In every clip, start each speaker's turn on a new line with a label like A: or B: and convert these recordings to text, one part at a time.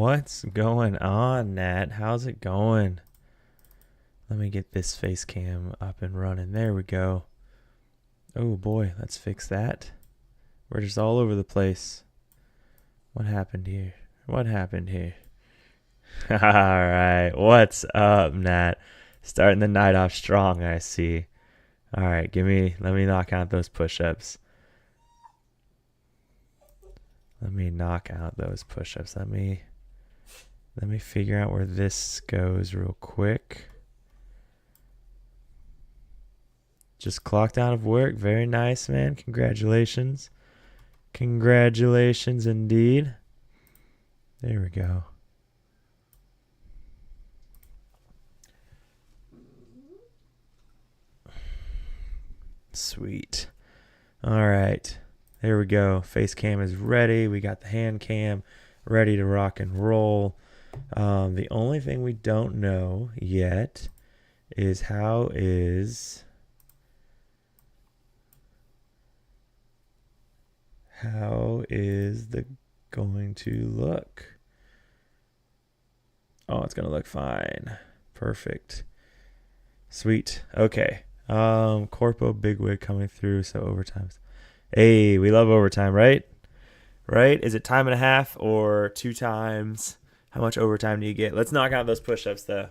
A: What's going on, Nat? How's it going? Let me get this face cam up and running. There we go. Oh boy, let's fix that. We're just all over the place. What happened here? What happened here? Alright, what's up, Nat? Starting the night off strong, I see. Alright, let me knock out those push-ups. Let me knock out those push-ups. Let me figure out where this goes real quick. Just clocked out of work. Very nice, man. Congratulations. Congratulations indeed. There we go. Sweet. All right. There we go. Face cam is ready. We got the hand cam ready to rock and roll. The only thing we don't know yet is how is the going to look? Oh, it's gonna look fine. Perfect. Sweet. Okay. Corpo Bigwig coming through, so overtime. Hey, we love overtime, right? Right? Is it time and a half or 2 times? How much overtime do you get? Let's knock out those push-ups, though.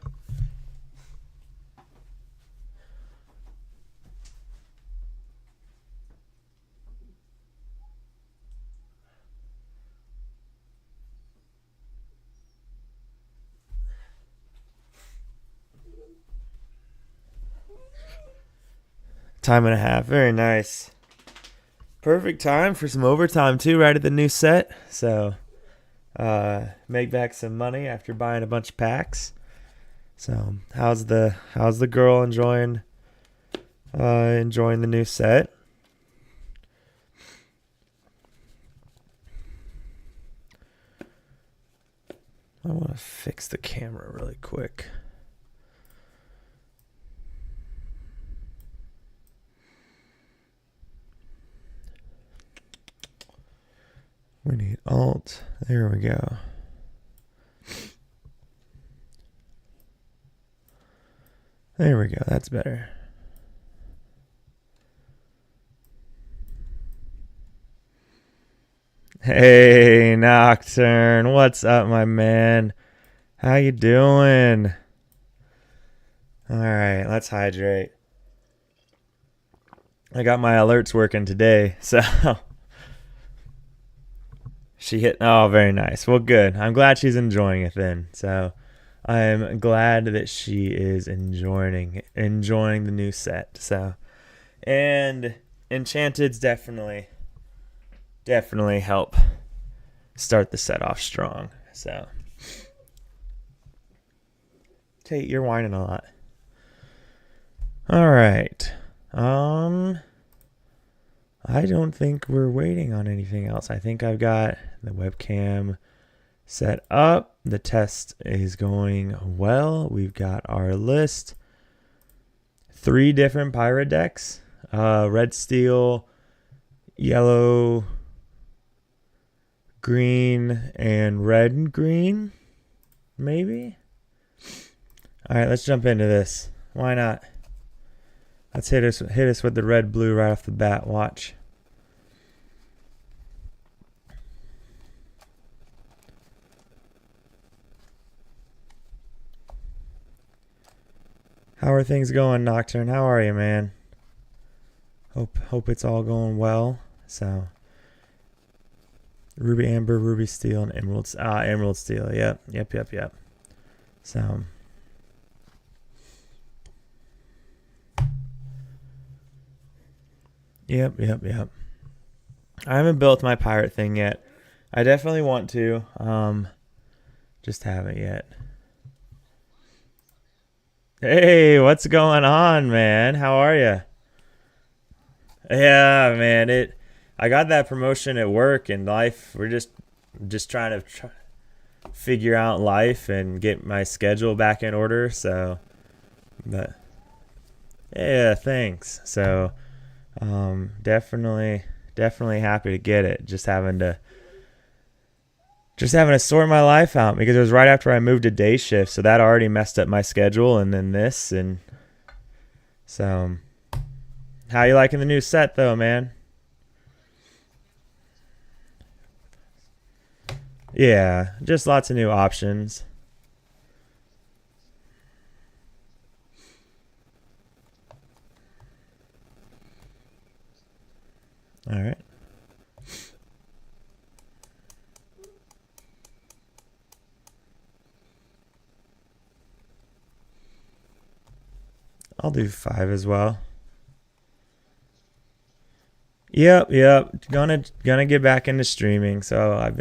A: Time and a half. Very nice. Perfect time for some overtime, too, right at the new set. So, make back some money after buying a bunch of packs. So, how's the girl enjoying the new set? I want to fix the camera really quick. We need Alt. There we go. There we go. That's better. Hey, Nocturne. What's up, my man? How you doing? All right, let's hydrate. I got my alerts working today, so she hit. Oh, very nice. Well, good. I'm glad she's enjoying it then. So I'm glad that she is enjoying the new set. So, and Enchanted's definitely help start the set off strong. So, Tate, you're whining a lot. All right. I don't think we're waiting on anything else. I think I've got the webcam set up. The test is going well. We've got our list. 3 different pirate decks. Red steel, yellow, green, and red and green. Maybe? Alright, let's jump into this. Why not? Let's hit us with the red blue right off the bat. Watch. How are things going, Nocturne? How are you, man? Hope it's all going well. So, Ruby Amber, Ruby Steel, and Emerald Steel. Yep. So, Yep. I haven't built my pirate thing yet. I definitely want to. Just haven't yet. Hey, what's going on, man? How are you? Yeah, man. I got that promotion at work and life. We're just trying to figure out life and get my schedule back in order. So, but yeah, thanks. So, definitely happy to get it. Just having to Just having to sort my life out because it was right after I moved to day shift, so that already messed up my schedule, and then this, and so. How you liking the new set though, man? Yeah, just lots of new options. All right. I'll do 5 as well. Yep. Gonna get back into streaming. So a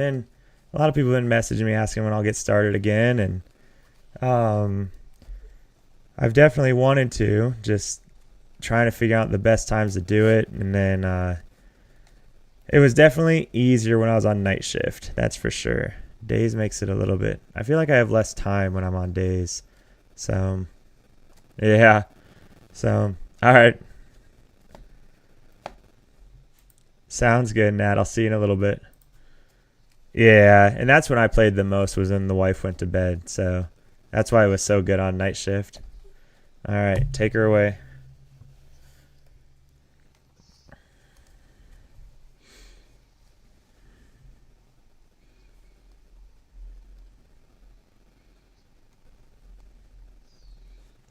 A: lot of people have been messaging me asking when I'll get started again, and I've definitely wanted to, just trying to figure out the best times to do it, and then it was definitely easier when I was on night shift. That's for sure. Days makes it a little bit. I feel like I have less time when I'm on days. So yeah. So all right. Sounds good, Nat. I'll see you in a little bit. Yeah, and that's when I played the most, was when the wife went to bed. So that's why it was so good on night shift. All right, take her away.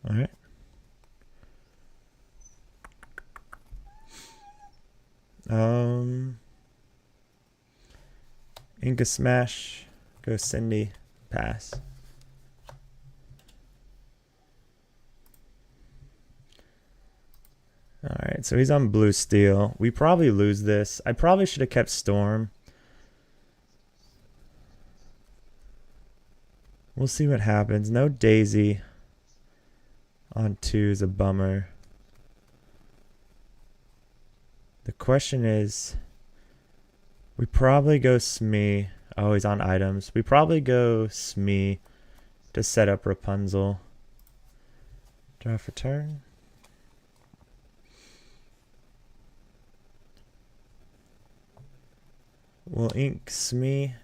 A: All right. Inca smash. Go Cindy. Pass. All right, so he's on blue steel. We probably lose this. I probably should have kept Storm. We'll see what happens. No Daisy on 2 is a bummer. The question is, we probably go Smee. Oh, he's on items. We probably go Smee to set up Rapunzel. Draw for turn. We'll ink Smee.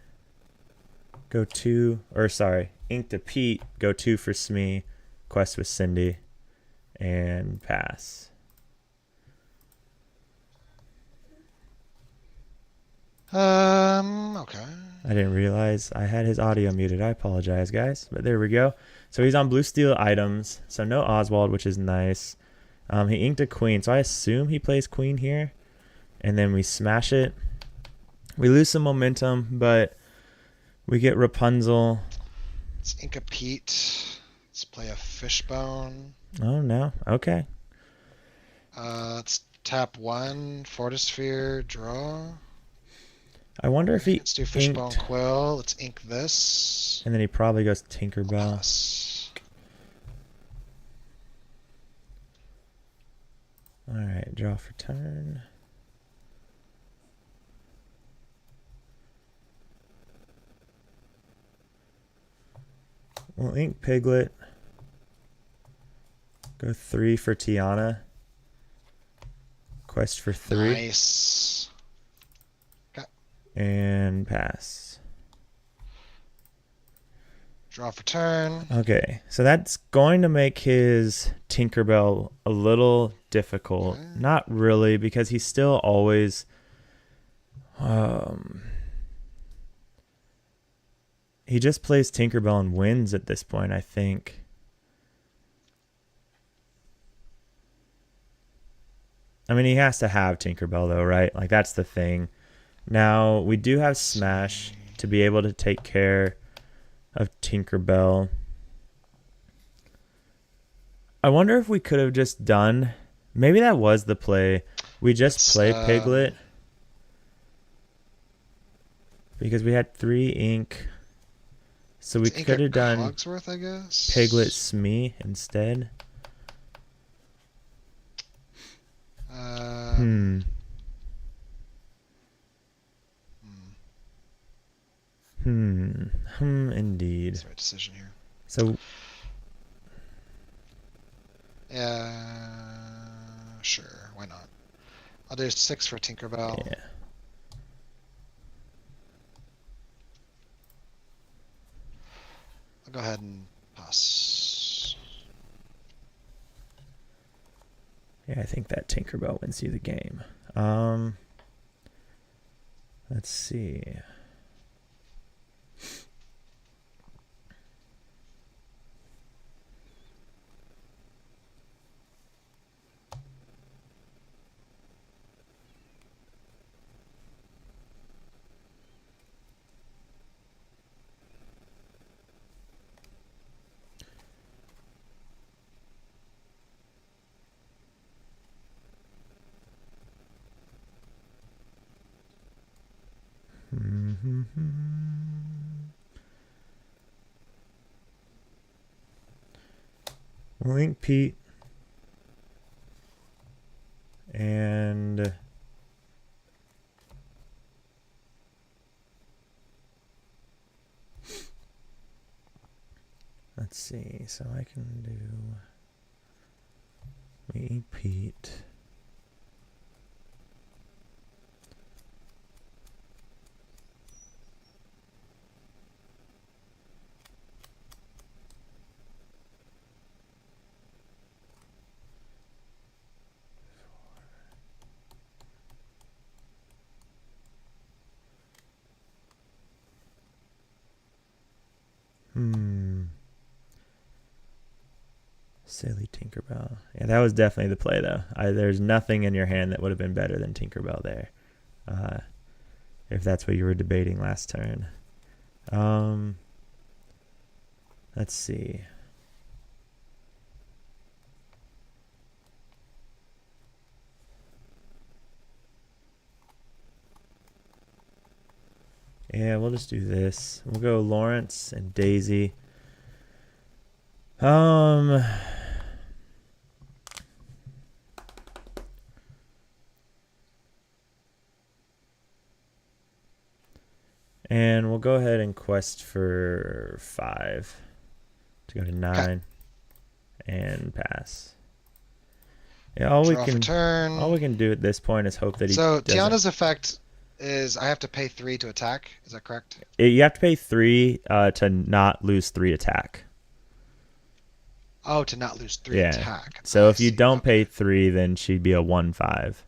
A: Go 2, or sorry, ink to Pete. Go 2 for Smee. Quest with Cindy. And pass.
B: Okay.
A: I didn't realize I had his audio muted. I apologize, guys. But there we go. So he's on blue steel items. So no Oswald, which is nice. He inked a queen, so I assume he plays queen here. And then we smash it. We lose some momentum, but we get Rapunzel.
B: Let's ink a Pete. Let's play a Fishbone.
A: Oh, no. Okay.
B: Let's tap 1, Fortisphere, draw.
A: I wonder if he
B: Let's do Fishbone
A: inked.
B: Quill. Let's ink this.
A: And then he probably goes Tinkerbell.
B: Pass.
A: All right, draw for turn. We'll ink Piglet. Go 3 for Tiana. Quest for 3.
B: Nice. Okay.
A: And pass.
B: Draw for turn.
A: Okay, so that's going to make his Tinkerbell a little difficult.
B: Okay.
A: Not really, because he's still always... he just plays Tinkerbell and wins at this point, I think. I mean, he has to have Tinkerbell, though, right? Like, that's the thing. Now, we do have Smash to be able to take care of Tinkerbell. I wonder if we could have just done... Maybe that was the play. We just play Piglet. Because we had 3 ink. So we could have done
B: Cogsworth, I guess.
A: Piglet Smee instead. Indeed.
B: That's the right decision here.
A: So,
B: sure, why not? I'll do 6 for Tinkerbell.
A: yeah.
B: I'll go ahead and pass.
A: Yeah, I think that Tinkerbell wins you the game. Let's see. Link Pete. And let's see. So I can do Link Pete. Silly Tinkerbell. Yeah, that was definitely the play, though. There's nothing in your hand that would have been better than Tinkerbell there, if that's what you were debating last turn. Let's see. Yeah, we'll just do this. We'll go Lawrence and Daisy. And we'll go ahead and quest for 5 to go to 9 and pass. Yeah, all we can do at this point is hope that he.
B: So Tiana's effect is I have to pay 3 to attack. Is that correct?
A: You have to pay 3 to not lose 3 attack.
B: Oh, to not lose 3 attack.
A: So if you don't pay 3, then she'd be a 1/5.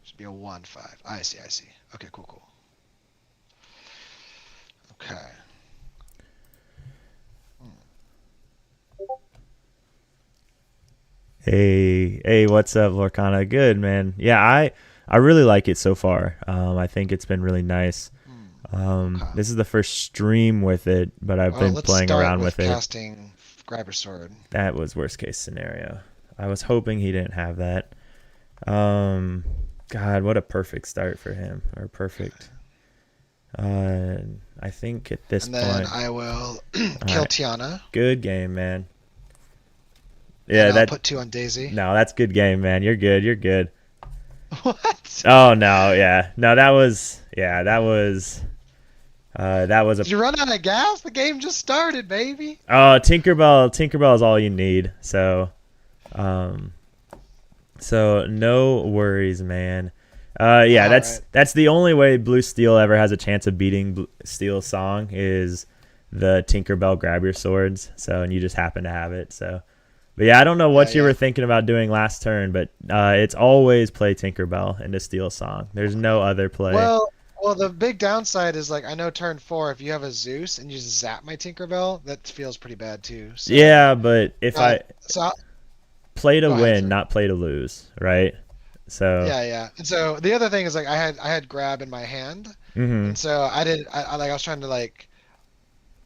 B: Should be a 1/5. I see. Okay, cool. Okay.
A: Hey, what's up, Lorcana? Good, man. Yeah, I really like it so far. I think it's been really nice. Okay. This is the first stream with it, but I've been playing around with it.
B: Casting Grabber Sword.
A: That was worst case scenario. I was hoping he didn't have that. God, what a perfect start for him, or perfect. I think at this point.
B: And then I will kill Tiana.
A: Good game, man.
B: Yeah, I'll put 2 on Daisy.
A: No, that's good game, man. You're good.
B: What?
A: Oh no, yeah, no, that was a.
B: Did you run out of gas? The game just started, baby.
A: Oh, Tinkerbell is all you need. So no worries, man. Yeah, that's the only way Blue Steel ever has a chance of beating Steel Song is the Tinkerbell grab your swords. So, and you just happen to have it. So, but yeah, I don't know what you were thinking about doing last turn, but it's always play Tinkerbell into Steel Song. There's no other play.
B: Well, the big downside is like I know turn 4 if you have a Zeus and you just zap my Tinkerbell, that feels pretty bad too. So,
A: yeah, but if play to win,
B: sir.
A: not play to lose, right? So
B: yeah. And so the other thing is like I had grab in my hand, and so I was trying to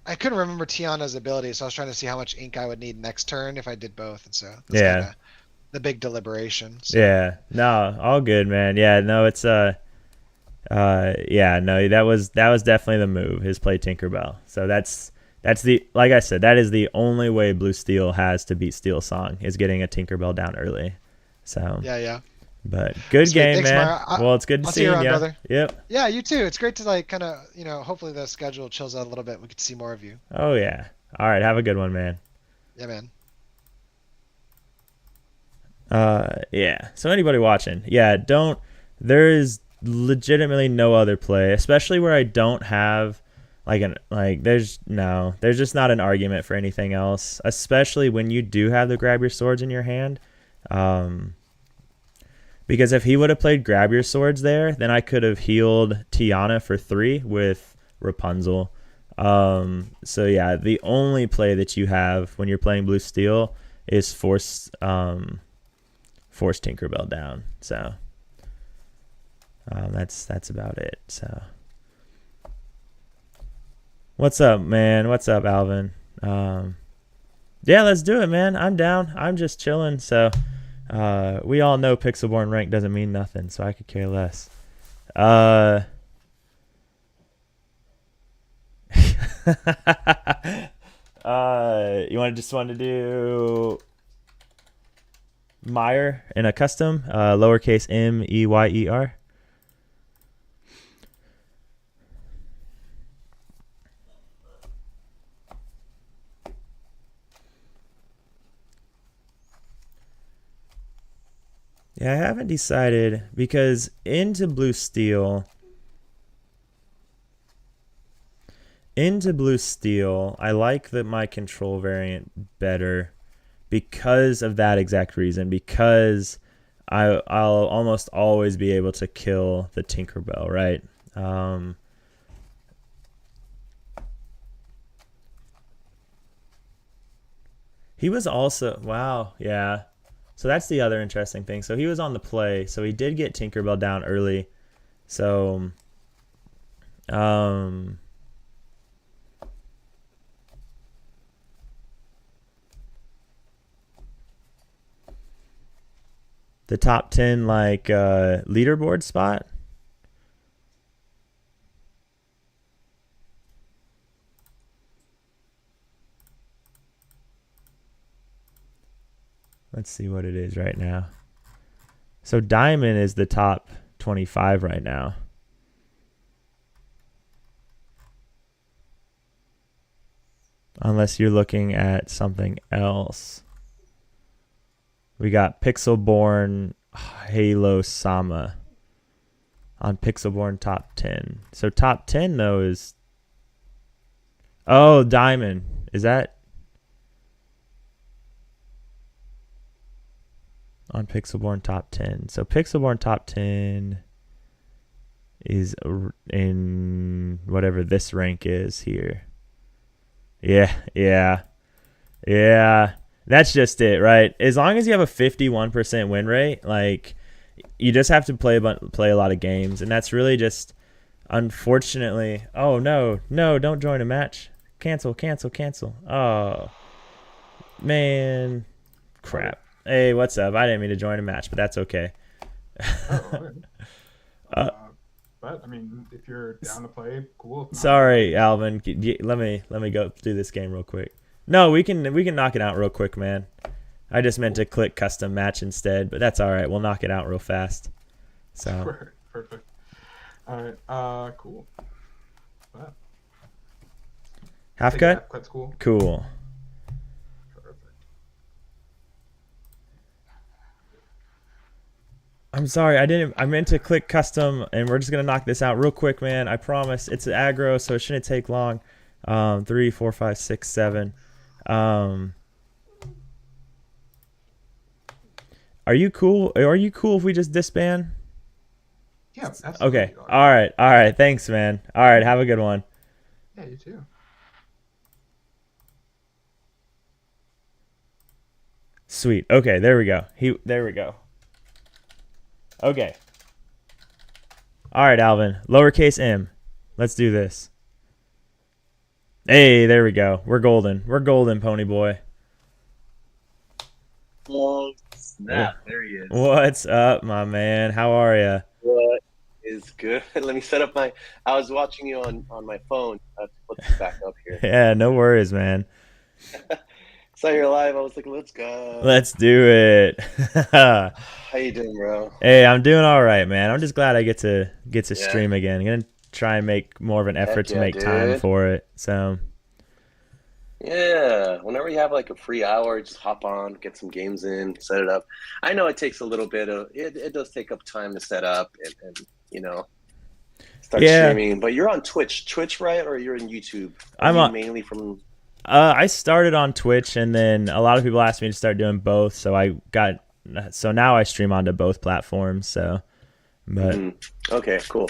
B: I couldn't remember Tiana's ability, so I was trying to see how much ink I would need next turn if I did both, and so that's kinda the big deliberation. So.
A: Yeah, no, all good, man. Yeah, no, it's that was definitely the move. Is play Tinkerbell. So that's the, like I said, that is the only way Blue Steel has to beat Steel Song is getting a Tinkerbell down early. So
B: yeah.
A: But good game,
B: Thanks,
A: man. Well, it's good to see you,
B: brother.
A: Yep.
B: Yeah, you too. It's great to kind of hopefully the schedule chills out a little bit. We could see more of you.
A: Oh yeah. All right. Have a good one, man.
B: Yeah, man.
A: Yeah. So anybody watching, there is legitimately no other play, especially where I don't have there's just not an argument for anything else, especially when you do have the grab your swords in your hand. Um, because if he would have played grab your swords there, then I could have healed Tiana for 3 with Rapunzel. So yeah, the only play that you have when you're playing blue steel is force Tinkerbell down. So that's about it. So what's up, man? What's up, Alvin? Yeah, let's do it, man. I'm down. I'm just chilling. So we all know Pixelborn rank doesn't mean nothing, so I could care less. You want to do Meyer in a custom, lowercase Meyer. Yeah, I haven't decided because into blue steel, I like my control variant better because of that exact reason. Because I'll almost always be able to kill the Tinkerbell, right? He was also wow, yeah. So that's the other interesting thing. So he was on the play, so he did get Tinkerbell down early. So the top 10 leaderboard spot. Let's see what it is right now. So Diamond is the top 25 right now. Unless you're looking at something else. We got Pixelborn Halo Sama on Pixelborn top 10. So top 10 though is Diamond. Is that on Pixelborn top 10? So Pixelborn top 10 is in whatever this rank is here. Yeah. That's just it, right? As long as you have a 51% win rate, like you just have to play a lot of games, and that's really just unfortunately. Oh no, don't join a match. Cancel. Oh man, crap. Hey, what's up? I didn't mean to join a match, but that's okay.
C: But I mean, if you're down to play, cool.
A: Sorry, Alvin. Let me go do this game real quick. No, we can knock it out real quick, man. I just meant to click custom match instead, but that's all right. We'll knock it out real fast. So
C: perfect. All right. Cool. Wow.
A: Half cut.
C: That's cool.
A: Cool. I'm sorry, I meant to click custom, and we're just gonna knock this out real quick, man. I promise. It's aggro, so it shouldn't take long. 3, 4, 5, 6, 7. Are you cool? Are you cool if we just disband?
C: Yeah, absolutely.
A: Okay. All right. Thanks, man. All right. Have a good one.
C: Yeah, you too.
A: Sweet. Okay. There we go. There we go. Okay. All right, Alvin. Lowercase m. Let's do this. Hey, there we go. We're golden. We're golden, Pony Boy.
D: Oh, snap. There he is.
A: What's up, my man? How are you?
D: What is good? Let me set up I was watching you on my phone. I have to put this back up here.
A: Yeah, no worries, man.
D: Saw you're live. I was like, let's go.
A: Let's do it.
D: How you doing, bro?
A: Hey, I'm doing all right, man. I'm just glad I get to stream again. I'm gonna try and make more of an effort to make time for it. So
D: yeah, whenever you have like a free hour, just hop on, get some games in, set it up. I know it takes a little bit of it does take up time to set up and start
A: Yeah.
D: streaming. But you're on Twitch, right? Or you're in YouTube?
A: I'm
D: you
A: on.
D: mainly from.
A: I started on Twitch, and then a lot of people asked me to start doing both. So now I stream onto both platforms. So, but
D: Okay, cool.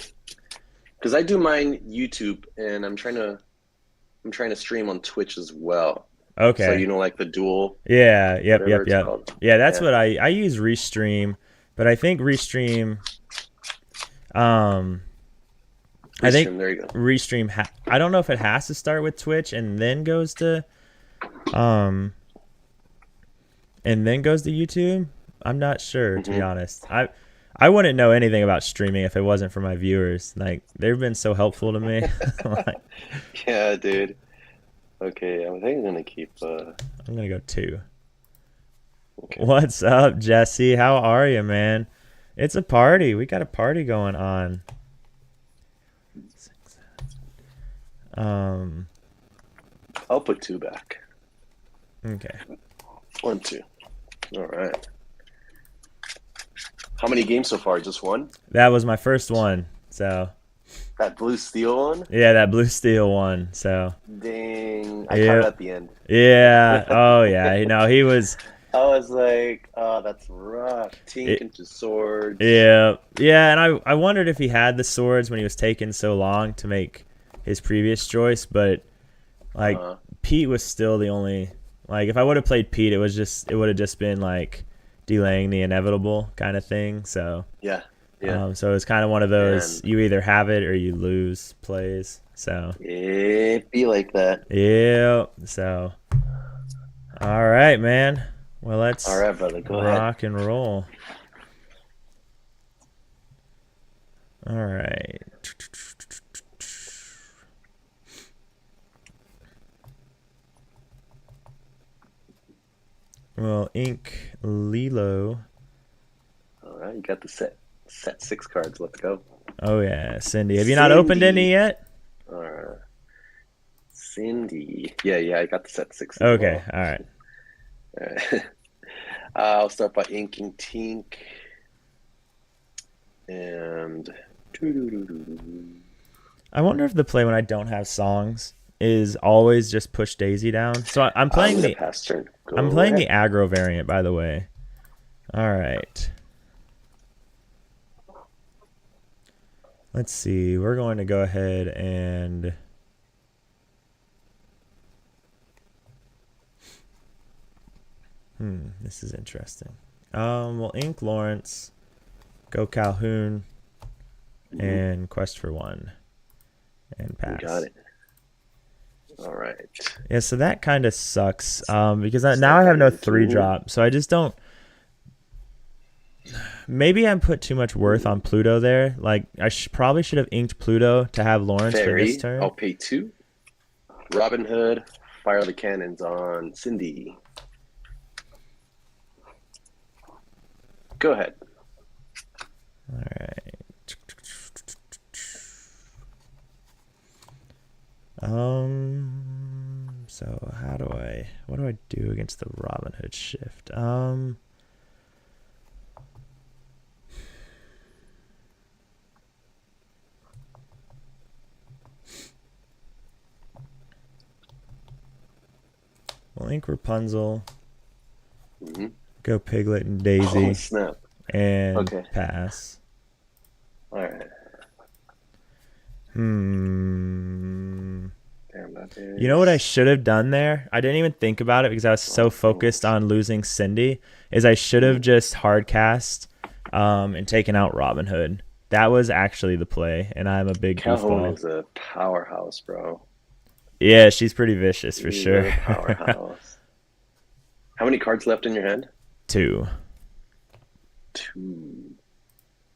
D: Because I do mine YouTube, and I'm trying to stream on Twitch as well.
A: okay.
D: So like the dual.
A: Yeah. Yep.
D: Whatever it's called.
A: Yeah, that's what I use Restream, but I think Restream. I think
D: There you go.
A: Restream. I don't know if it has to start with Twitch and then goes to, YouTube. I'm not sure, to be honest. I wouldn't know anything about streaming if it wasn't for my viewers. Like, they've been so helpful to me.
D: Yeah, dude. Okay, I think I'm gonna keep.
A: I'm gonna go 2.
D: Okay.
A: What's up, Jesse? How are you, man? It's a party. We got a party going on.
D: I'll put 2 back.
A: Okay.
D: 1, 2. All right. How many games so far? Just 1?
A: That was my first one. So.
D: That blue steel one?
A: Yeah, that blue steel one. So.
D: Dang. I caught it at the end.
A: Yeah. Oh, yeah. He was.
D: I was like, oh, that's rough. Tink into swords.
A: Yeah. Yeah, and I wondered if he had the swords when he was taking so long to make his previous choice, but like Pete was still the only, like, if I would have played Pete, it would have just been like delaying the inevitable kind of thing. So
D: yeah.
A: So it's kind of one of those, you either have it or you lose plays. So
D: it be like that.
A: Yeah. So all right, man. Well, let's
D: all right, brother. Go
A: rock
D: ahead.
A: and roll. All right. Well, Ink Lilo.
D: All right, you got the set 6 cards. Let's go.
A: Oh yeah, Cindy. Have you not opened any yet?
D: Cindy. Yeah, I got the set 6.
A: Okay, all right.
D: I'll start by inking Tink. And
A: I wonder if the play when I don't have songs is always just push Daisy down. So I'm playing the aggro variant, by the way. All right. Let's see. We're going to go ahead and this is interesting. We'll ink Lawrence, go Calhoun, and quest for 1, and pass.
D: You got it. All right.
A: Yeah, so that kind of sucks because now I have no 3-drop, so I just don't. Maybe I put too much worth on Pluto there. Like, I probably should have inked Pluto to have Lawrence for this turn.
D: I'll pay 2. Robin Hood, fire the cannons on Cindy. Go ahead.
A: All right. So what do I do against the Robin Hood shift? Well, ink Rapunzel. Go Piglet and Daisy.
D: Oh, snap.
A: And pass.
D: All right. Damn, that is...
A: You know what I should have done there? I didn't even think about it because I was so focused on losing Cindy. Is I should have just hard cast and taken out Robin Hood. That was actually the play, and I'm a big
D: Calhoun is a powerhouse, bro.
A: Yeah, she's pretty vicious for sure.
D: Powerhouse. How many cards left in your hand?
A: 2.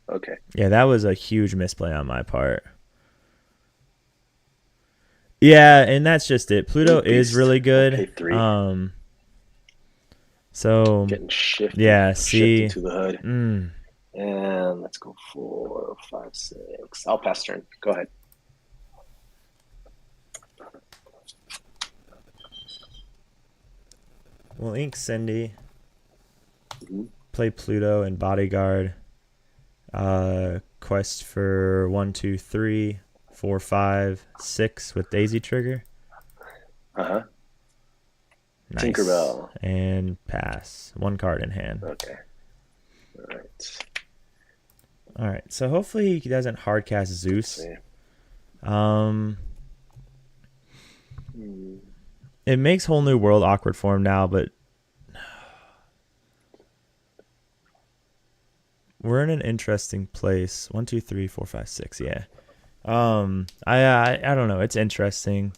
D: Okay.
A: Yeah, that was a huge misplay on my part. Yeah, and that's just it. Pluto is really good.
D: Okay, 3.
A: So
D: getting shifted.
A: Yeah, see.
D: Shifted to the hood. And let's go 4, 5, 6. I'll pass turn. Go ahead.
A: We'll ink Cindy. Play Pluto and Bodyguard. quest for 1, 2, 3, 4, 5, 6 with Daisy Trigger.
D: Uh-huh.
A: Nice.
D: Tinkerbell.
A: And pass. 1 card in hand.
D: Okay. All right.
A: All right. So hopefully he doesn't hardcast Zeus. It makes Whole New World awkward for him now, but we're in an interesting place. 1, 2, 3, 4, 5, 6. Yeah. I don't know. It's interesting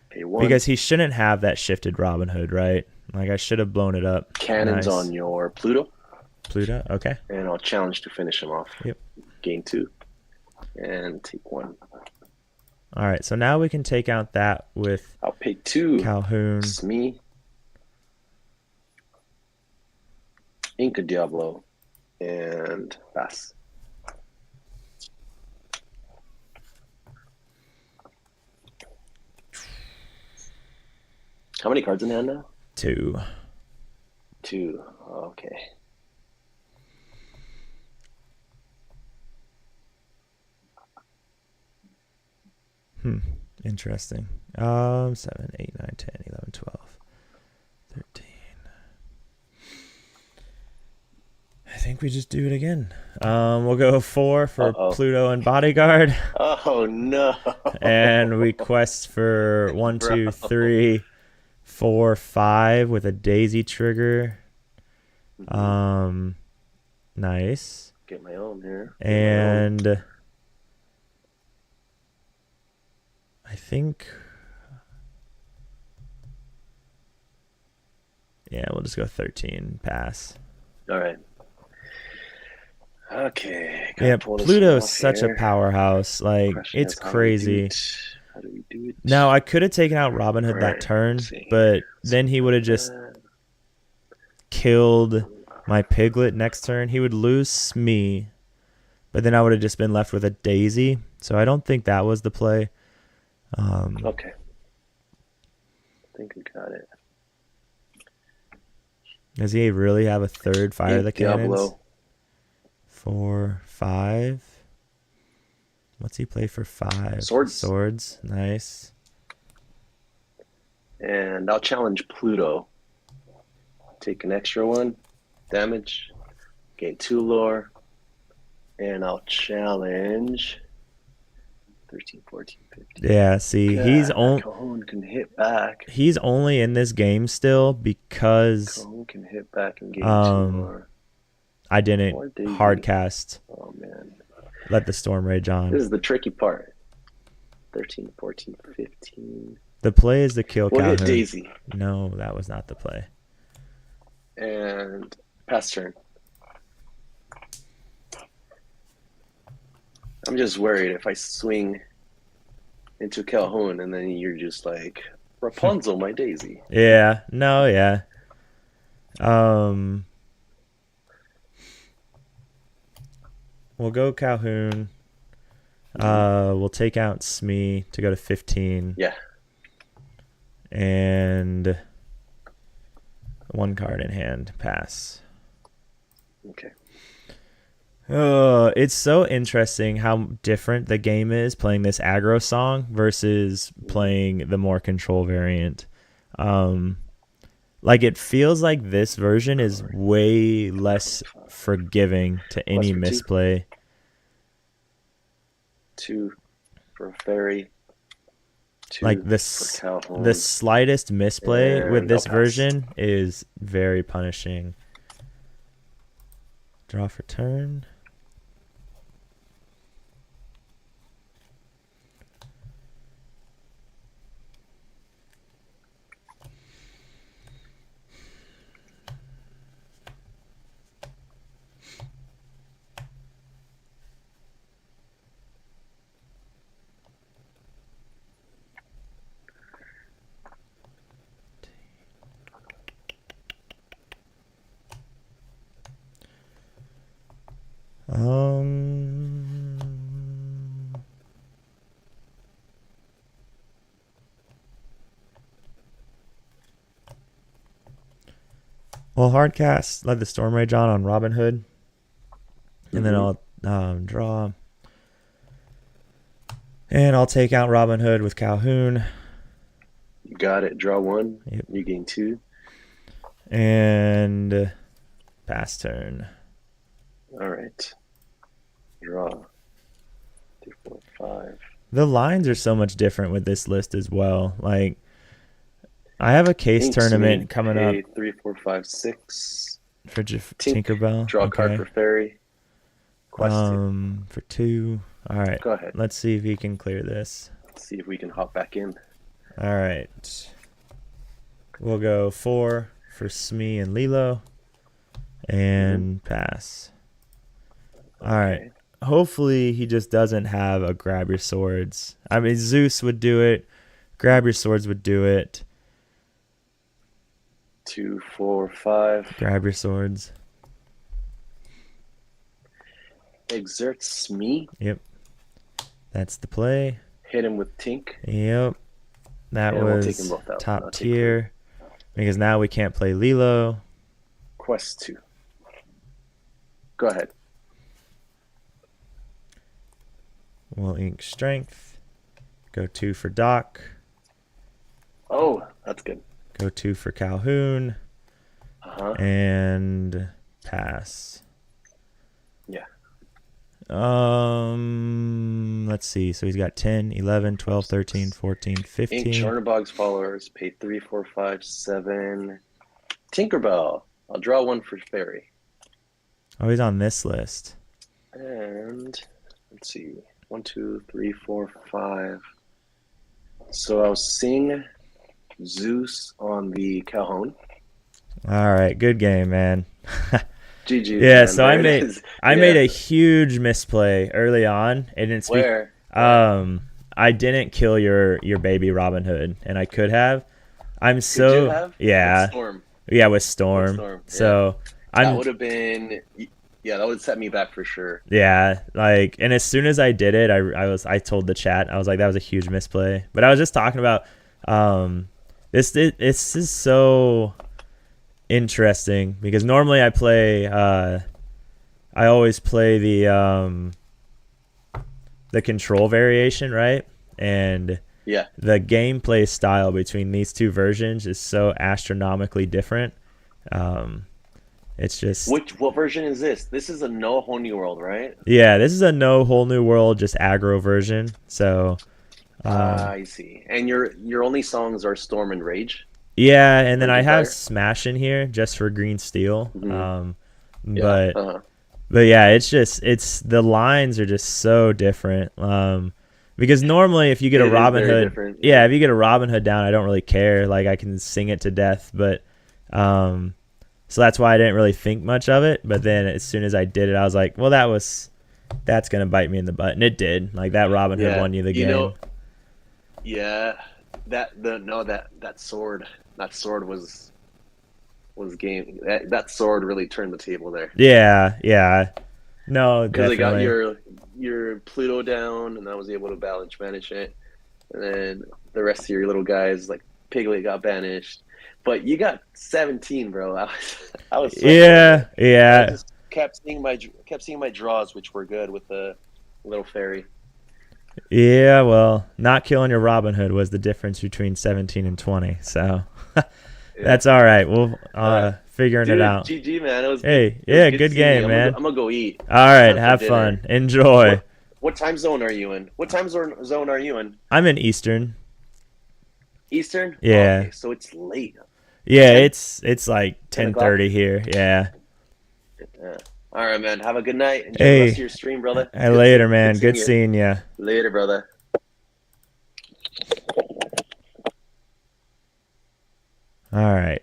A: because he shouldn't have that shifted Robin Hood, right? Like I should have blown it up.
D: Cannons on your Pluto.
A: Pluto. Okay.
D: And I'll challenge to finish him off.
A: Yep.
D: Gain 2 and take 1.
A: All right. So now we can take out that with.
D: I'll pay 2.
A: Calhoun.
D: Smee. Inca Diablo. And pass. How many cards in hand now?
A: 2.
D: 2. Okay.
A: Interesting. 7, 8, 9, 10, 11, 12, 13. I think we just do it again. We'll go 4 for Pluto and Bodyguard.
D: Oh no!
A: And we quest for 1, 2, 3, 4, 5 with a Daisy Trigger. Nice.
D: Get my own here.
A: And I think, yeah, we'll just go 13. Pass.
D: All right. Okay.
A: Yeah, Pluto's such a powerhouse. Like, it's crazy.
D: How do we do it?
A: Now, I could have taken out Robin Hood that turn, but then he would have just killed my Piglet next turn. He would lose me, but then I would have just been left with a Daisy. So I don't think that was the play.
D: Okay. I think we got it.
A: Does he really have a third Fire the Cannons?
D: Diablo.
A: 4, 5. What's he play for 5?
D: Swords.
A: Swords. Nice.
D: And I'll challenge Pluto. Take an extra 1. Damage. Gain 2 lore. And I'll challenge 13, 14, 15.
A: Yeah, see, he's only
D: Cajon can hit back.
A: He's only in this game still because
D: Cajon can hit back and gain 2 lore.
A: I didn't hard cast.
D: Oh man.
A: Let the storm rage on.
D: This is the tricky part. 13, 14, 15.
A: The play is to kill
D: We'll
A: Calhoun.
D: hit Daisy.
A: No, that was not the play.
D: And pass turn. I'm just worried if I swing into Calhoun and then you're just like, Rapunzel, my Daisy.
A: Yeah. No, yeah. We'll go Calhoun. We'll take out Smee to go to 15.
D: Yeah.
A: And 1 card in hand. Pass.
D: Okay.
A: It's so interesting how different the game is playing this aggro song versus playing the more control variant. Like it feels like this version is way less forgiving to any misplay.
D: 2 for a fairy. 2
A: like
D: for Calhoun.
A: the slightest misplay
D: And
A: with this
D: I'll pass.
A: version is very punishing. Draw for turn. Well, hardcast, let the storm rage on Robin Hood, and then I'll draw. And I'll take out Robin Hood with Calhoun.
D: You got it. Draw 1.
A: Yep.
D: You gain 2.
A: And pass turn.
D: All right. Draw. 2, 4, 5.
A: The lines are so much different with this list as well. Like, I have a case tournament coming up.
D: 3, 4, 5, 6.
A: For Tinkerbell.
D: Draw a card for Fairy. Quest 2.
A: For 2. All right.
D: Go ahead.
A: Let's see if he can clear this.
D: Let's see if we can hop back in.
A: All right. We'll go 4 for Smee and Lilo. And pass. All right. Hopefully he just doesn't have a grab your swords. I mean, Zeus would do it. Grab your swords would do it.
D: 2, 4, 5.
A: Grab your swords.
D: Exert Smee.
A: Yep. That's the play.
D: Hit him with Tink.
A: Yep. That
D: And we'll take them
A: was
D: both out.
A: top
D: Not take
A: tier. Because now we can't play Lilo.
D: Quest 2. Go ahead.
A: We'll ink strength. Go 2 for Doc.
D: Oh, that's good.
A: Go 2 for Calhoun.
D: Uh-huh.
A: And pass.
D: Yeah.
A: Let's see. So he's got 10, 11, 12, 13, 14, 15.
D: Ink Charnabog's followers. Pay 3, 4, 5, 7. Tinkerbell. I'll draw 1 for Fairy.
A: Oh, he's on this list.
D: And let's see. 1, 2, 3, 4, 5. So I'll sing Zeus on the Calhoun.
A: All right, good game, man.
D: GG.
A: Yeah,
D: man.
A: so I made a huge misplay early on, and it's
D: Where?
A: I didn't kill your baby Robin Hood, and I could have.
D: Could you have?
A: Yeah.
D: With Storm.
A: Yeah, with Storm.
D: Yeah.
A: So
D: That would have been. Yeah, that would have set me back for sure.
A: Yeah, like, and as soon as I did it, I told the chat, I was like, that was a huge misplay. But I was just talking about this is so interesting because normally I always play the control variation, right? And
D: yeah,
A: the gameplay style between these two versions is so astronomically different. It's just
D: what version is this? This is a No Whole New World, right?
A: Yeah, this is a No Whole New World, just aggro version. So
D: I see. And your only songs are Storm and Rage.
A: Yeah, and then I have Smash in here just for green steel.
D: Mm-hmm.
A: But yeah, it's the lines are just so different. Because normally if you get a Robin Hood, if you get a Robin Hood down, I don't really care. Like I can sing it to death, but so that's why I didn't really think much of it. But then as soon as I did it, I was like, well, that's gonna bite me in the butt, and it did. Like that Robin Hood won you the game.
D: That sword was game. That sword really turned the table there.
A: Yeah. No,
D: because I got your Pluto down, and I was able to balance banish it, and then the rest of your little guys like Piglet got banished. But you got 17, bro. I was so
A: yeah.
D: I just kept seeing my draws, which were good with the little fairy.
A: Yeah, well, not killing your Robin Hood was the difference between 17 and 20. So that's all right. We'll figuring it out.
D: GG, man. It was
A: good game, man.
D: I'm gonna go eat.
A: All right, have fun. Enjoy.
D: What time zone are you in? What time zone are you in?
A: I'm in Eastern.
D: Eastern?
A: Yeah.
D: Oh, okay, so it's late.
A: Yeah, it's like 10:30 here. Yeah.
D: All right, man. Have a good night. Enjoy the rest of your stream, brother.
A: Later, man. Good seeing you.
D: Later, brother.
A: All right.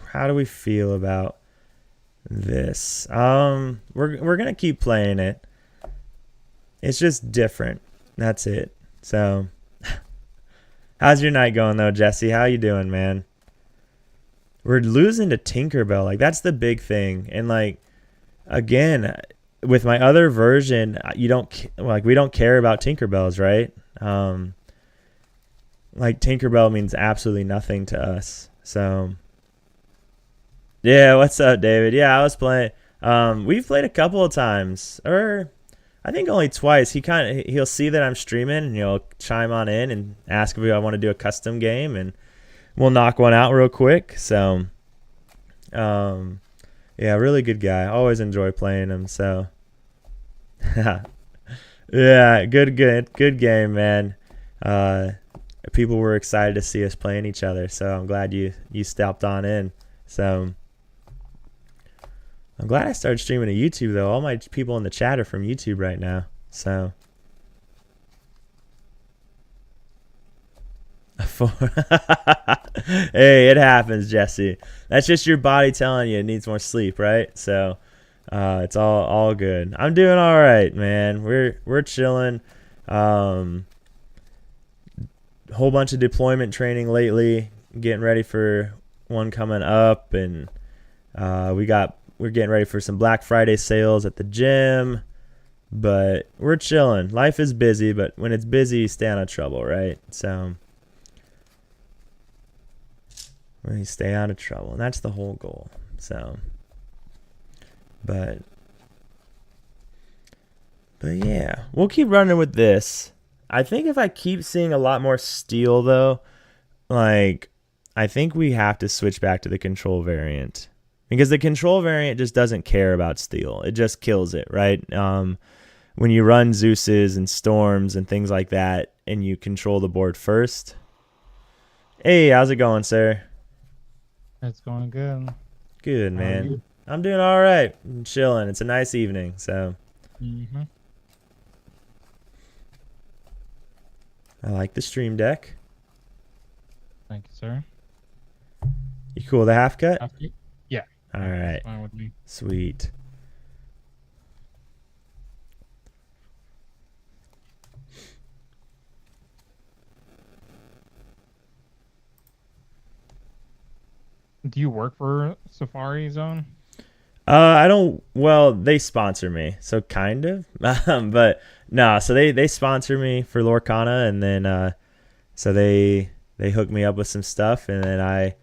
A: How do we feel about this? We're gonna keep playing it. It's just different. That's it. So, how's your night going though, Jesse? How you doing, man? We're losing to Tinkerbell. Like that's the big thing. And like again, with my other version, we don't care about Tinkerbells, right? Like Tinkerbell means absolutely nothing to us. So yeah, what's up, David? Yeah, I was We've played a couple of times, or I think only twice. He'll see that I'm streaming and he'll chime on in and ask if I want to do a custom game, and we'll knock one out real quick. So, yeah, really good guy. Always enjoy playing him. So, yeah, good game, man. People were excited to see us playing each other, so I'm glad you stepped on in. So I'm glad I started streaming to YouTube though. All my people in the chat are from YouTube right now. So hey, it happens, Jesse. That's just your body telling you it needs more sleep, right? So it's all good. I'm doing all right, man. We're chilling. Whole bunch of deployment training lately. Getting ready for one coming up, and we're getting ready for some Black Friday sales at the gym. But we're chilling. Life is busy, but when it's busy, you stay out of trouble, right? So when you stay out of trouble, and that's the whole goal. So, but yeah, we'll keep running with this. I think if I keep seeing a lot more steel, though, like, I think we have to switch back to the control variant, because the control variant just doesn't care about steel. It just kills it, right? When you run Zeus's and Storms and things like that, and you control the board first. Hey, how's it going, sir?
E: It's going good.
A: Good, man. I'm doing all right. I'm chilling. It's a nice evening, so.
E: Mm-hmm.
A: I like the stream deck.
E: Thank you, sir.
A: You cool with the half cut?
E: Yeah.
A: All right.
E: That's fine with me.
A: Sweet.
E: Do you work for Safari Zone?
A: I don't. Well, they sponsor me, so kind of. But no, so they sponsor me for Lorcana, and then so they hook me up with some stuff, and then I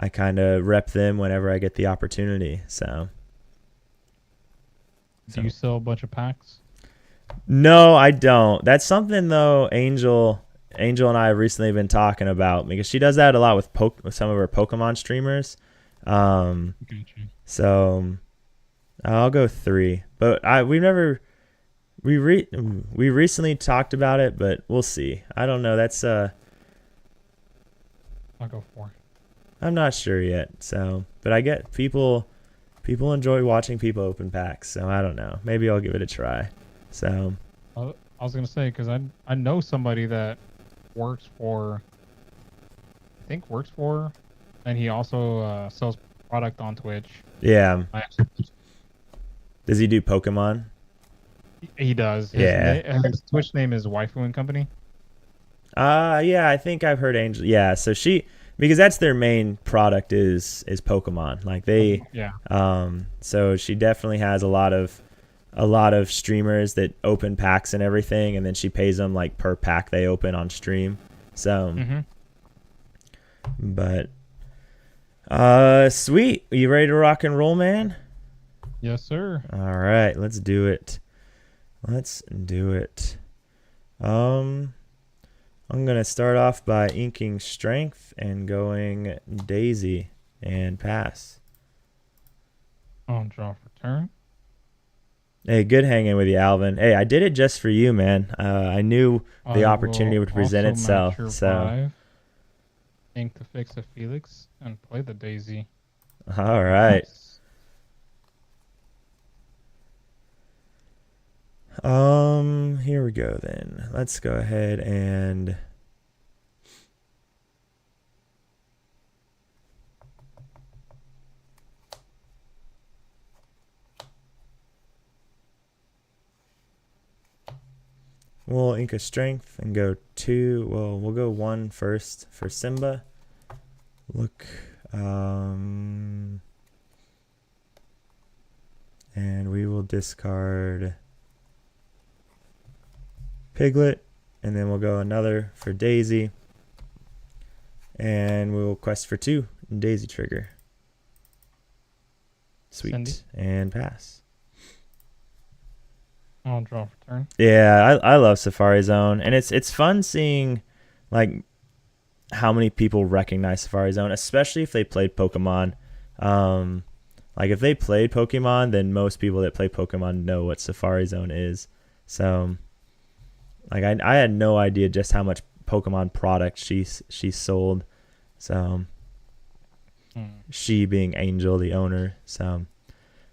A: kind of rep them whenever I get the opportunity. So.
E: Do you sell a bunch of packs?
A: No, I don't. That's something though. Angel and I have recently been talking about, because she does that a lot with some of her Pokemon streamers.
E: Gotcha.
A: So I'll go 3, but we recently talked about it, but we'll see. I don't know. That's
E: I'll go 4.
A: I'm not sure yet. So, but I get people enjoy watching people open packs. So I don't know. Maybe I'll give it a try. So
E: I was gonna say, because I know somebody that works for, and he also sells product on Twitch.
A: yeah. Does he do Pokemon?
E: He does. His Twitch name is Waifu and Company.
A: Yeah, I think I've heard Angel. Yeah, so because that's their main product is Pokemon. Like they, so she definitely has a lot of streamers that open packs and everything, and then she pays them like per pack they open on stream. So, but sweet. Are you ready to rock and roll, man?
E: Yes, sir.
A: All right, let's do it. I'm gonna start off by inking Strength and going Daisy and pass.
E: I'll draw for turn.
A: Hey, good hanging with you, Alvin. Hey, I did it just for you, man. I knew the opportunity would present itself. So,
E: ink to fix a Felix and play the Daisy.
A: All right. Here we go then. Let's go ahead and we'll ink a Strength and go 2. Well, we'll go 1 first for Simba. Look, and we will discard Piglet, and then we'll go another for Daisy, and we'll quest for 2 Daisy trigger. Sweet.
E: Cindy.
A: And pass.
E: I'll draw for turn.
A: Yeah, I love Safari Zone, and it's fun seeing like how many people recognize Safari Zone, especially if they played Pokemon. Like if they played Pokemon, then most people that play Pokemon know what Safari Zone is. So like I had no idea just how much Pokemon product she sold. So she being Angel, the owner. So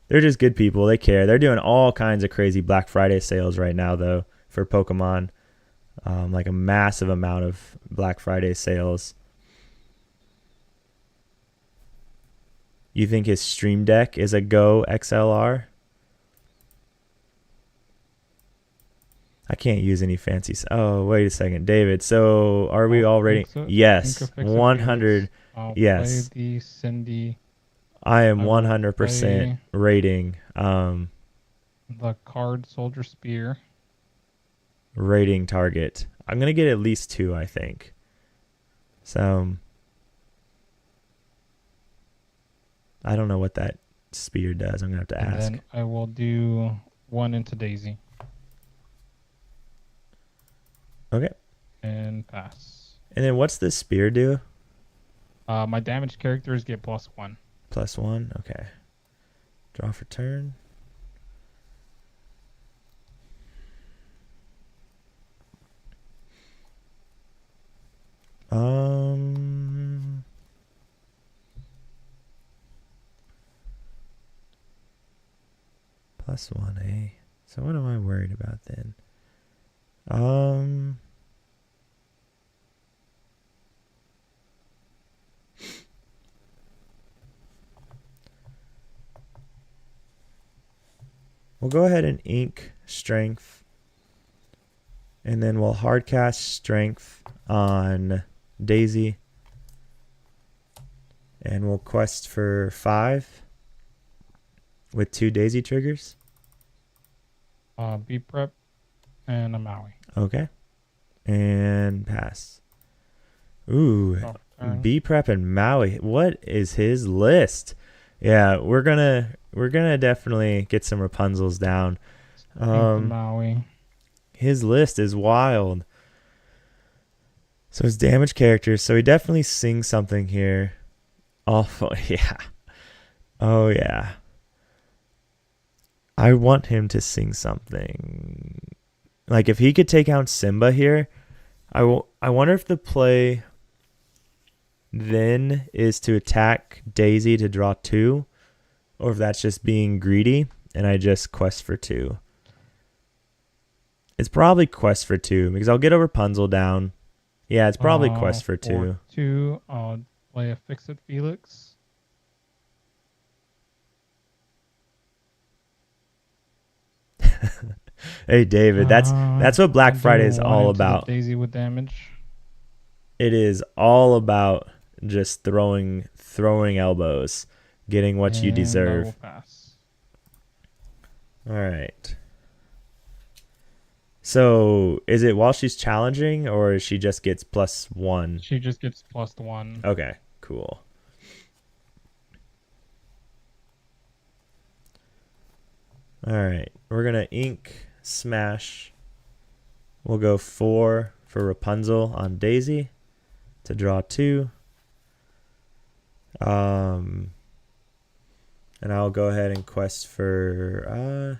A: they're just good people. They care. They're doing all kinds of crazy Black Friday sales right now, though, for Pokemon. Like a massive amount of Black Friday sales. You think his Stream Deck is a Go XLR? I can't use any fancy. Oh, wait a second, David. So are we all rating?
E: So.
A: Yes, 100. Yes.
E: Play the Cindy.
A: I am 100% rating.
E: The card Soldier Spear.
A: Rating target. I'm gonna get at least 2, I think. So I don't know what that spear does. I'm gonna have to ask.
E: And then I will do 1 into Daisy.
A: Okay.
E: And pass.
A: And then what's the spear do?
E: My damaged characters get +1.
A: +1. Okay. Draw for turn. +1, eh? So what am I worried about then? We'll go ahead and ink strength. And then we'll hard cast strength on Daisy. And we'll quest for 5 with 2 Daisy triggers.
E: B prep and a Maui.
A: Okay. And pass. Ooh, B prep and Maui. What is his list? Yeah, we're gonna definitely get some Rapunzels down.
E: Maui.
A: His list is wild. So his damage characters. So he definitely sings something here. Awful, yeah. Oh yeah. I want him to sing something. Like if he could take out Simba here, I wonder if the play then is to attack Daisy to draw 2, or if that's just being greedy and I just quest for 2. It's probably quest for 2 because I'll get a Rapunzel down. Yeah, it's probably quest for 2.
E: 2, I'll play a Fix-It Felix.
A: Hey David, that's what Black Friday is all about.
E: Daisy with damage.
A: It is all about just throwing elbows, getting what you deserve.
E: I will pass.
A: All right. So is it while she's challenging, or she just gets +1?
E: She just gets +1.
A: Okay, cool. All right, we're gonna ink smash. We'll go 4 for Rapunzel on Daisy to draw 2. And I'll go ahead and quest for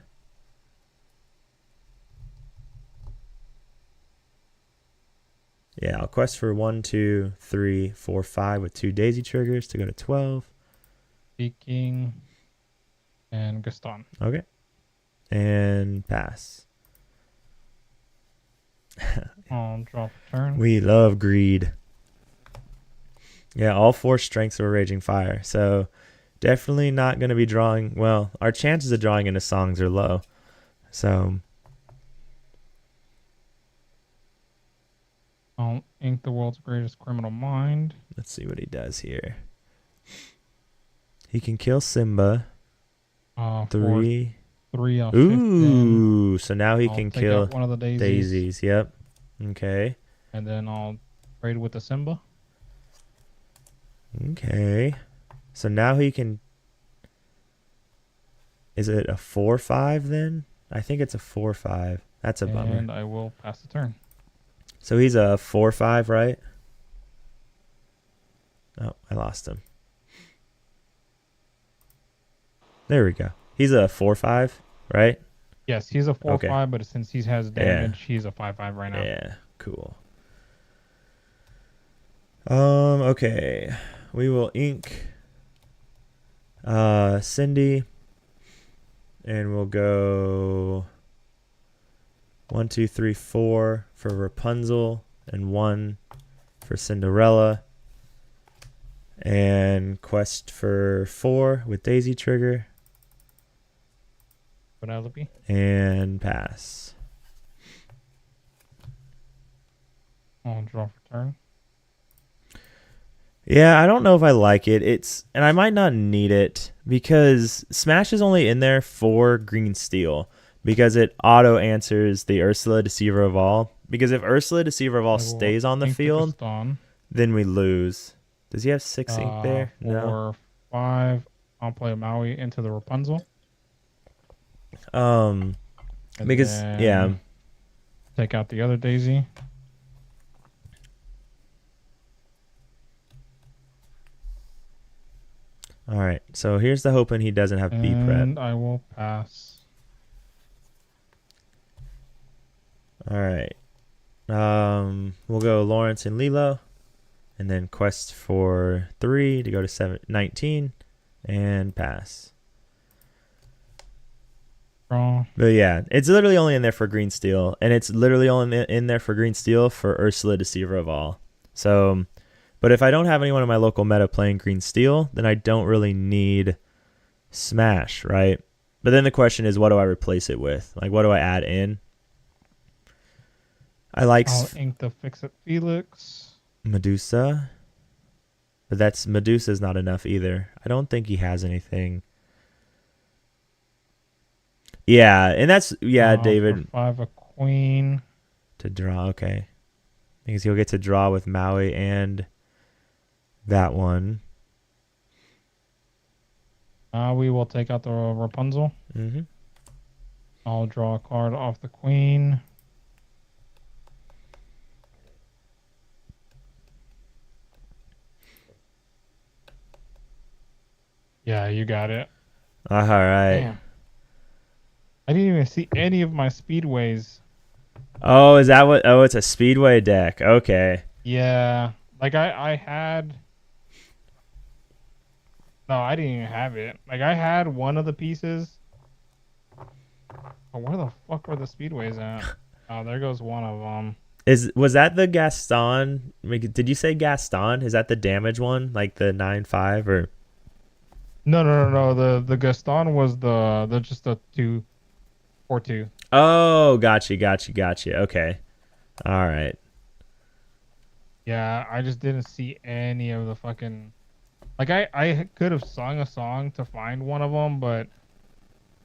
A: yeah, I'll quest for 1, 2, 3, 4, 5 with 2 Daisy triggers to go to 12.
E: Speaking and Gaston.
A: Okay. And pass.
E: I'll draw for turn.
A: We love greed. Yeah, all 4 strengths of a Raging Fire. So definitely not going to be drawing. Well, our chances of drawing into songs are low. So
E: I'll ink the world's greatest criminal mind.
A: let's see what he does here. He can kill Simba. 3.
E: 3, I'll
A: Ooh,
E: shift in.
A: so now he
E: I'll
A: can
E: take
A: kill
E: out one of the
A: daisies. Yep. Okay.
E: And then I'll trade with the Simba.
A: Okay. So now he can... Is it a 4/5 then? I think it's a 4/5. That's a bummer.
E: And I will pass the turn.
A: So he's a 4/5, right? Oh, I lost him. There we go. He's a 4/5, right?
E: Yes, he's a 4/5,
A: Okay.
E: but since he has damage, he's a 5/5 right now.
A: Yeah, cool. Okay. We will ink Cindy, and we'll go 1, 2, 3, 4 for Rapunzel, and 1 for Cinderella, and quest for 4 with Daisy Trigger,
E: Penelope.
A: and pass.
E: I'll draw for turn.
A: Yeah, I don't know if I like it. And I might not need it because Smash is only in there for green steel because it auto answers the Ursula Deceiver of All. Because if Ursula Deceiver of All stays on the
E: ink
A: field,
E: Gaston.
A: then we lose. Does he have 6 ink there? No.
E: 4, 5. I'll play Maui into the Rapunzel.
A: And because yeah.
E: Take out the other Daisy.
A: All right. So here's the hoping he doesn't have B prep.
E: And I will pass.
A: All right. We'll go Lawrence and Lilo, and then quest for 3 to go to 19, and pass.
E: Draw.
A: But yeah, it's literally only in there for green steel, and it's literally only in there for green steel for Ursula Deceiver of All. So, but if I don't have anyone in my local meta playing green steel, then I don't really need Smash, right? But then the question is, what do I replace it with? Like, what do I add in? I like
E: I'll ink the Fix-It Felix.
A: Medusa, but Medusa's not enough either. I don't think he has anything. Yeah, and that's David.
E: For 5 a queen.
A: To draw, okay. Because he'll get to draw with Maui and that one.
E: We will take out the Rapunzel.
A: Mm-hmm.
E: I'll draw a card off the queen. Yeah, you got it.
A: All right.
E: Damn. I didn't even see any of my speedways.
A: Oh, is that what? Oh, it's a speedway deck. Okay.
E: Yeah, like I had. No, I didn't even have it. Like I had one of the pieces. But where the fuck were the speedways at? Oh, there goes one of them.
A: Was that the Gaston? Did you say Gaston? Is that the damage one, like the 9/5 or?
E: No. The Gaston was the just the 2/4/2.
A: Oh, gotcha. Okay. All right.
E: Yeah, I just didn't see any of the fucking. Like I could have sung a song to find one of them, but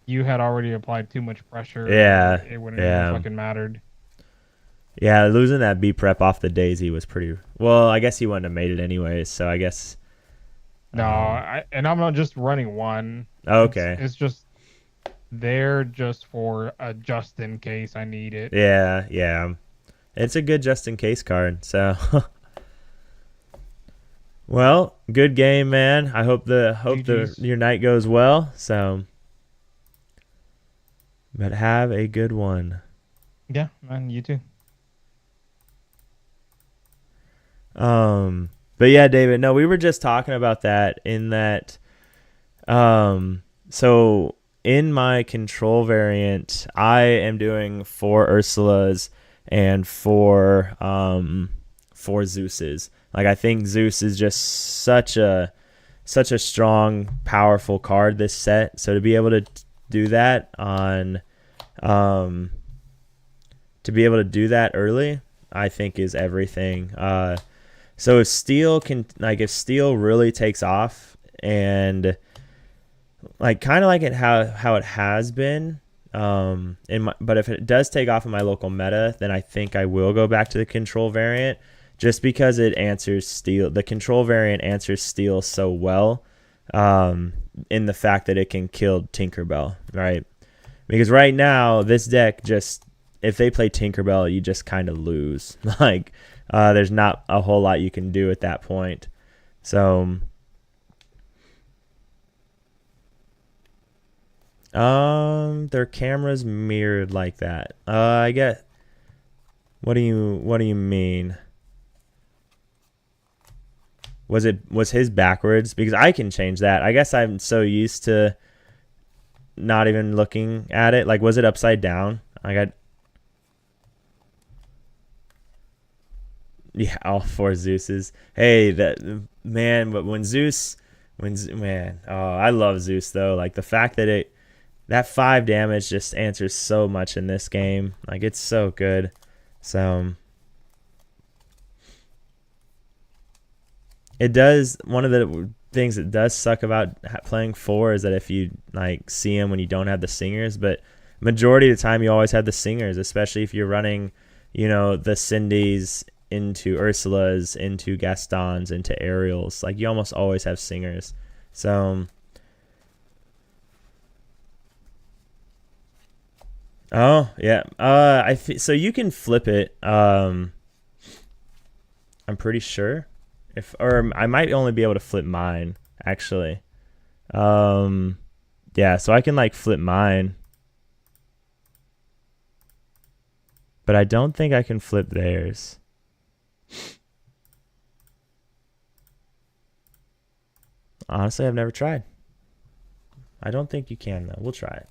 E: you had already applied too much pressure.
A: Yeah.
E: It wouldn't have fucking mattered.
A: Yeah, losing that B prep off the Daisy was pretty. Well, I guess he wouldn't have made it anyways. So I guess.
E: No, I'm not just running one.
A: Okay.
E: It's just there just for just in case I need it.
A: Yeah. It's a good just in case card. So. Well, good game, man. I hope your night goes well. So. But have a good one.
E: Yeah, man, you too.
A: But yeah, David, no, we were just talking about that in that, so in my control variant, I am doing 4 Ursulas and 4 Zeus's. Like, I think Zeus is just such a strong, powerful card this set. So to be able to do that early, I think is everything. So if Steel really takes off and like kind of like how it has been, but if it does take off in my local meta, then I think I will go back to the control variant just because it answers Steel. The control variant answers Steel so well. in the fact that it can kill Tinkerbell, right? Because right now, this deck just, if they play Tinkerbell, you just kind of lose. Like, there's not a whole lot you can do at that point. So, their camera's mirrored like that. I get. What do you mean? Was his backwards? Because I can change that. I guess I'm so used to not even looking at it. Like, was it upside down? I got. Yeah, all 4 Zeuses. Hey, that man, but when man, oh, I love Zeus though. Like the fact that that 5 damage just answers so much in this game. Like it's so good. So it does. One of the things that does suck about playing 4 is that if you like see them when you don't have the singers, but majority of the time you always have the singers, especially if you're running, you know, the Cindy's into Ursula's, into Gaston's, into Ariel's. Like you almost always have singers. So oh yeah, so you can flip it. I'm pretty sure, or I might only be able to flip mine actually. Yeah, so I can like flip mine, but I don't think I can flip theirs. Honestly, I've never tried. I don't think you can though. We'll try it.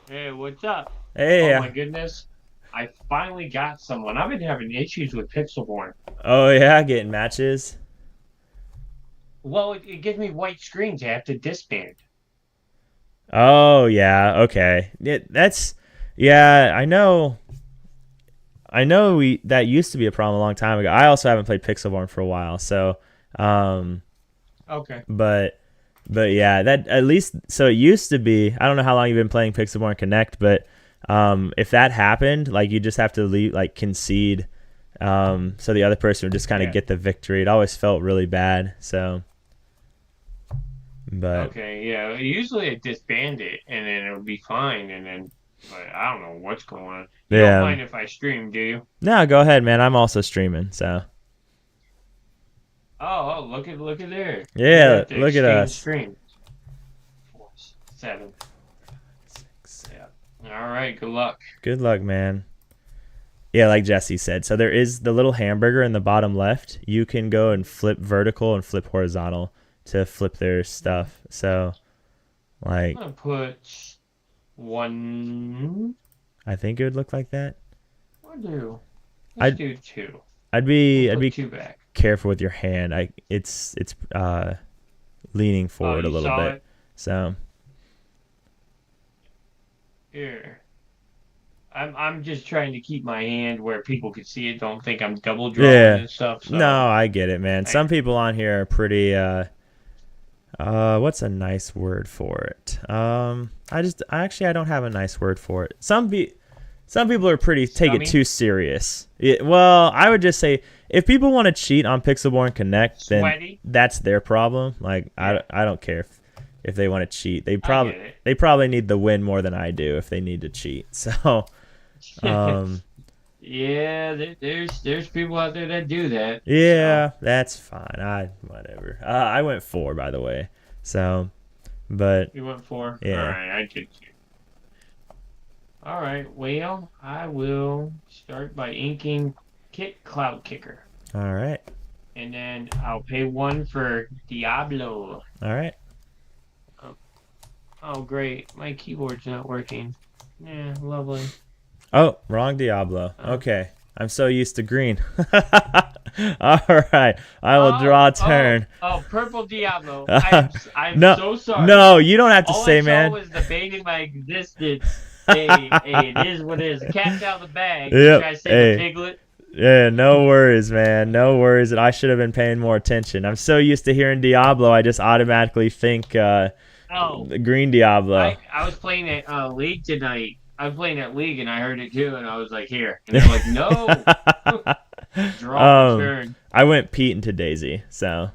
F: Hey, what's up?
A: Hey.
F: Oh my goodness. I finally got someone. I've been having issues with Pixelborn.
A: Oh yeah, getting matches.
F: Well, it gives me white screens. I have to disband.
A: Oh yeah, okay. Yeah, I know. That used to be a problem a long time ago. I also haven't played Pixelborn for a while, so
F: Okay.
A: But yeah, that at least so it used to be. I don't know how long you've been playing Pixelborn Connect, but if that happened, like you just have to concede, so the other person would just kind of get the victory. It always felt really bad. So, but
F: okay, yeah. Usually I disband it and then it would be fine, but I don't know what's going on. You don't mind if I stream, do you?
A: No, go ahead, man. I'm also streaming, so.
F: Oh, look at there.
A: Yeah, look at us.
F: Stream. 4, 7. 6. Yeah. All right. Good luck.
A: Good luck, man. Yeah, like Jesse said. So there is the little hamburger in the bottom left. You can go and flip vertical and flip horizontal to flip their stuff. So, like.
F: I'm gonna put 1.
A: I think it would look like that.
F: I'll do. Let's do 2.
A: I'd be
F: 2 back.
A: Careful with your hand. It's leaning forward a little bit. So
F: here, I'm just trying to keep my hand where people can see it. Don't think I'm double drawing and stuff. So.
A: No, I get it, man. Some people on here are pretty. What's a nice word for it? I don't have a nice word for it. Some people are pretty take it too serious. Well, I would just say if people want to cheat on Pixelborn Connect, then that's their problem. Like I don't care if they want to cheat. They probably need the win more than I do if they need to cheat. So,
F: yeah, there's people out there that do that.
A: Yeah, so. That's fine. Whatever. I went 4 by the way. So, but
F: you went 4.
A: Yeah.
F: All right, I did too. All right, well, I will start by inking Cloud Kicker.
A: All right.
F: And then I'll pay 1 for Diablo.
A: All right.
F: Oh, great. My keyboard's not working. Yeah, lovely.
A: Oh, wrong Diablo. Okay. I'm so used to green. All right. I will draw a turn.
F: Oh, purple Diablo. I'm
A: no,
F: so sorry.
A: No, you don't have to say, man.
F: All I saw was debating my existence. Hey, it is what it is. The cat's out of the bag.
A: Yep.
F: Should I say the piglet?
A: Yeah, no worries, man. No worries. I should have been paying more attention. I'm so used to hearing Diablo, I just automatically think the green Diablo.
F: I was playing at League tonight. I was playing at League, and I heard it too, and I was like, here. And they're like, no. Draw turn.
A: I went Pete into Daisy, so.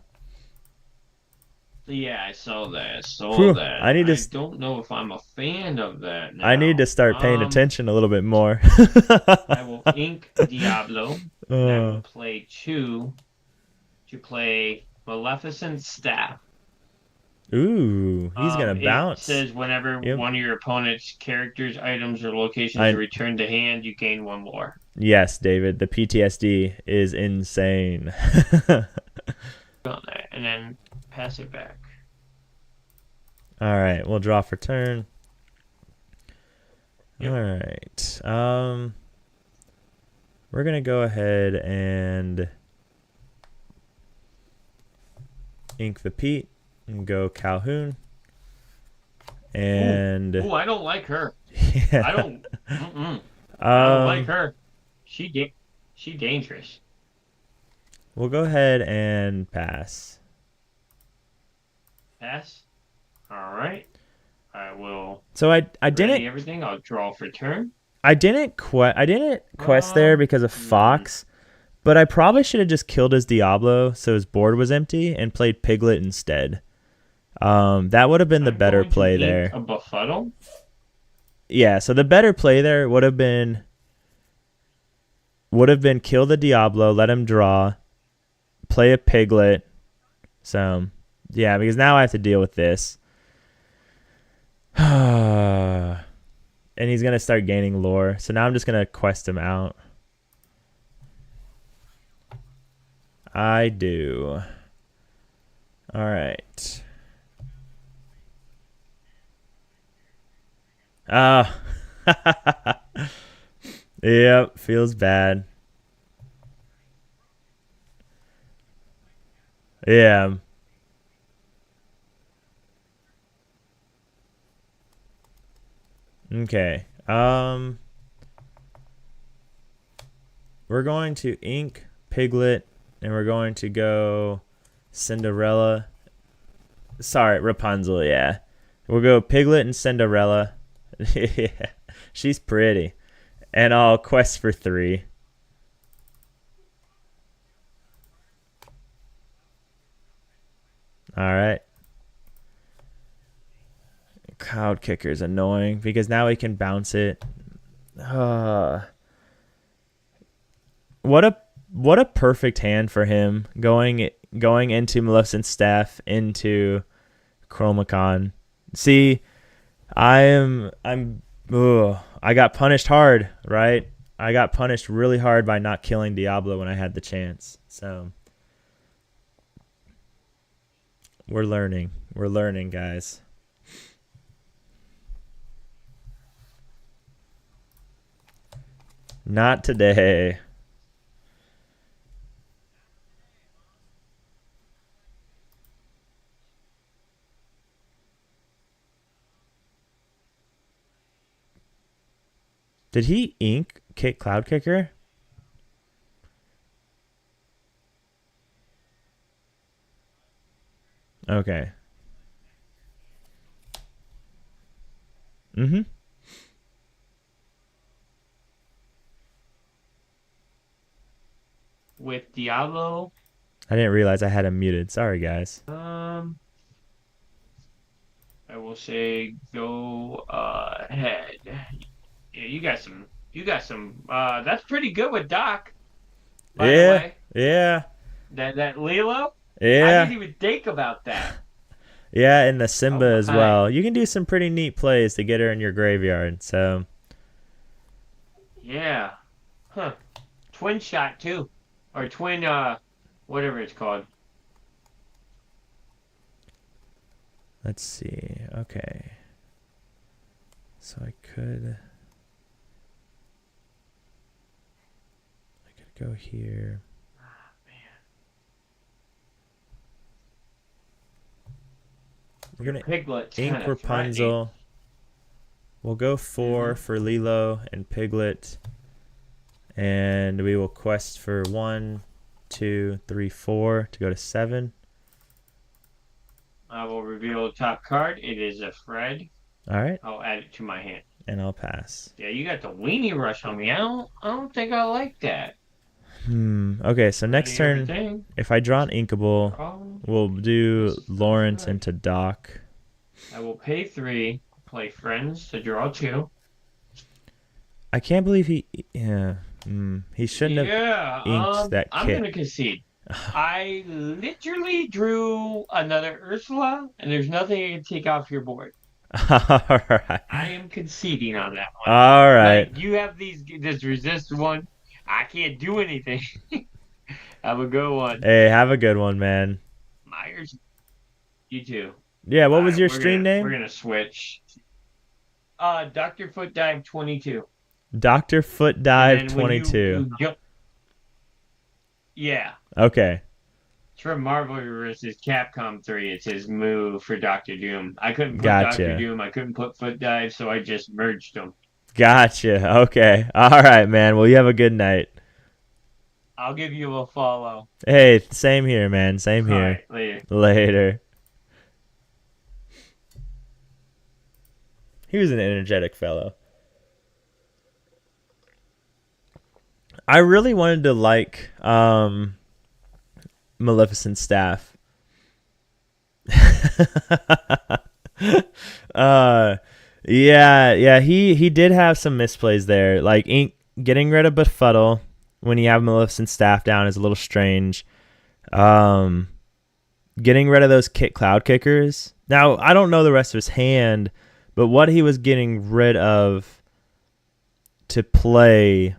F: Yeah, I saw that. I saw
A: Whew,
F: that.
A: I need to.
F: I don't know if I'm a fan of that
A: I need to
F: now.
A: start paying attention a little bit more.
F: I will ink Diablo, and I will
A: Uh,
F: play 2 to play Maleficent Staff.
A: ooh, he's gonna
F: It
A: bounce.
F: says whenever
A: Yep.
F: one of your opponent's characters, items, or locations are
A: I
F: returned to hand, you gain 1 more.
A: yes, David. The PTSD is insane.
F: On that, and then pass it back.
A: All right, we'll draw for turn.
F: Yep.
A: All right. We're gonna go ahead and ink the Pete and go Calhoun. And
F: Ooh, I don't like her.
A: yeah.
F: I don't. I don't like her. She dangerous.
A: We'll go ahead and pass.
F: Pass. All right. I will.
A: So I
F: Ready
A: didn't
F: everything. I'll draw for turn.
A: I didn't quest there because of Fox, but I probably should have just killed his Diablo so his board was empty and played Piglet instead. That would have been the better play there.
F: A befuddle.
A: Yeah, so the better play there would have been kill the Diablo, let him draw, play a Piglet. So yeah, because now I have to deal with this. And he's going to start gaining lore. So now I'm just going to quest him out. I do. All right. Yep, feels bad. Yeah. Okay. We're going to ink Piglet and we're going to go Cinderella. Sorry, Rapunzel, yeah. We'll go Piglet and Cinderella. Yeah, she's pretty. And I'll quest for 3. All right. Cloud Kicker is annoying because now he can bounce it. What a perfect hand for him going into Maleficent Staff into Chromacon. See, I got punished hard, right? I got punished really hard by not killing Diablo when I had the chance. So we're learning. We're learning, guys. Not today. Did he ink Cloud Kicker? Okay. Mm-hmm.
F: With Diablo.
A: I didn't realize I had him muted. Sorry, guys.
F: I will say go ahead. Yeah, you got some. That's pretty good with Doc. By the way.
A: Yeah.
F: That Lilo.
A: Yeah.
F: I didn't even think about that.
A: Yeah, and the Simba as well. You can do some pretty neat plays to get her in your graveyard. So.
F: Yeah. Huh. Twin shot too, or twin whatever it's called.
A: Let's see. Okay. So I could go here.
F: Oh, man.
A: We're gonna
F: Piglet.
A: ink Rapunzel. We'll go 4 for Lilo and Piglet. And we will quest for 1, 2, 3, 4 to go to 7.
F: I will reveal the top card. It is a Fred.
A: All right.
F: I'll add it to my hand.
A: And I'll pass.
F: Yeah, you got the weenie rush on me. I don't think I like that.
A: Okay, so next turn,
F: Everything.
A: if I draw an Inkable,
F: Oh,
A: we'll do
F: this is
A: Lawrence
F: right.
A: into Doc.
F: I will pay 3, play Friends to draw 2.
A: I can't believe he. Yeah. He shouldn't have
F: Yeah,
A: inked that
F: I'm
A: kit.
F: gonna concede. I literally drew another Ursula, and there's nothing I can take off your board.
A: All right.
F: I am conceding on that one.
A: All right.
F: Like, you have this resist one. I can't do anything. Have a good one.
A: Hey, have a good one, man.
F: Myers, you too.
A: Yeah, what
F: All
A: was
F: right,
A: your stream
F: We're
A: name?
F: gonna switch. Dr. Foot Dive 22.
A: Dr. Foot
F: And
A: Dive
F: then when
A: 22.
F: you jump, yeah.
A: Okay.
F: It's from Marvel vs. Capcom 3. It's his move for Doctor Doom. I couldn't put
A: Gotcha.
F: Doctor Doom. I couldn't put Foot Dive, so I just merged them.
A: Gotcha. Okay. All right, man. Well, you have a good night.
F: I'll give you a follow.
A: Hey, same here, man. Same
F: All
A: here.
F: right, later.
A: Later. He was an energetic fellow. I really wanted to like Maleficent Staff. Yeah, he did have some misplays there. Like getting rid of Befuddle when you have Maleficent Staff down is a little strange. Getting rid of those cloud kickers. Now, I don't know the rest of his hand, but what he was getting rid of to play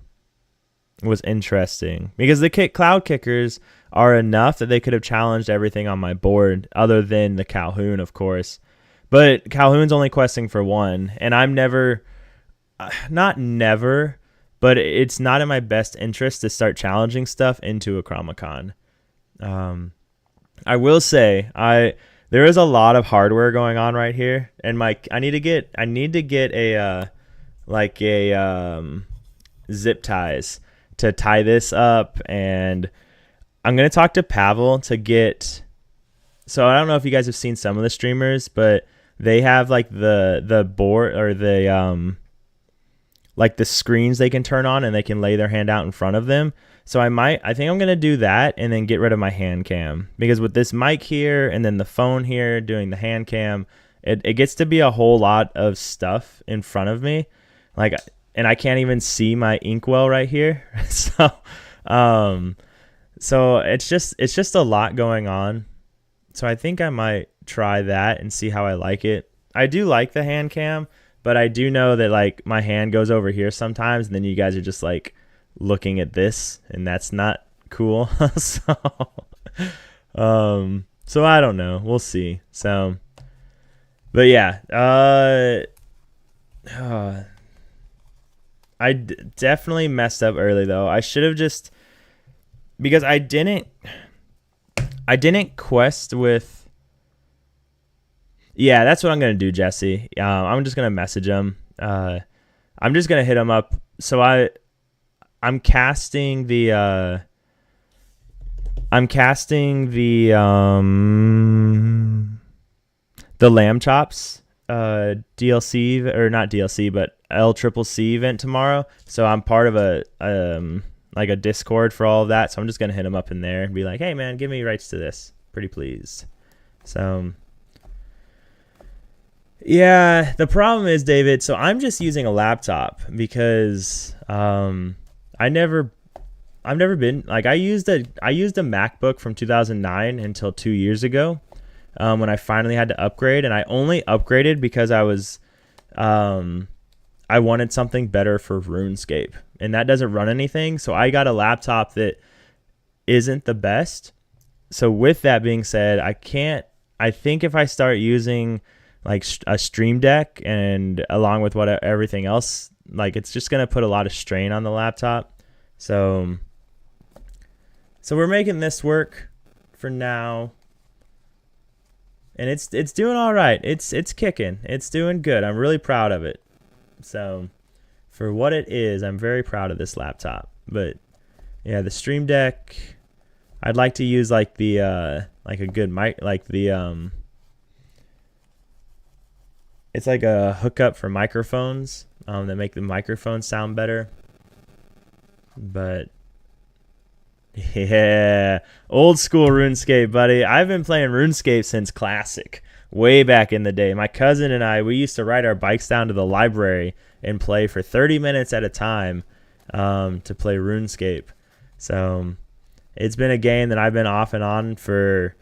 A: was interesting. Because the cloud kickers are enough that they could have challenged everything on my board, other than the Calhoun, of course. But Calhoun's only questing for 1, and I'm never, not never, but it's not in my best interest to start challenging stuff into a Chromacon. I will say, there is a lot of hardware going on right here, and I need to get a zip ties to tie this up, and I'm gonna talk to Pavel to get. So I don't know if you guys have seen some of the streamers, but they have like the board or the like the screens they can turn on and they can lay their hand out in front of them. So I think I'm going to do that and then get rid of my hand cam, because with this mic here and then the phone here doing the hand cam, it gets to be a whole lot of stuff in front of me. Like, and I can't even see my inkwell right here. So it's just a lot going on. So I think I might try that and see how I like it. I do like the hand cam, but I do know that like my hand goes over here sometimes, and then you guys are just like looking at this, and that's not cool. So I don't know. We'll see. So, but yeah, I definitely messed up early though. I should have just, because I didn't quest with. Yeah, that's what I'm gonna do, Jesse. I'm just gonna message him. I'm just gonna hit him up. So I'm casting the lamb chops DLC, or not DLC, but LCCC event tomorrow. So I'm part of a like a Discord for all of that. So I'm just gonna hit him up in there and be like, hey man, give me rights to this, pretty please. So yeah, the problem is, David, so I'm just using a laptop because I've never been like, I used a MacBook from 2009 until 2 years ago, when I finally had to upgrade, and I only upgraded because I wanted something better for RuneScape, and that doesn't run anything. So I got a laptop that isn't the best. So with that being said, I think if I start using like a Stream Deck and along with everything else, like it's just going to put a lot of strain on the laptop. So we're making this work for now. And it's doing all right. It's kicking. It's doing good. I'm really proud of it. So for what it is, I'm very proud of this laptop. But yeah, the Stream Deck, I'd like to use like the like a good mic, like the it's like a hookup for microphones that make the microphone sound better. But Yeah, old school RuneScape, buddy. I've been playing RuneScape since Classic, way back in the day. My cousin and I, we used to ride our bikes down to the library and play for 30 minutes at a time to play RuneScape. So it's been a game that I've been off and on for,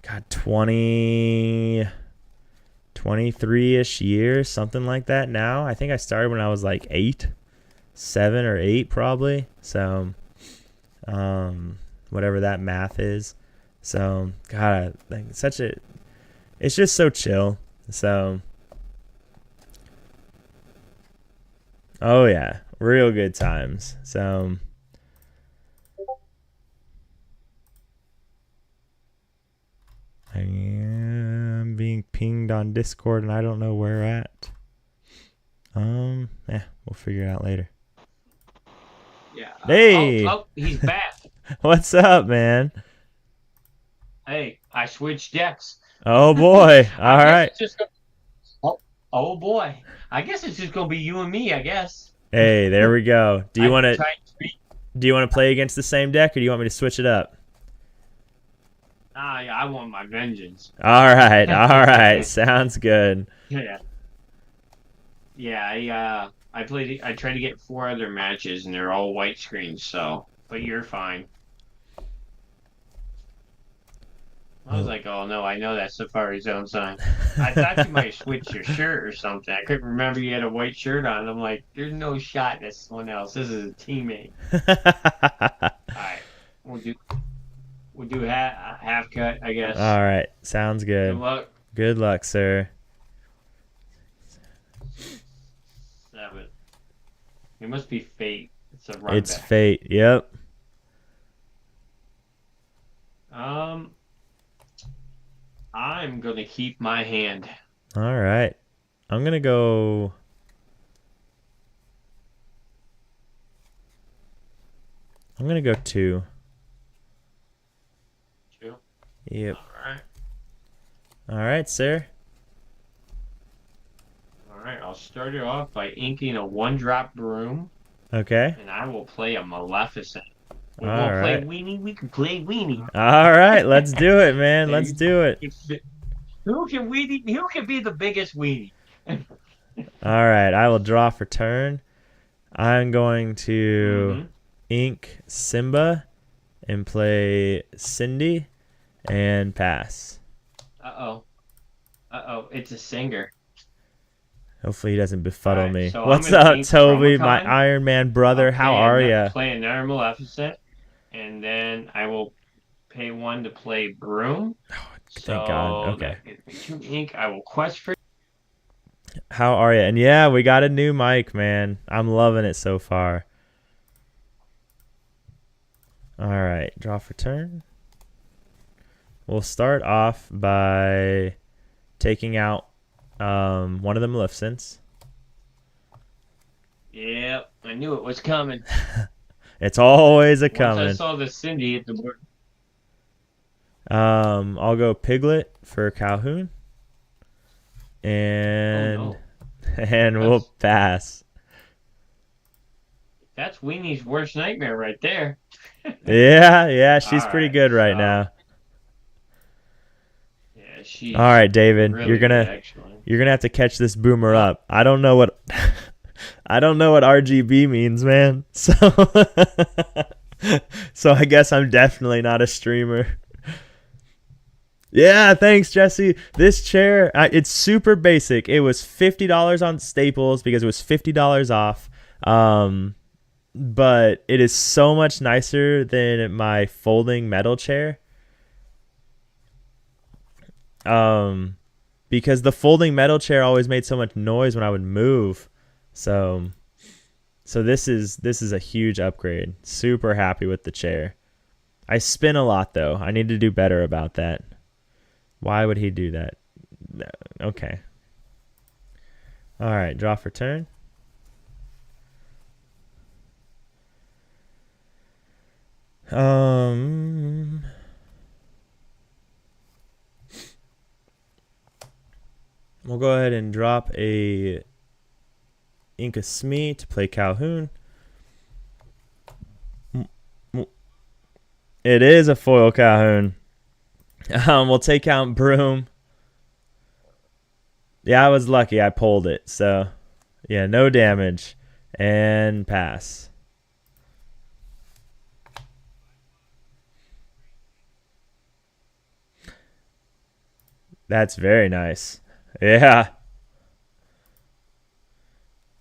A: God, 23-ish years, something like that now. I think I started when I was like 7 or 8 probably. So whatever that math is. So God, it's just so chill. So oh yeah, real good times. So I am being pinged on Discord and I don't know where at. Yeah, we'll figure it out later.
F: Yeah.
A: Hey!
F: Oh, he's back.
A: What's up, man?
F: Hey, I switched decks.
A: Oh boy. All right.
F: Oh boy. I guess it's just gonna be you and me, I guess.
A: Hey, there we go. Do you want to play against the same deck or do you want me to switch it up?
F: Yeah, I want my vengeance.
A: All right. All right. Sounds good.
F: Yeah. Yeah, I tried to get 4 other matches and they're all white screens, so but you're fine. I was like, oh no, I know that Safari Zone sign. I thought you might switch your shirt or something. I couldn't remember you had a white shirt on. I'm like, there's no shot that's someone else. This is a teammate. Alright. We'll do half cut, I guess.
A: All right. Sounds good.
F: Good luck.
A: Good luck, sir.
F: 7. It must be fate. It's a run
A: It's
F: back.
A: fate. Yep.
F: I'm gonna keep my hand.
A: All right. I'm going to go. I'm going to go 2.
F: 2.
A: Yep.
F: Alright.
A: All right, sir.
F: Alright, I'll start it off by inking a 1-drop broom,
A: Okay.
F: and I will play a Maleficent. We
A: All
F: won't
A: right.
F: play Weenie, we can play Weenie.
A: All right. Let's do it, man. Let's do it.
F: Who can be the biggest Weenie?
A: All right. I will draw for turn. I'm going to ink Simba and play Cindy and pass.
F: Uh-oh, it's a singer.
A: Hopefully he doesn't befuddle
F: Alright,
A: me.
F: so I'm
A: What's
F: gonna
A: up,
F: ink
A: Toby, my
F: Chromacon.
A: Iron Man brother? How are ya?
F: Play another Maleficent, and then I will pay 1 to play Broom.
A: Thank God. Okay.
F: That gives me 2 ink. I will quest for.
A: How are ya? And yeah, we got a new mic, man. I'm loving it so far. All right. Draw for turn. We'll start off by taking out one of the Maleficents.
F: Yep, I knew it was coming.
A: It's always a
F: Once I
A: coming.
F: saw the Cindy at the board.
A: I'll go Piglet for Calhoun. And
F: Oh, no.
A: and we'll pass.
F: That's Weenie's worst nightmare right there.
A: Yeah, she's
F: All
A: pretty
F: right,
A: good right
F: so-
A: now.
F: Yeah, she.
A: All right, David,
F: really
A: you're
F: good,
A: gonna
F: actually.
A: have to catch this boomer up. I don't know what RGB means, man. So so I guess I'm definitely not a streamer. Yeah, thanks, Jesse. This chair, it's super basic. It was $50 on Staples because it was $50 off. But it is so much nicer than my folding metal chair. Because the folding metal chair always made so much noise when I would move. So this is a huge upgrade. Super happy with the chair. I spin a lot though. I need to do better about that. Why would he do that? Okay. All right, draw for turn. We'll go ahead and drop a Inca Smee to play Calhoun. It is a foil Calhoun. We'll take out Broom. Yeah, I was lucky. I pulled it. So, yeah, no damage. And pass. That's very nice. Yeah.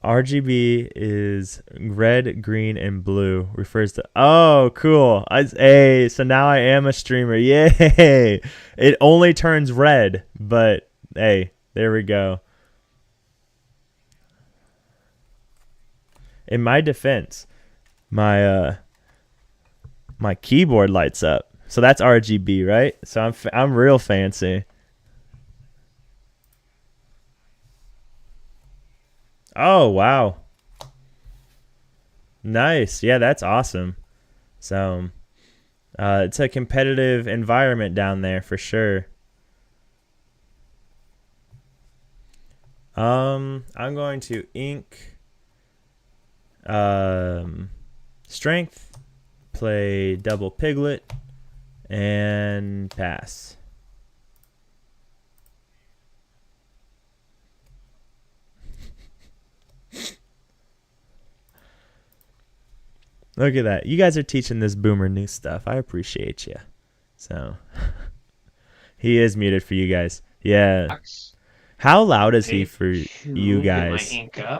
A: RGB is red, green, and blue. Refers to... Oh, cool. Hey, so now I am a streamer. Yay. It only turns red, but hey, there we go. In my defense, my keyboard lights up. So that's RGB, right? So I'm real fancy. Oh, wow. Nice. Yeah, that's awesome. So, it's a competitive environment down there for sure. I'm going to ink strength, play double piglet, and pass. Look at that. You guys are teaching this boomer new stuff. I appreciate you. So, he is muted for you guys. Yeah. How loud is he for you guys?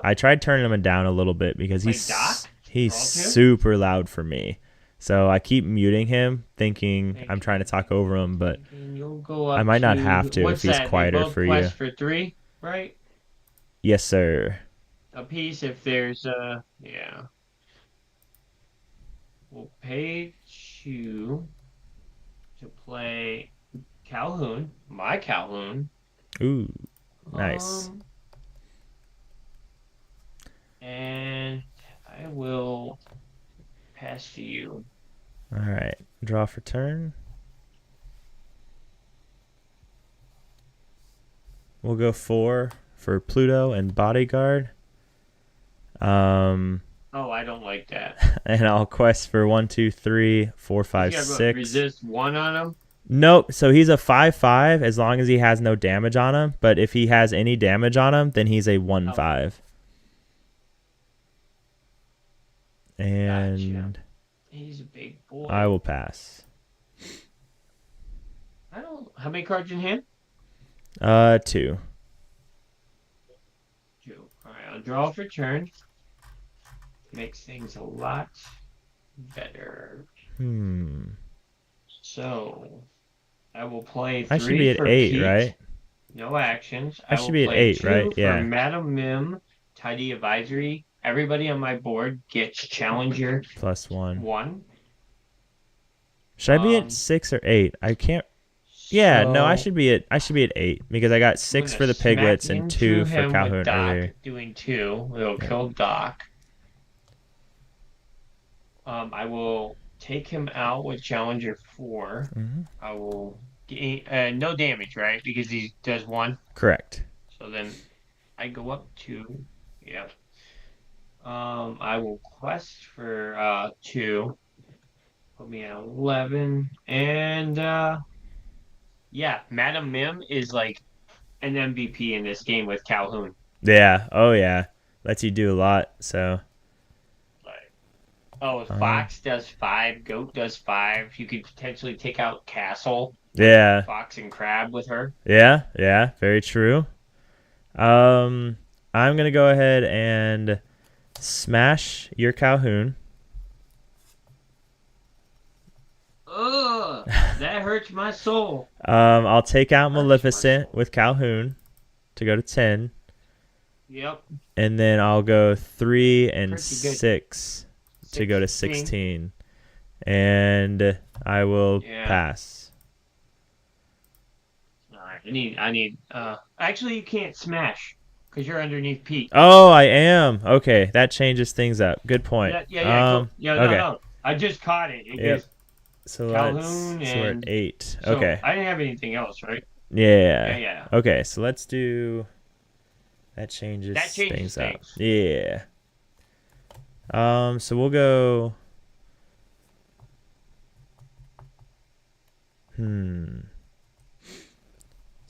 A: I tried turning him down a little bit because he's super loud for me. So I keep muting him, thinking I'm trying to talk over him, but I might not have to if he's quieter for you.
F: Quest for 3, right?
A: Yes, sir.
F: A piece if there's yeah. We'll pay 2 to play Calhoun, my Calhoun.
A: Ooh, nice.
F: And I will pass to you.
A: All right, draw for turn. We'll go 4 for Pluto and Bodyguard.
F: Oh, I don't like that.
A: And I'll quest for 1, 2, 3, 4, 5, 6.
F: Resist 1 on him?
A: Nope. So he's a 5/5 as long as he has no damage on him. But if he has any damage on him, then he's a 1/5. And
F: gotcha. He's a big boy.
A: I will pass.
F: How many cards in hand?
A: 2.
F: 2. All right, I'll draw for turn. Makes things a lot better. So I will play 3
A: I should be at
F: for
A: 8,
F: Pete.
A: right?
F: No actions.
A: I should be at 8, right? Yeah.
F: For Madam Mim, Tidy Advisory. Everybody on my board gets Challenger
A: +1.
F: 1.
A: Should I be at 6 or 8? I can't. Yeah,
F: so
A: no, I should be at 8 because I got 6 for the piglets and 2 for Calhoun earlier.
F: Doing 2, it'll kill Doc. I will take him out with Challenger 4. I will no damage, right? Because he does 1.
A: Correct.
F: So then I go up 2. Yep. I will quest for 2. Put me at 11. And yeah, Madam Mim is like an MVP in this game with Calhoun.
A: Yeah. Oh yeah. Lets you do a lot. So.
F: Oh, Fox does 5, Goat does 5. You could potentially take out Castle.
A: Yeah.
F: Fox and Crab with her.
A: Yeah, yeah, very true. I'm gonna go ahead and smash your Calhoun.
F: Ugh, that hurts my soul.
A: I'll take out Maleficent with Calhoun to go to 10.
F: Yep.
A: And then I'll go 3 and
F: Pretty good.
A: 6 to go to 16. And I will pass.
F: Alright, I need actually you can't smash because you're underneath Pete.
A: Oh, I am. Okay, that changes things up. Good point.
F: Cool.
A: Okay.
F: No. I just caught it.
A: Yep. So
F: Calhoun
A: we're at 8.
F: So
A: okay.
F: I didn't have anything else, right?
A: Yeah.
F: Yeah.
A: Okay, so let's do. That changes things up. Yeah. So we'll go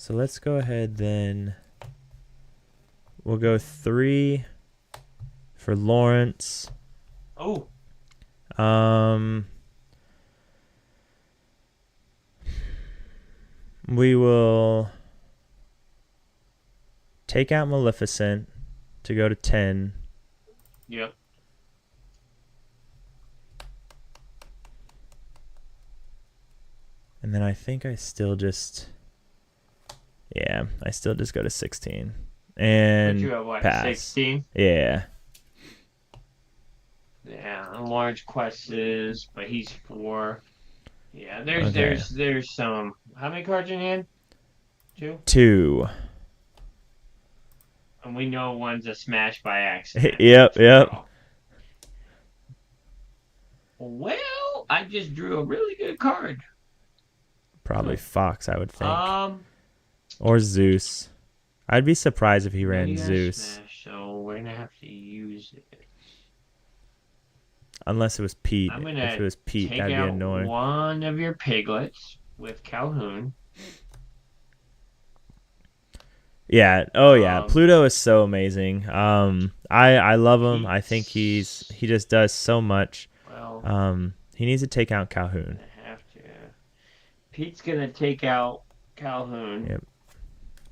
A: So let's go ahead then. We'll go 3 for Lawrence.
F: Oh,
A: We will take out Maleficent to go to 10.
F: yep.
A: And then I think I still just... Yeah, I still just go to 16. And
F: Put you at what?
A: pass.
F: 16.
A: Yeah.
F: Yeah, large quest is, but he's 4. Yeah,
A: Okay.
F: there's some. How many cards in hand? 2.
A: 2.
F: And we know one's a smash by accident.
A: Yep.
F: So. Well, I just drew a really good card.
A: Probably Fox, I would think.
F: Um,
A: Or Zeus. I'd be surprised if he
F: no,
A: ran
F: you got
A: Zeus.
F: Smash, so we're gonna have to use it.
A: Unless it was Pete.
F: I'm gonna
A: If it was Pete,
F: take
A: that'd be
F: out
A: annoying.
F: one of your piglets with Calhoun.
A: Yeah. Oh yeah.
F: Um,
A: Pluto is so amazing. I love him. I think he just does so much.
F: Well,
A: He needs to take out Calhoun.
F: I have to. Pete's gonna take out Calhoun.
A: Yep.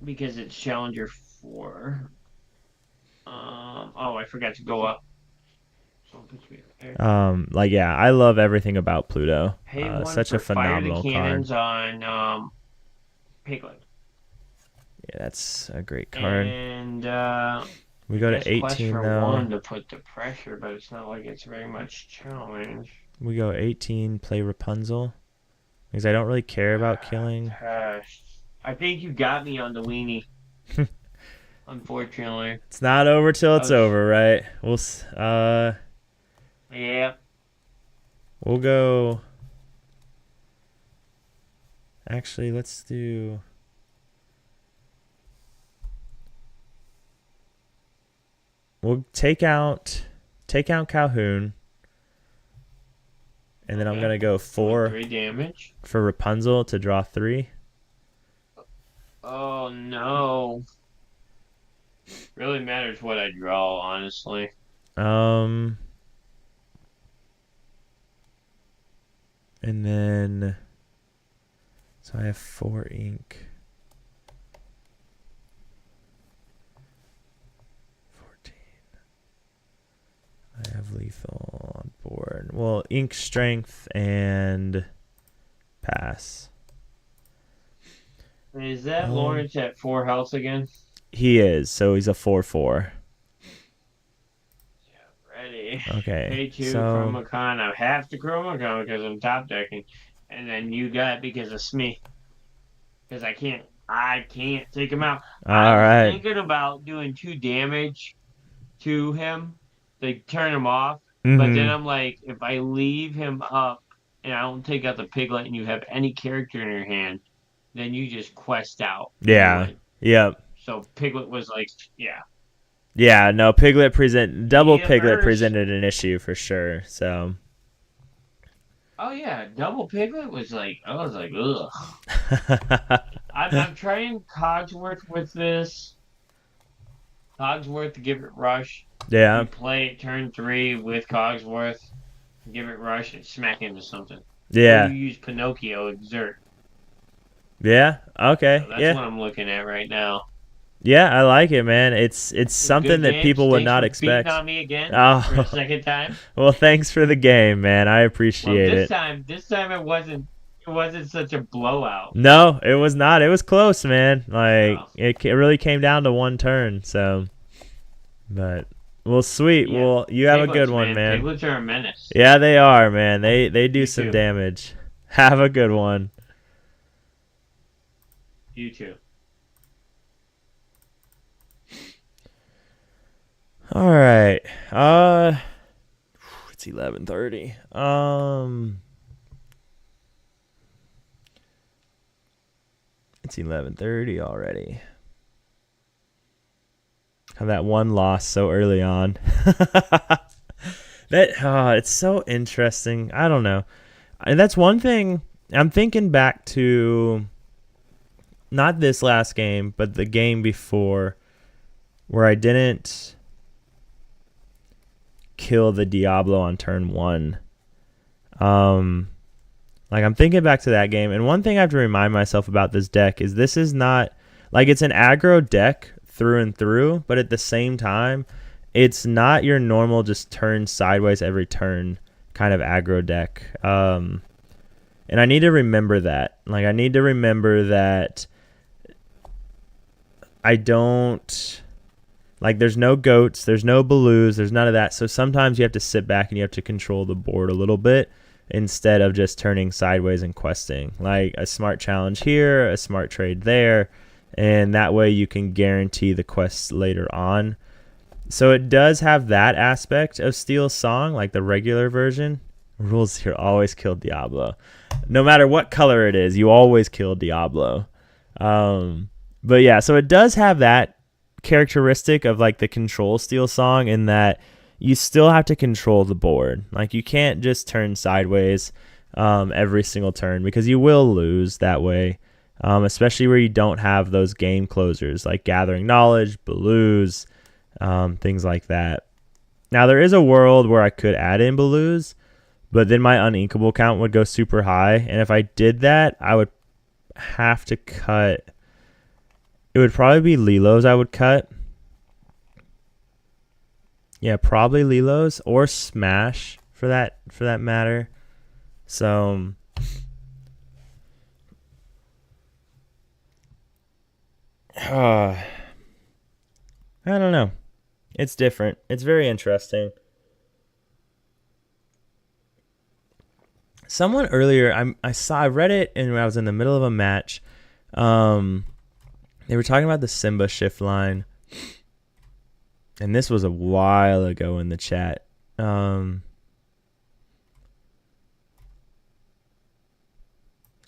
F: Because it's Challenger 4. Oh, I forgot to go up. So it puts me right there.
A: Like yeah, I love everything about Pluto.
F: Pay one
A: Such
F: for
A: a phenomenal
F: fire the
A: card.
F: cannons on Piglet.
A: Yeah, that's a great card.
F: And
A: We go
F: I
A: to
F: guess quest
A: 18
F: for
A: though.
F: 1 to put the pressure, but it's not like it's very much challenge.
A: We go 18. Play Rapunzel because I don't really care about killing.
F: Gosh. I think you got me on the weenie. Unfortunately.
A: It's not over till it's over, right?
F: Yeah.
A: We'll go. Actually, let's do. We'll take out Calhoun, and then I'm
F: Okay.
A: gonna go 4
F: 3 damage.
A: for Rapunzel to draw 3.
F: Oh no. Really matters what I draw, honestly.
A: And then, so I have 4 ink. 14. I have lethal on board. Well, ink strength and pass.
F: Is that Lawrence at 4 health again?
A: He is, so he's a 4/4.
F: Ready.
A: Okay.
F: Pay 2
A: so
F: Chroma Con. I have to Chroma Con because I'm top decking. And then you got because of Smee. Because I can't take him out.
A: all
F: I was
A: right.
F: thinking about doing 2 damage to him to turn him off. But
A: Mhm.
F: then I'm like, if I leave him up and I don't take out the piglet and you have any character in your hand, then you just quest out.
A: Yeah. Yep.
F: So Piglet was like, yeah.
A: Yeah, no, Piglet double
F: Yeah,
A: Piglet
F: first.
A: presented an issue for sure. So
F: Oh yeah, double Piglet was like, I was like, ugh. I'm trying Cogsworth with this. Cogsworth to give it rush.
A: yeah.
F: You play it turn 3 with Cogsworth, give it rush and smack into something.
A: Yeah.
F: Or you use Pinocchio exert.
A: Yeah. Okay.
F: So that's
A: yeah.
F: what I'm looking at right now.
A: Yeah, I like it, man. It's something
F: Good
A: that
F: games.
A: people would
F: Thanks
A: not
F: for
A: expect.
F: beating on me again
A: Oh.
F: for the second time.
A: Well, thanks for the game, man. I
F: Well,
A: appreciate
F: this
A: it.
F: time it wasn't such a blowout.
A: No, it was not. It was close, man. Like
F: Oh.
A: it really came down to one turn. So, but well, sweet.
F: Yeah.
A: Well, you have a
F: Piglets,
A: good one, man.
F: Piglets are a menace.
A: Yeah, they are, man. They do
F: You
A: some
F: too.
A: damage. Have a good one.
F: You too.
A: All right. It's 11:30. It's 11:30 already. Have that one loss so early on. It's so interesting. I don't know. And that's one thing I'm thinking back to not this last game, but the game before, where I didn't kill the Diablo on turn 1. Like, I'm thinking back to that game, and one thing I have to remind myself about this deck is this is not, like, it's an aggro deck through and through, but at the same time, it's not your normal just turn sideways every turn kind of aggro deck. And I need to remember that. Like, I need to remember that I don't, like, there's no goats, there's no blues, there's none of that. So sometimes you have to sit back and you have to control the board a little bit instead of just turning sideways and questing. Like a smart challenge here, a smart trade there, and that way you can guarantee the quests later on. So it does have that aspect of Steel Song, like the regular version. Rules here, always kill Diablo. No matter what color it is, you always kill Diablo. But yeah, so it does have that characteristic of like the control Steel Song in that you still have to control the board. Like, you can't just turn sideways every single turn, because you will lose that way, especially where you don't have those game closers like Gathering Knowledge, blues, things like that. Now, there is a world where I could add in blues, but then my uninkable count would go super high, and if I did that, I would have to cut. It would probably be Lilos I would cut. Yeah, probably Lilos or Smash for that matter. So I don't know. It's different. It's very interesting. Someone earlier, I read it, and when I was in the middle of a match, they were talking about the Simba shift line. And this was a while ago in the chat. Oh,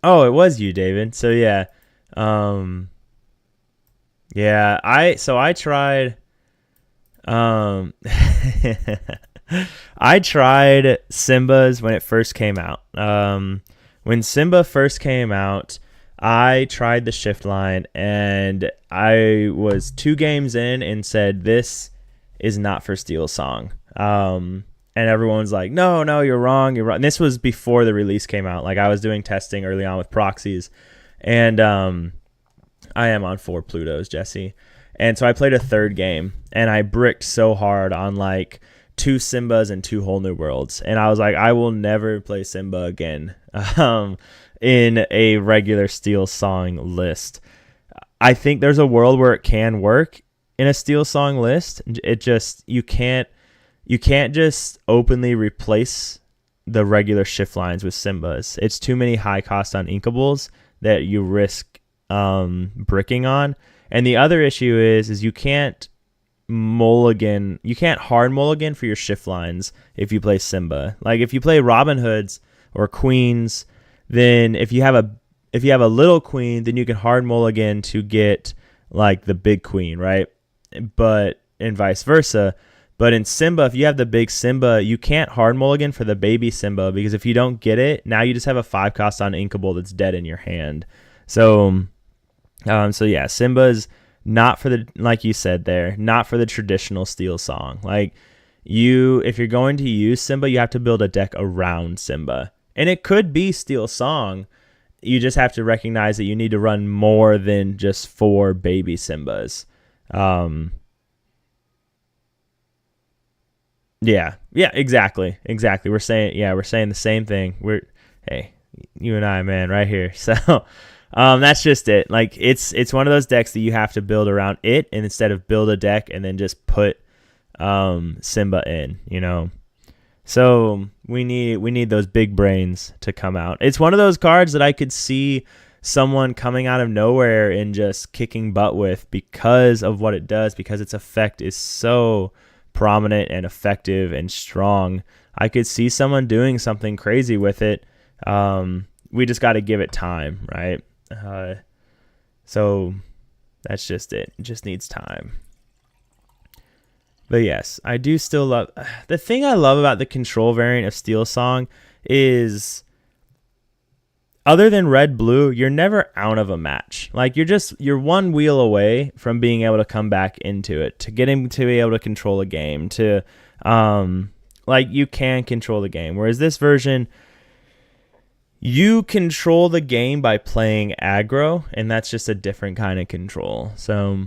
A: it was you, David. So yeah. Yeah, I tried I tried Simba's when it first came out. When Simba first came out, I tried the shift line, and I was 2 games in and said, this is not for Steel Song. And everyone's like, no, you're wrong. And this was before the release came out. Like, I was doing testing early on with proxies, and I am on 4 Plutos, Jesse. And so I played a 3rd game, and I bricked so hard on like 2 Simbas and 2 Whole New Worlds. And I was like, I will never play Simba again in a regular Steel Song list. I think there's a world where it can work in a Steel Song list. It just, you can't just openly replace the regular shift lines with Simbas. It's too many high cost uninkables that you risk bricking on. And the other issue is you can't hard mulligan for your shift lines if you play Simba. Like, if you play Robin Hoods or Queens, then if you have a little queen, then you can hard mulligan to get like the big queen, right? But and vice versa. But in Simba, if you have the big Simba, you can't hard mulligan for the baby Simba, because if you don't get it, now you just have a 5 cost on inkable that's dead in your hand. So yeah, Simba's not for the, like you said there, not for the traditional Steel Song. Like, if you're going to use Simba, you have to build a deck around Simba. And it could be Steel Song. You just have to recognize that you need to run more than just 4 baby Simbas. Yeah, exactly. We're saying the same thing. Hey, you and I, man, right here. So that's just it. Like, it's one of those decks that you have to build around it, and instead of build a deck and then just put Simba in, you know. So we need those big brains to come out. It's one of those cards that I could see someone coming out of nowhere and just kicking butt with, because of what it does, because its effect is so prominent and effective and strong. I could see someone doing something crazy with it. We just got to give it time, right? So that's just it. It just needs time. But yes, I do still love... The thing I love about the control variant of Steel Song is other than red blue, you're never out of a match. Like you're one wheel away from being able to come back into it, to getting to be able to control a game, to like you can control the game. Whereas this version, you control the game by playing aggro, and that's just a different kind of control. So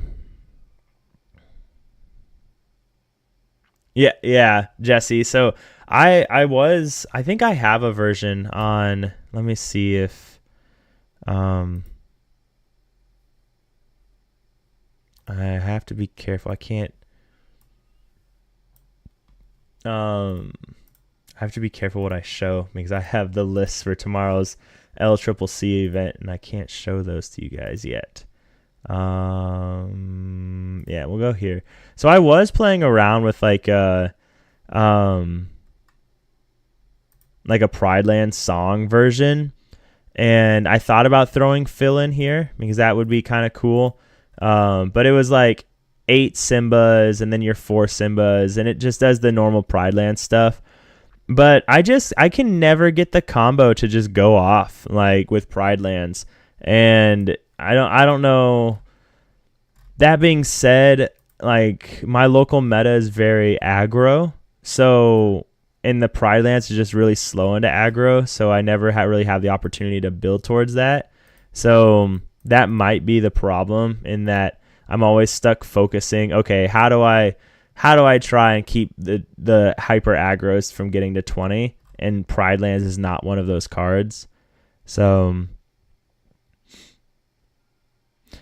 A: yeah, Jesse. So I think I have a version on. Let me see if I have to be careful. I can't I have to be careful what I show because I have the lists for tomorrow's LCCC event and I can't show those to you guys yet. Yeah, we'll go here. So I was playing around with like a Prideland song version, and I thought about throwing Phil in here because that would be kind of cool. But it was like 8 Simbas and then your 4 Simbas, and it just does the normal Prideland stuff. But I can never get the combo to just go off like with Pridelands, and I don't know. That being said, like my local meta is very aggro, so in the Pridelands is just really slow into aggro, so I never really have the opportunity to build towards that. So that might be the problem in that I'm always stuck focusing. Okay, how do I try and keep the hyper aggros from getting to 20? And Pridelands is not one of those cards. So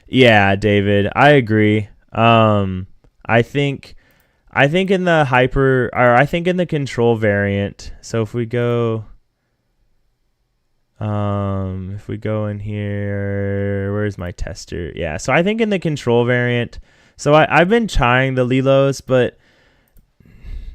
A: yeah, David, I agree. I think in the control variant. So if we go in here, where's my tester? Yeah, so I think in the control variant. So I've been trying the Lilos, but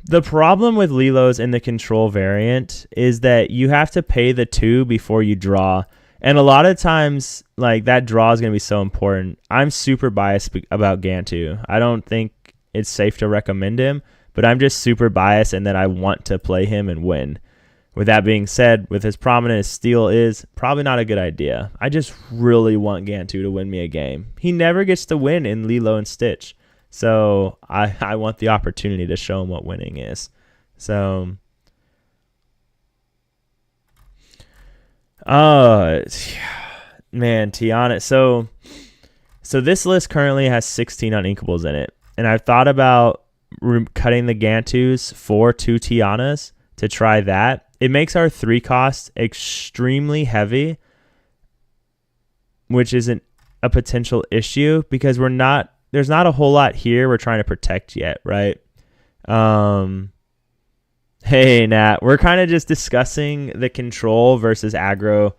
A: the problem with Lilos in the control variant is that you have to pay the 2 before you draw. And a lot of times, like, that draw is going to be so important. I'm super biased about Gantu. I don't think it's safe to recommend him, but I'm just super biased in that I want to play him and win. With that being said, with as prominent as Steel is, probably not a good idea. I just really want Gantu to win me a game. He never gets to win in Lilo and Stitch. So I want the opportunity to show him what winning is. So man, Tiana. So this list currently has 16 uninkables in it. And I've thought about cutting the Gantus for 2 Tianas to try that. It makes our 3 cost extremely heavy, which isn't a potential issue because there's not a whole lot here we're trying to protect yet, right? Hey, Nat, we're kind of just discussing the control versus aggro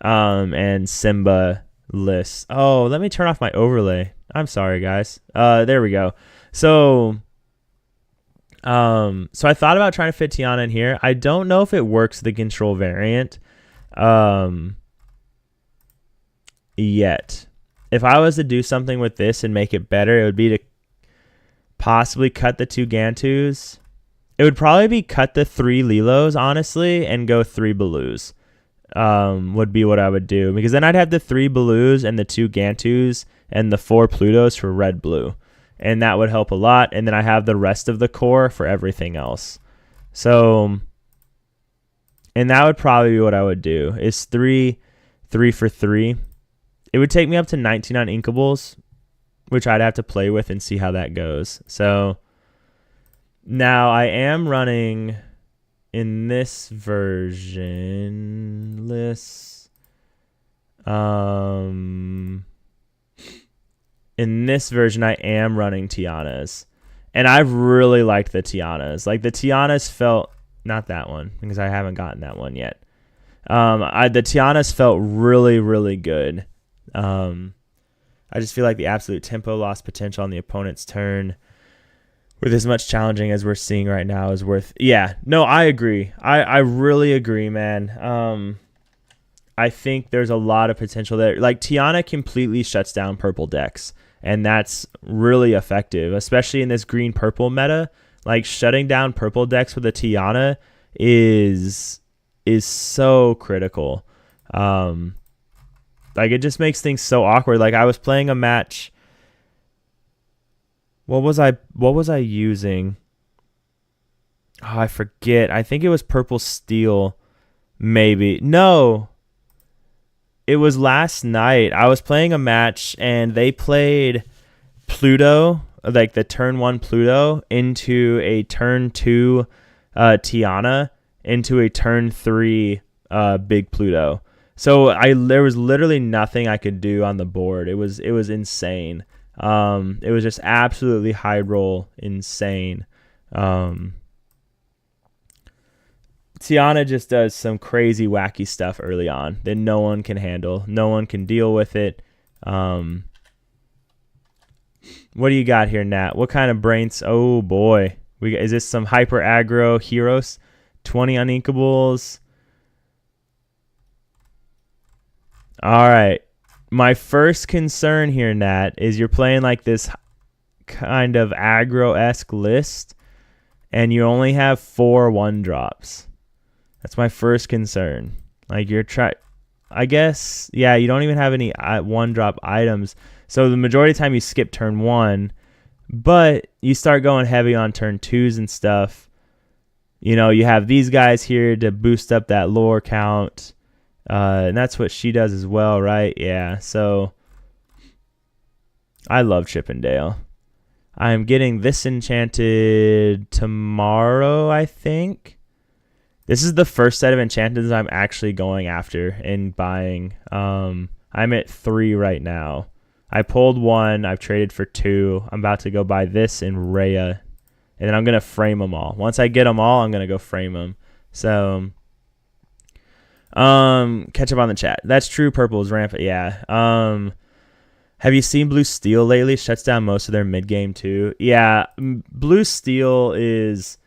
A: and Simba lists. Oh, let me turn off my overlay. I'm sorry, guys. There we go. So I thought about trying to fit Tiana in here. I don't know if it works the control variant yet. If I was to do something with this and make it better, it would be to possibly cut the 2 Gantus. It would probably be cut the 3 Lilos, honestly, and go 3 Baloos. Would be what I would do. Because then I'd have the 3 Baloos and the 2 Gantus and the 4 Plutos for red-blue. And that would help a lot. And then I have the rest of the core for everything else. So, and that would probably be what I would do. Is 3 for 3. It would take me up to 19 on inkables, which I'd have to play with and see how that goes. So now I am running in this version lists. In this version, I am running Tianas. And I've really liked the Tianas. Like the Tianas felt, not that one, because I haven't gotten that one yet. The Tianas felt really, really good. I just feel like the absolute tempo loss potential on the opponent's turn with as much challenging as we're seeing right now is worth. Yeah, no, I agree. I really agree, man. I think there's a lot of potential there. Like Tiana completely shuts down purple decks, and that's really effective, especially in this green-purple meta. Like shutting down purple decks with a Tiana is so critical. Like, it just makes things so awkward. Like, I was playing a match. What was I using? Oh, I forget. I think it was Purple Steel, maybe. No. It was last night. I was playing a match, and they played Pluto, like the turn 1 Pluto, into a turn 2 Tiana, into a turn 3 Big Pluto. So there was literally nothing I could do on the board. It was insane. It was just absolutely high roll insane. Tiana just does some crazy wacky stuff early on that no one can handle. No one can deal with it. What do you got here, Nat? What kind of brains? Oh boy, is this some hyper aggro heroes? 20 uninkables. All right. My first concern here, Nat, is you're playing like this kind of aggro-esque list, and you only have 4 1-drops. That's my first concern. Like, I guess, yeah, you don't even have any 1-drop items. So the majority of the time you skip turn 1, but you start going heavy on turn 2s and stuff. You know, you have these guys here to boost up that lore count. And that's what she does as well, right? Yeah, so I love Chippendale. I'm getting this enchanted tomorrow, I think. This is the first set of enchantments I'm actually going after and buying. I'm at 3 right now. I pulled 1. I've traded for 2. I'm about to go buy this in Rhea. And then I'm going to frame them all. Once I get them all, I'm going to go frame them. So, catch up on the chat. That's true. Purple is rampant. Yeah. Have you seen Blue Steel lately? Shuts down most of their mid game too. Yeah. Blue Steel is,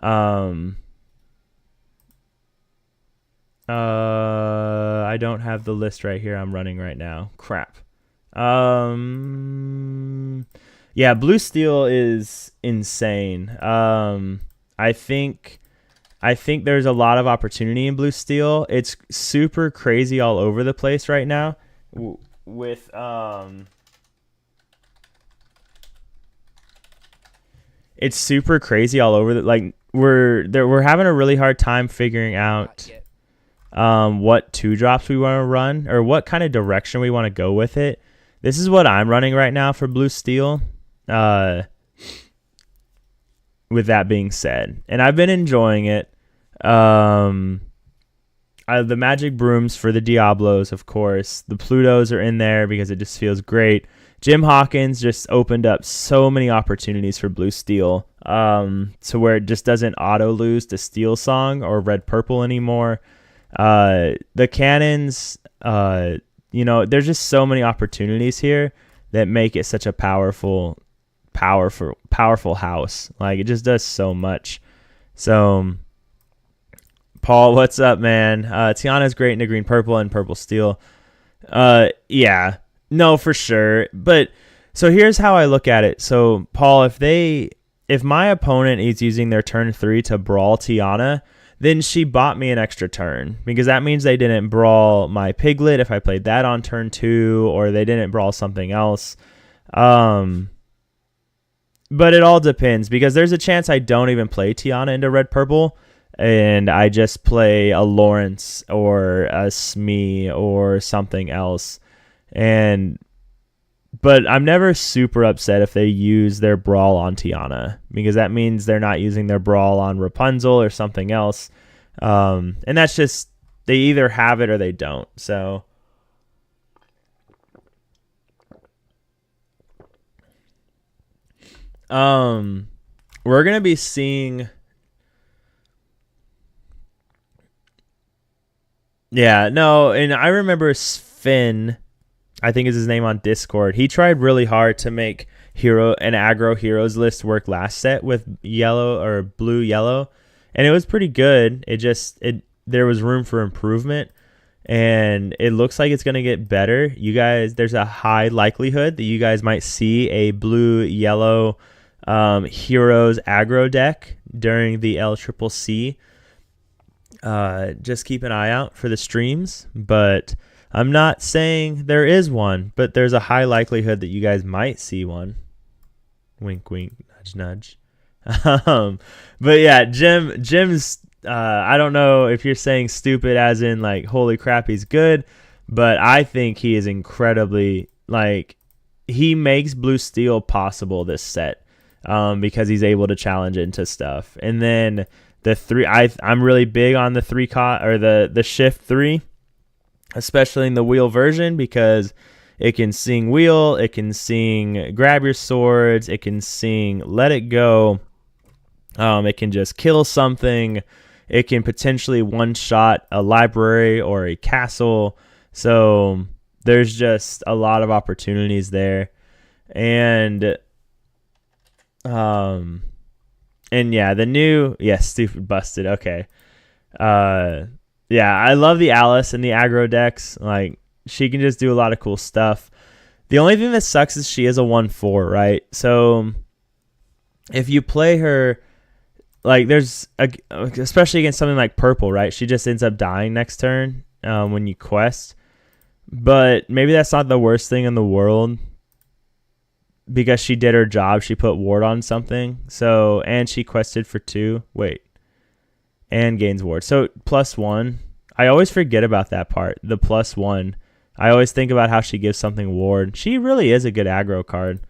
A: I don't have the list right here. I'm running right now. Crap. Yeah, Blue Steel is insane. I think there's a lot of opportunity in Blue Steel. It's super crazy all over the place right now. It's super crazy all over. We're having a really hard time figuring out what 2-drops we want to run or what kind of direction we want to go with it. This is what I'm running right now for Blue Steel. With that being said, and I've been enjoying it. The Magic Brooms for the Diablos, of course. The Plutos are in there because it just feels great. Jim Hawkins just opened up so many opportunities for Blue Steel, to where it just doesn't auto lose to Steel Song or Red Purple anymore. The cannons, there's just so many opportunities here that make it such a powerful house. Like, it just does so much. So, Paul, what's up, man? Tiana's great into green purple and purple steel. Yeah, no, for sure. But so here's how I look at it. So, Paul, if my opponent is using their turn 3 to brawl Tiana, then she bought me an extra turn, because that means they didn't brawl my Piglet if I played that on turn 2, or they didn't brawl something else. But it all depends, because there's a chance I don't even play Tiana into red purple, and I just play a Lawrence or a Smee or something else. But I'm never super upset if they use their brawl on Tiana, because that means they're not using their brawl on Rapunzel or something else. And that's just, they either have it or they don't. So we're going to be seeing, yeah, no, and I remember Sven, I think is his name on Discord. He tried really hard to make an aggro heroes list work last set with yellow or blue yellow, and it was pretty good. There was room for improvement, and it looks like it's going to get better. You guys, there's a high likelihood that you guys might see a blue yellow heroes aggro deck during the LCCC. just keep an eye out for the streams. But I'm not saying there is one, but there's a high likelihood that you guys might see one. Wink, wink, nudge, nudge. But yeah, Jim's. I don't know if you're saying stupid as in like holy crap he's good, but I think he is incredibly like he makes Blue Steel possible this set because he's able to challenge into stuff. And then the three, I'm really big on the the shift 3, especially in the wheel version because it can sing wheel, it can sing grab your swords, it can sing let it go. It can just kill something. It can potentially one-shot a library or a castle. So there's just a lot of opportunities there. And yeah, the new stupid busted. Okay. Yeah, I love the Alice and the aggro decks. Like she can just do a lot of cool stuff. The only thing that sucks is she is a 1/4, right? So if you play her like especially against something like purple, right? She just ends up dying next turn when you quest. But maybe that's not the worst thing in the world because she did her job. She put ward on something. So, and she quested for 2. Wait. And gains ward. So +1. I always forget about that part. The +1. I always think about how she gives something ward. She really is a good aggro card.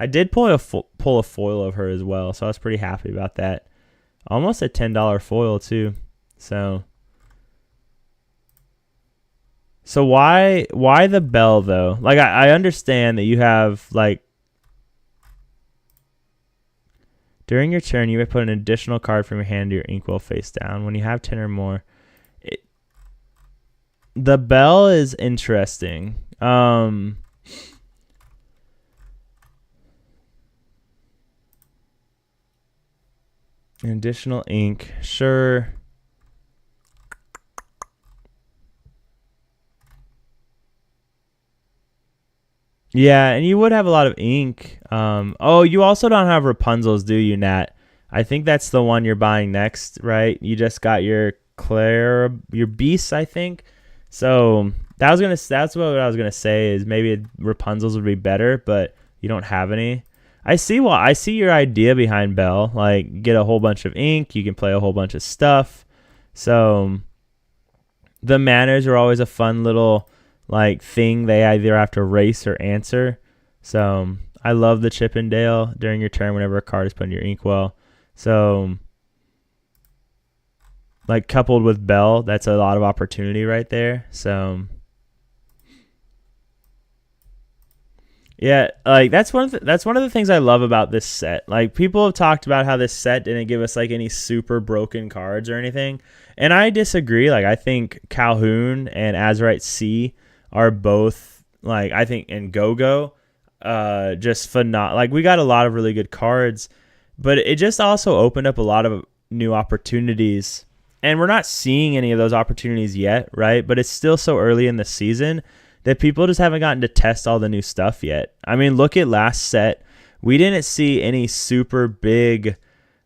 A: I did pull a foil of her as well, so I was pretty happy about that. Almost a $10 foil too. So why the bell though? Like I understand that you have like during your turn you may put an additional card from your hand to your inkwell face down. When you have 10 or more, the bell is interesting. An additional ink, sure. Yeah, and you would have a lot of ink. Oh, you also don't have Rapunzel's, do you, Nat? I think that's the one you're buying next, right? You just got your your Beast, I think. So that's what I was gonna say is maybe Rapunzel's would be better, but you don't have any. I see your idea behind Belle. Like, get a whole bunch of ink. You can play a whole bunch of stuff. So the manners are always a fun little like thing they either have to race or answer. So I love the Chippendale during your turn whenever a card is put in your inkwell. So like coupled with Belle, that's a lot of opportunity right there. So yeah, like that's one of the things I love about this set. Like people have talked about how this set didn't give us like any super broken cards or anything, and I disagree. Like I think Calhoun and Azurite C are both like I think and Go-Go just phenomenal. Like we got a lot of really good cards, but it just also opened up a lot of new opportunities, and we're not seeing any of those opportunities yet, right? But it's still so early in the season that people just haven't gotten to test all the new stuff yet. I mean, look at last set. We didn't see any super big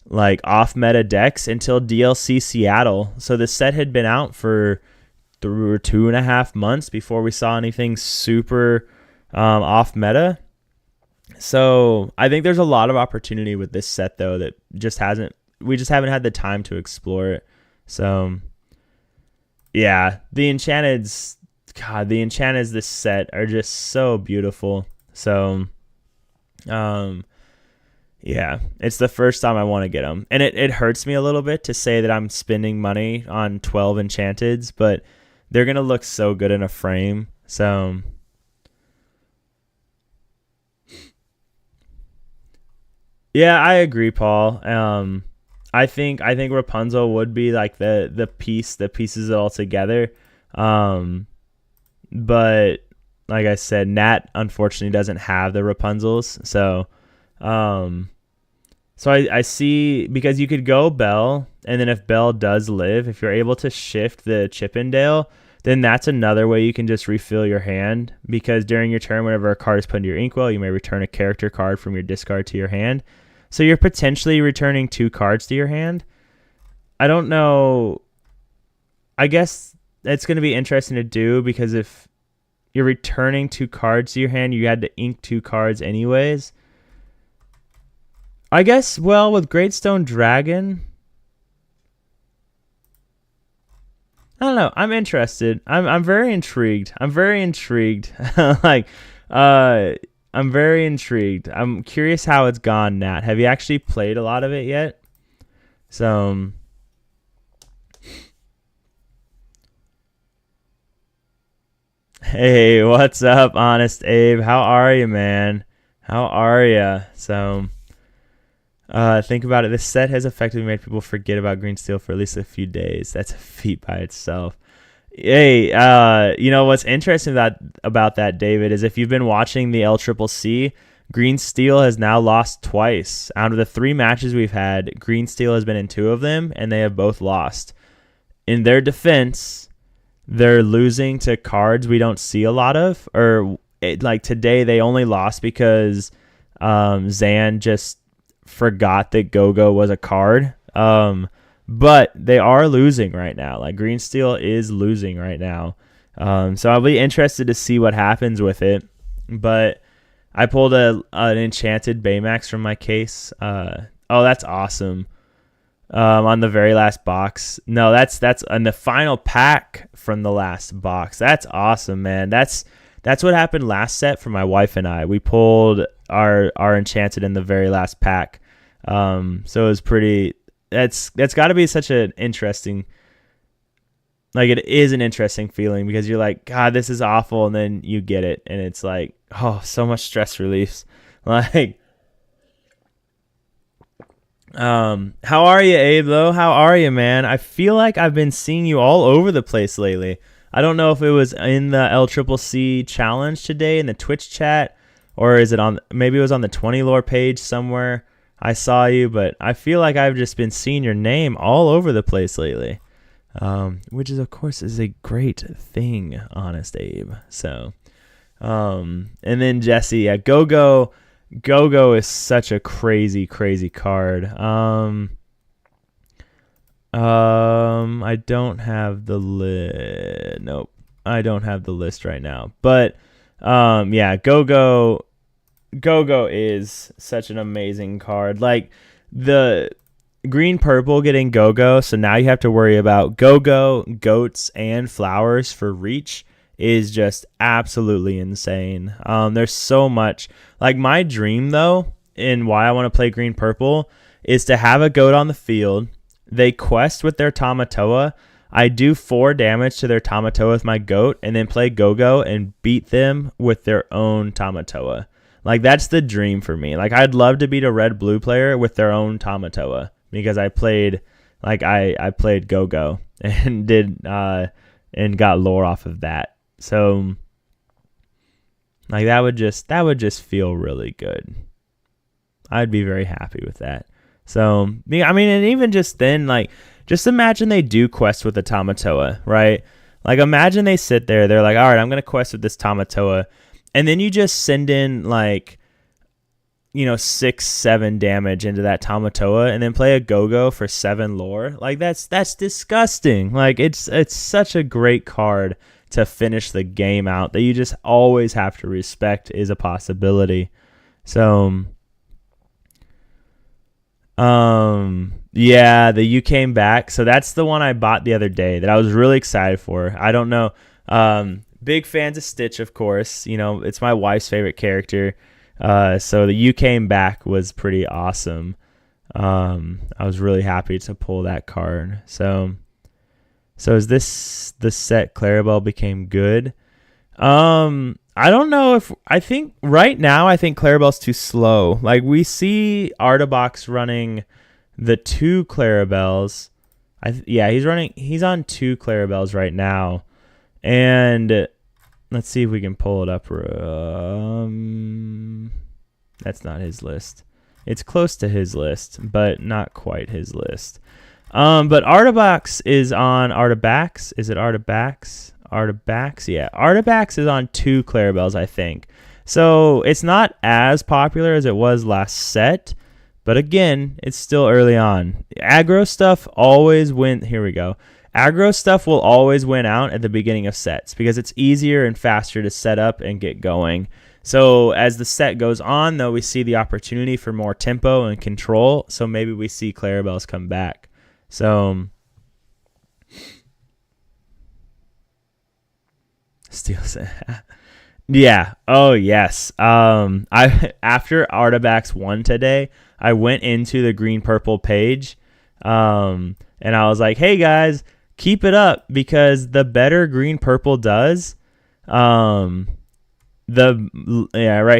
A: like off-meta decks until DLC Seattle. So the set had been out for 2.5 months before we saw anything super off-meta. So I think there's a lot of opportunity with this set, though, that we just haven't had the time to explore it. So yeah, the Enchanteds this set are just so beautiful. So yeah, it's the first time I want to get them, and it hurts me a little bit to say that I'm spending money on 12 Enchanteds, but they're gonna look so good in a frame. So yeah, I agree, Paul. I think Rapunzel would be like the piece that pieces it all together. But like I said, Nat unfortunately doesn't have the Rapunzels. So I see, because you could go Belle, and then if Belle does live, if you're able to shift the Chippendale, then that's another way you can just refill your hand, because during your turn, whenever a card is put into your inkwell, you may return a character card from your discard to your hand. So you're potentially returning 2 cards to your hand. I don't know. I guess it's going to be interesting to do because if you're returning 2 cards to your hand, you had to ink 2 cards anyways. I guess, well, with Greatstone Dragon, I don't know. I'm interested. I'm very intrigued. I'm very intrigued. Like, I'm very intrigued. I'm curious how it's gone, Nat. Have you actually played a lot of it yet? So, hey, what's up, Honest Abe? How are you, man? How are you? So, think about it. This set has effectively made people forget about Green Steel for at least a few days. That's a feat by itself. Hey, you know what's interesting about that, David, is if you've been watching the LCCC, Green Steel has now lost twice. Out of the 3 matches we've had, Green Steel has been in 2 of them, and they have both lost. In their defense, they're losing to cards we don't see a lot of. Like today, they only lost because Zan just forgot that Go-Go was a card. But they are losing right now. Like Green Steel is losing right now. So I'll be interested to see what happens with it. But I pulled an enchanted Baymax from my case. Oh, that's awesome. On the very last box. No, that's on the final pack from the last box. That's awesome, man. That's what happened last set for my wife and I. We pulled our enchanted in the very last pack. So it was pretty. That's got to be such an interesting. Like it is an interesting feeling because you're like, God, this is awful, and then you get it, and it's like, oh, so much stress relief. Like, how are you, Abe? Though, how are you, man? I feel like I've been seeing you all over the place lately. I don't know if it was in the LCCC challenge today in the Twitch chat, or is it on? Maybe it was on the 20 lore page somewhere. I saw you, but I feel like I've just been seeing your name all over the place lately, which is, of course, is a great thing, Honest Abe. So, and then Jesse, yeah, Go-Go is such a crazy, crazy card. I don't have the list. Nope, I don't have the list right now. But, yeah, Go-Go is such an amazing card. Like the green purple getting Go-Go, so now you have to worry about Go-Go, goats, and flowers for reach is just absolutely insane. There's so much. Like my dream though, and why I want to play green purple is to have a goat on the field. They quest with their Tamatoa. I do 4 damage to their Tamatoa with my goat, and then play Go-Go and beat them with their own Tamatoa. Like, that's the dream for me. Like, I'd love to beat a red-blue player with their own Tamatoa because I played Go-Go and and got lore off of that. So, like, that would just feel really good. I'd be very happy with that. So, I mean, and even just then, like, just imagine they do quest with a Tamatoa, right? Like, imagine they sit there, they're like, all right, I'm going to quest with this Tamatoa. And then you just send in 6-7 damage into that Tamatoa and then play a Go-Go for 7 lore. Like that's disgusting. Like it's such a great card to finish the game out that you just always have to respect is a possibility. So yeah, the You Came Back. So that's the one I bought the other day that I was really excited for. I don't know. Big fans of Stitch, of course. You know, it's my wife's favorite character. So the You Came Back was pretty awesome. I was really happy to pull that card. So is this the set Clarabelle became good? I don't know I think right now Clarabelle's too slow. Like we see Artabox running the 2 Clarabelles. He's on 2 Clarabelles right now. And let's see if we can pull it up. That's not his list. It's close to his list, but not quite his list. But Artabox is on Artabax. Is it Artabax? Artabax? Yeah. Artabax is on 2 Clarabelles, I think. So it's not as popular as it was last set, But again, it's still early on. Aggro stuff always win. Here we go. Aggro stuff will always win out at the beginning of sets because it's easier and faster to set up and get going. So as the set goes on, though, we see the opportunity for more tempo and control. So maybe we see Clarabelle's come back. So Steel yeah. Oh yes. I after Artifacts won today, I went into the green purple page, and I was like, "Hey guys, keep it up because the better green purple does, right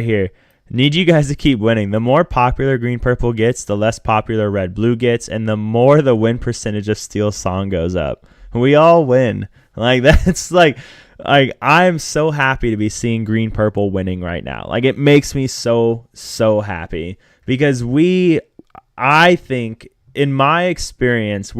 A: here. Need you guys to keep winning. The more popular green purple gets, the less popular red blue gets, and the more the win percentage of Steel Song goes up. We all win. Like that's like I'm so happy to be seeing green purple winning right now. Like it makes me so happy because I think in my experience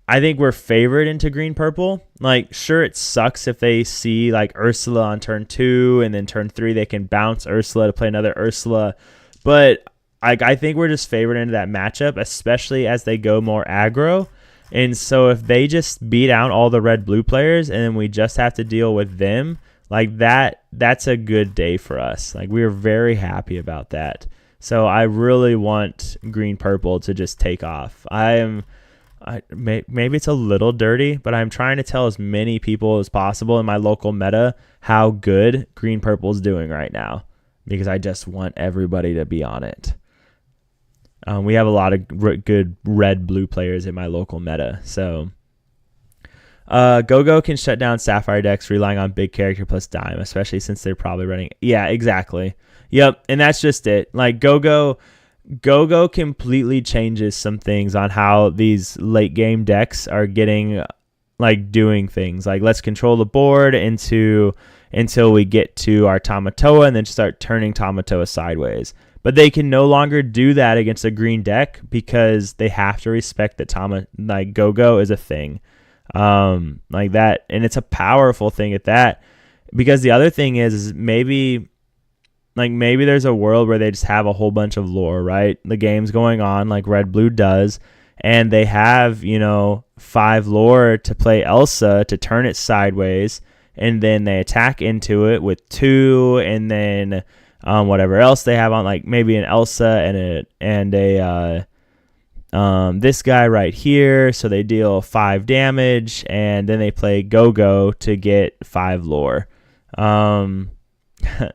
A: I think we're favored into green purple. Like sure it sucks if they see like Ursula on turn 2 and then turn 3 they can bounce Ursula to play another Ursula, but I think we're just favored into that matchup, especially as they go more aggro. And so if they just beat out all the red blue players and then we just have to deal with them, like that's a good day for us. Like we're very happy about that. So I really want green purple to just take off. Maybe it's a little dirty, but I'm trying to tell as many people as possible in my local meta how good green purple is doing right now because I just want everybody to be on it. We have a lot of good red-blue players in my local meta. So, Go-Go can shut down Sapphire decks relying on big character plus dime, especially since they're probably running. Yeah, exactly. Yep, and that's just it. Like Go-Go completely changes some things on how these late-game decks are getting, like, doing things. Like, let's control the board until we get to our Tamatoa and then start turning Tamatoa sideways. But they can no longer do that against a green deck because they have to respect that Go-Go is a thing. Like that, and it's a powerful thing at that. Because the other thing is maybe there's a world where they just have a whole bunch of lore, right? The game's going on like Red Blue does, and they have, 5 lore to play Elsa to turn it sideways, and then they attack into it with 2, and then whatever else they have on, like maybe an Elsa and a this guy right here, so they deal 5 damage, and then they play Go-Go to get 5 lore.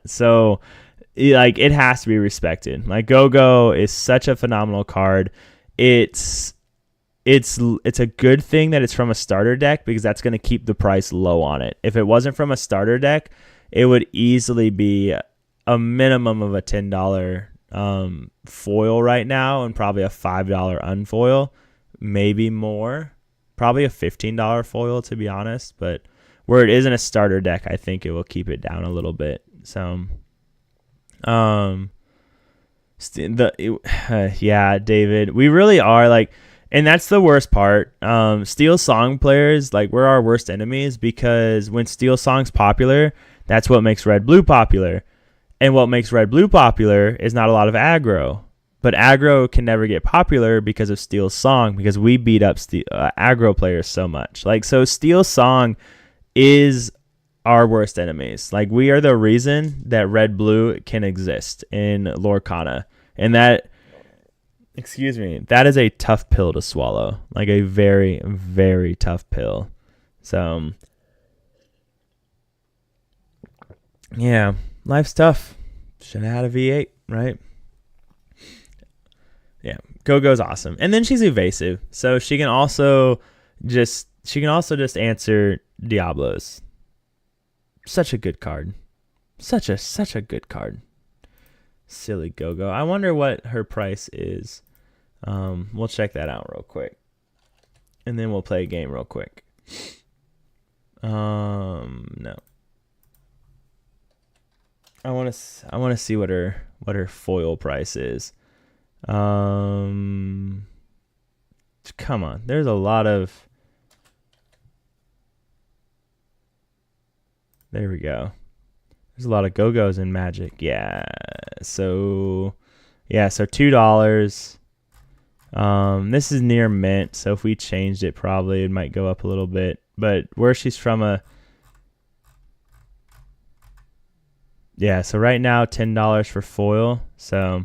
A: So like it has to be respected. Like Go-Go is such a phenomenal card. It's a good thing that it's from a starter deck because that's going to keep the price low on it. If it wasn't from a starter deck, it would easily be a minimum of a $10 foil right now and probably a $5 unfoil, maybe more, probably a $15 foil to be honest. But where it isn't a starter deck, I think it will keep it down a little bit. So, yeah, David, we really are like, and that's the worst part. Steel Song players, like we're our worst enemies because when Steel Song's popular, that's what makes Red Blue popular. And what makes Red Blue popular is not a lot of aggro. But aggro can never get popular because of Steel Song because we beat up aggro players so much. Like, so Steel Song is our worst enemies. Like, we are the reason that Red Blue can exist in Lorcana. And that, that is a tough pill to swallow. Like, a very, very tough pill. So, yeah. Life's tough. Should have had a V8, right? Yeah, Go-Go's awesome. And then she's evasive. So she can also just answer Diablos. Such a good card. Such a good card. Silly Go-Go. I wonder what her price is. We'll check that out real quick. And then we'll play a game real quick. No. I want to see what her foil price is. Come on. There's a lot of. There we go. There's a lot of Go-Go's in Magic. Yeah. So Yeah, so $2. This is near mint, so if we changed it, probably it might go up a little bit. But where she's from, yeah, so right now $10 for foil. So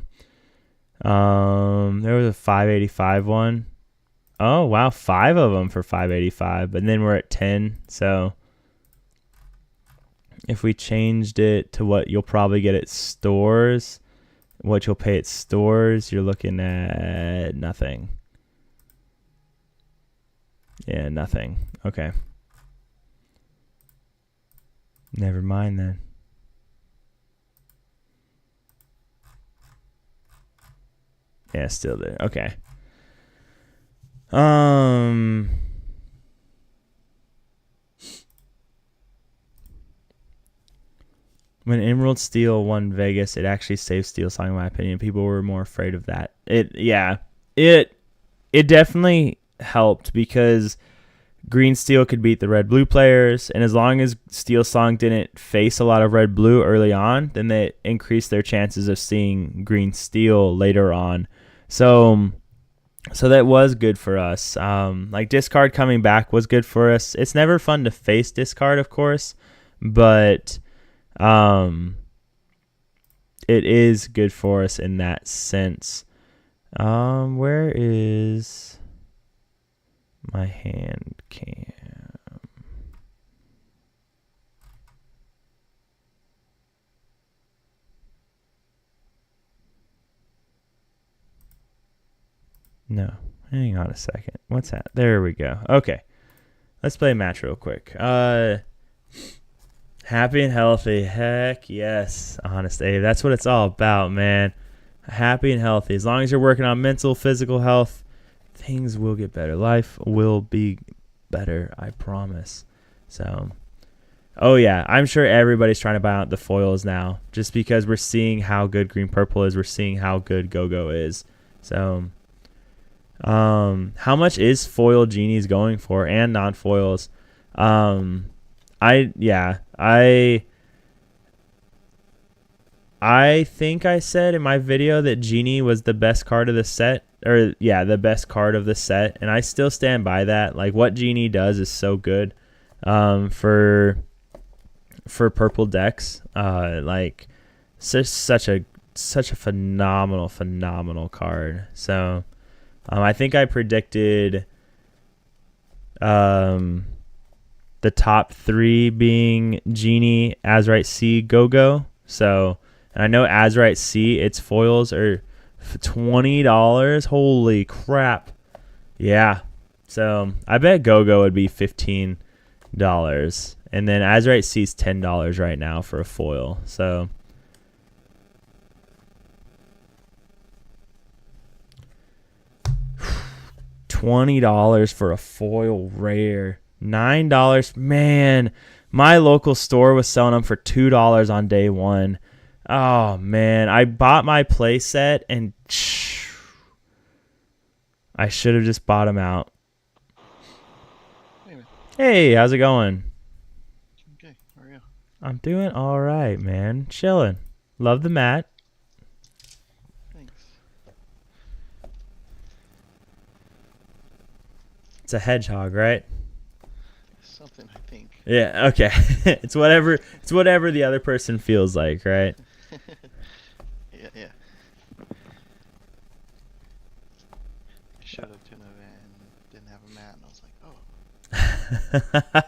A: there was a 585 one. Oh wow, 5 of them for 585, and then we're at 10. So if we changed it to what you'll probably get at stores, what you'll pay at stores, you're looking at nothing. Yeah, nothing. Okay. Never mind then. Yeah, still there. Okay. When Emerald Steel won Vegas, it actually saved Steel Song, in my opinion. People were more afraid of that. It definitely helped because Green Steel could beat the Red Blue players, and as long as Steel Song didn't face a lot of Red Blue early on, then they increased their chances of seeing Green Steel later on. So that was good for us. Like discard coming back was good for us. It's never fun to face discard, of course, but it is good for us in that sense. Where is my hand cam? No, hang on a second. What's that? There we go. Okay, let's play a match real quick. Happy and healthy. Heck yes. Honest Abe. That's what it's all about, man. Happy and healthy. As long as you're working on mental, physical health, things will get better. Life will be better. I promise. So, oh yeah. I'm sure everybody's trying to buy out the foils now. Just because we're seeing how good green purple is. We're seeing how good go-go is. So, how much is foil genies going for and non-foils? I think I said in my video that Genie was the best card of the set, or yeah, the best card of the set, and I still stand by that. Like what Genie does is so good, for purple decks. Like such a phenomenal card. So, I think I predicted, the top 3 being Genie, Azurite C, Go-Go. So, and I know Azurite C, its foils are $20. Holy crap. Yeah. So, I bet Go-Go would be $15. And then Azurite C is $10 right now for a foil. So, $20 for a foil rare. $9, man. My local store was selling them for $2 on day one. Oh man, I bought my play set and I should have just bought them out. Hey, how's it going?
G: Okay, how are you?
A: I'm doing all right, man. Chilling. Love the mat.
G: Thanks.
A: It's a hedgehog, right?
G: Something, I think.
A: Yeah, okay. It's whatever the other person feels like, right?
G: Yeah. I showed up to an event and didn't have a mat, and I was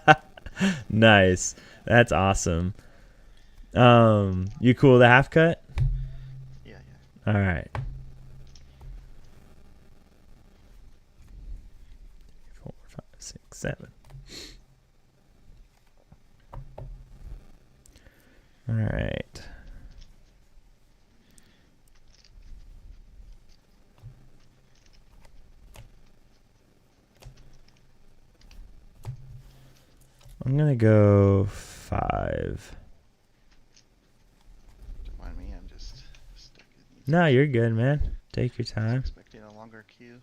G: like, oh.
A: Nice. That's awesome. You cool with the half cut?
G: Yeah.
A: All right. 4, 5, 6, 7. All right. I'm going to go 5.
G: Don't mind me, I'm just stuck in.
A: No, you're good, man. Take your time.
G: Expecting a longer queue.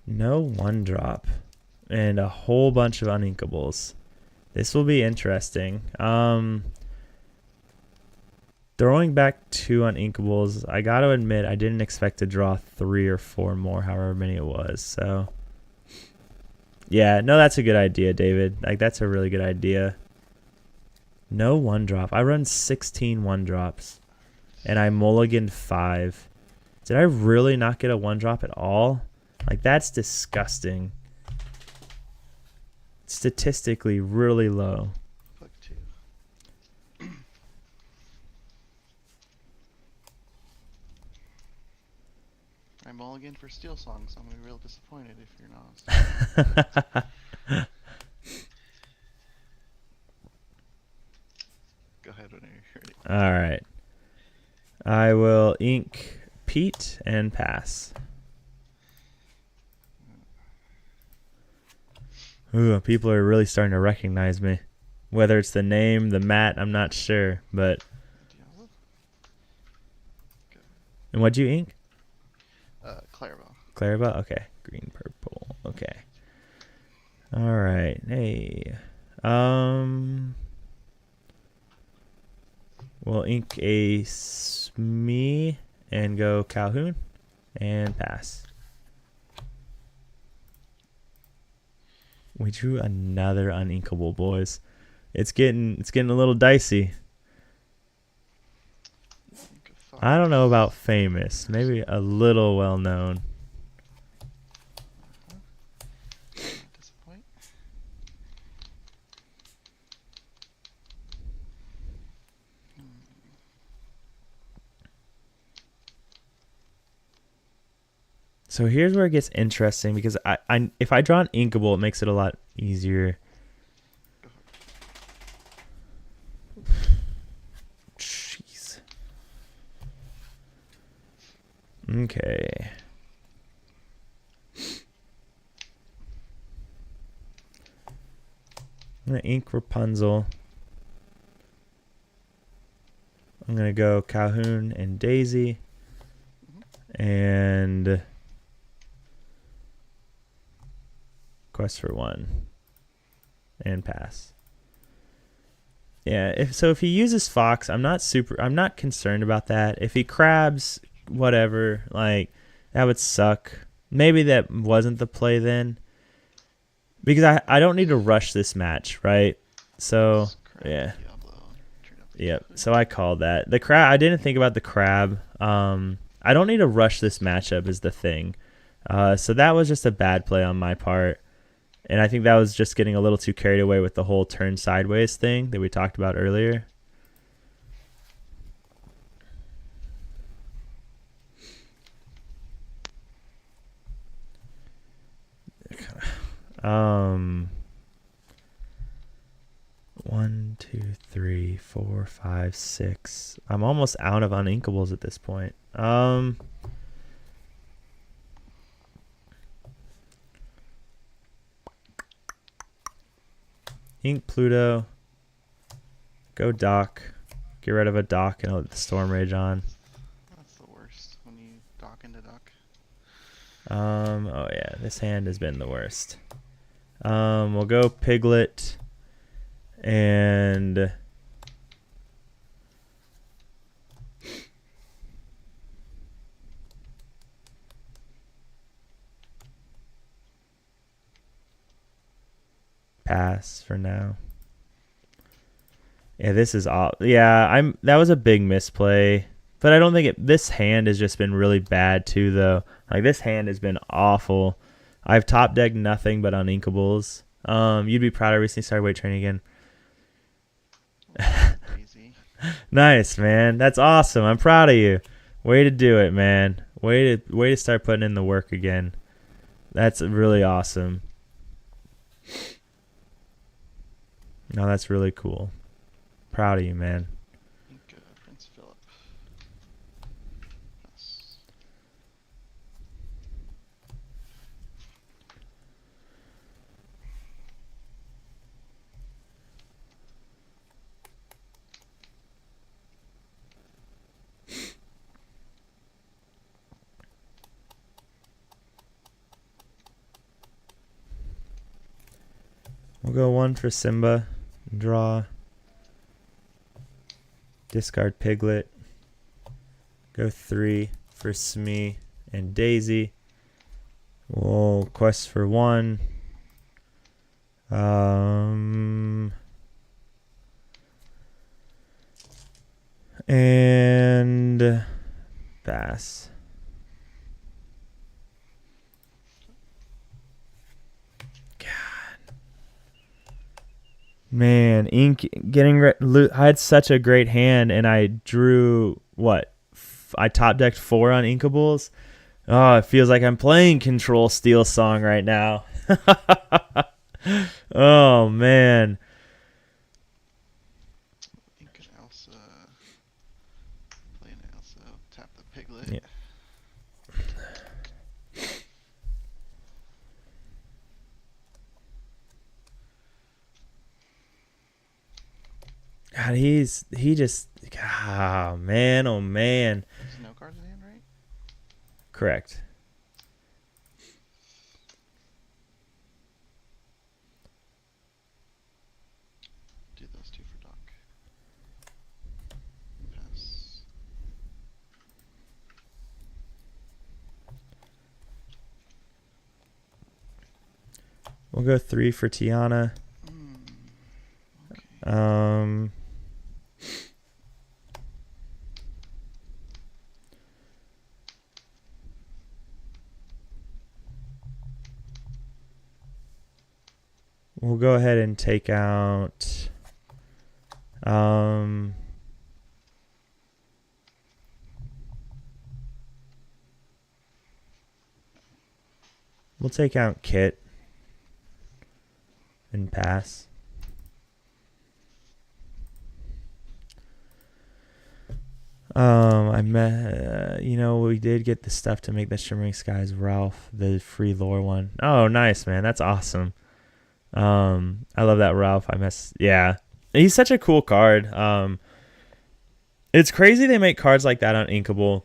G: No
A: No 1-drop. And a whole bunch of uninkables. This will be interesting. Throwing back 2 uninkables. I got to admit, I didn't expect to draw 3 or 4 more, however many it was. So, yeah, no, that's a good idea, David. Like, that's a really good idea. No 1-drop. I run 16 1-drops, and I mulliganed 5. Did I really not get a 1-drop at all? Like, that's disgusting. Statistically really low.
G: Fuck 2. I mulligan for Steel Song, so I'm gonna be real disappointed if you're not. Go ahead whenever you're ready.
A: All right. I will ink Pete and pass. Ooh, people are really starting to recognize me. Whether it's the name, the mat, I'm not sure, but.
G: Diablo? Okay.
A: And what'd you ink?
G: Clarabelle.
A: Clarabelle? Okay. Green, purple. Okay. All right. Hey. We'll ink a Smee and go Calhoun and pass. We drew another uninkable, boys. It's getting a little dicey. I don't know about famous. Maybe a little well known.
G: Disappoint.
A: So here's where it gets interesting because I if I draw an inkable, it makes it a lot easier. Jeez. Okay. I'm gonna ink Rapunzel. I'm gonna go Calhoun and Daisy. And Quest for 1 and pass. Yeah, if he uses Fox, I'm not concerned about that. If he crabs, whatever, like that would suck. Maybe that wasn't the play then. Because I don't need to rush this match, right? So yeah. Yep. So I called that. The crab, I didn't think about the crab. I don't need to rush this matchup is the thing. So that was just a bad play on my part. And I think that was just getting a little too carried away with the whole turn sideways thing that we talked about earlier. One, two, three, four, five, six. I'm almost out of uninkables at this point. Ink Pluto. Go Dock. Get rid of a Dock and let the Storm Rage on.
G: That's the worst when you dock into dock.
A: Oh yeah, this hand has been the worst. We'll go Piglet and pass for now. Yeah, this is all. Yeah, that was a big misplay, but I don't think this hand has just been really bad too, though. Like this hand has been awful. I've top decked nothing but uninkables. You'd be proud I recently started weight training again. Nice, man. That's awesome. I'm proud of you. Way to do it, man. Way to start putting in the work again. That's really awesome. No, that's really cool. Proud of you, man.
G: Prince Philip. Yes.
A: We'll go 1 for Simba. Draw. Discard Piglet. Go 3 for Smee and Daisy. We'll quest for 1. And pass. God. Man, ink getting I had such a great hand, and I drew what? I top decked 4 on Inkables. Oh, it feels like I'm playing Control Steel Song right now. Oh man.
G: You could also play an Elsa, tap the Piglet.
A: Yeah. God, he just, oh man, oh man.
G: There's no cards in hand, right?
A: Correct.
G: Do those 2 for Doc. Pass.
A: We'll go 3 for Tiana.
G: Okay.
A: We'll go ahead and take out we'll take out Kit and pass. We did get the stuff to make the Shimmering Skies Ralph, the free lore one. Oh, nice, man. That's awesome. I love that Ralph. Yeah. He's such a cool card. It's crazy they make cards like that on Inkable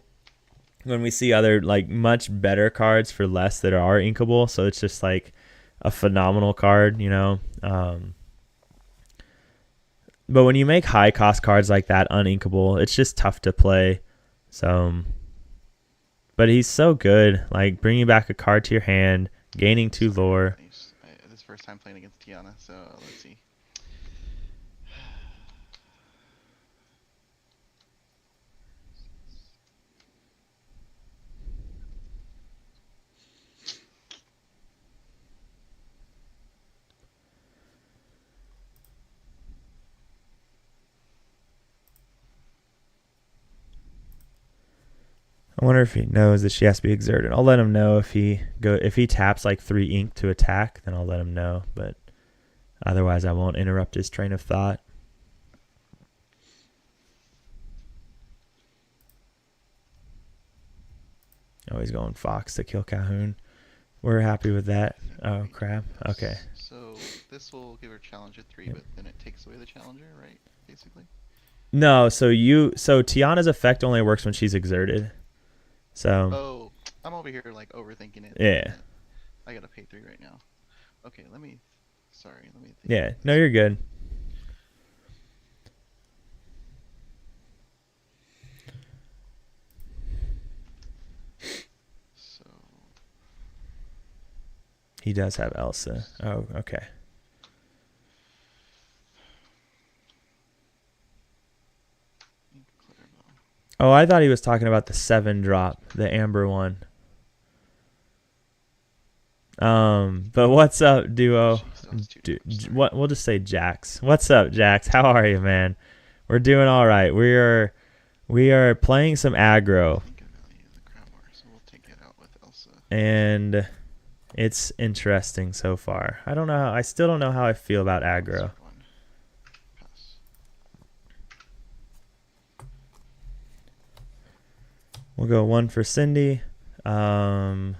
A: when we see other like much better cards for less that are Inkable. So it's just like a phenomenal card, But when you make high cost cards like that uninkable, it's just tough to play. So, but he's so good. Like bringing back a card to your hand, gaining 2 lore.
G: Nice. This is first time playing against Tiana, so let's see.
A: I wonder if he knows that she has to be exerted. I'll let him know if he taps like 3 ink to attack, then I'll let him know. But otherwise, I won't interrupt his train of thought. Oh, he's going Fox to kill Calhoun. We're happy with that. Oh, crap. Okay.
G: So this will give her challenge at 3,
A: Yep.
G: but then it takes away the challenger, right? Basically.
A: No, so Tiana's effect only works when she's exerted. So.
G: Oh, I'm over here like overthinking it.
A: Yeah.
G: I gotta pay 3 right now. Okay, let me. Sorry, let me. Think
A: Yeah.
G: about
A: No,
G: this.
A: you're good.
G: So.
A: He does have Elsa. Oh, okay. Oh, I thought he was talking about the 7 drop, the Amber one. But what's up, Duo? We'll just say Jax. What's up, Jax? How are you, man? We're doing all right. We are playing some aggro, and it's interesting so far. I still don't know how I feel about aggro. We'll go 1 for Cindy. We'll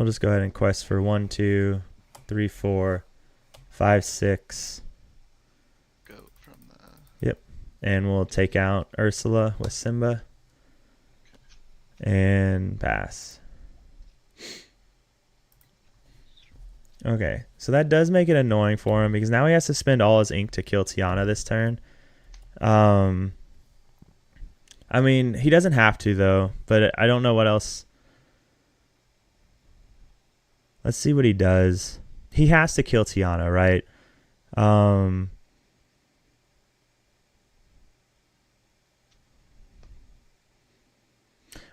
A: just go ahead and quest for 1, 2, 3, 4, 5, 6.
G: Go from the.
A: Yep. And we'll take out Ursula with Simba. And pass. Okay, so that does make it annoying for him because now he has to spend all his ink to kill Tiana this turn. I mean, he doesn't have to though, but I don't know what else. Let's see what he does. He has to kill Tiana, right?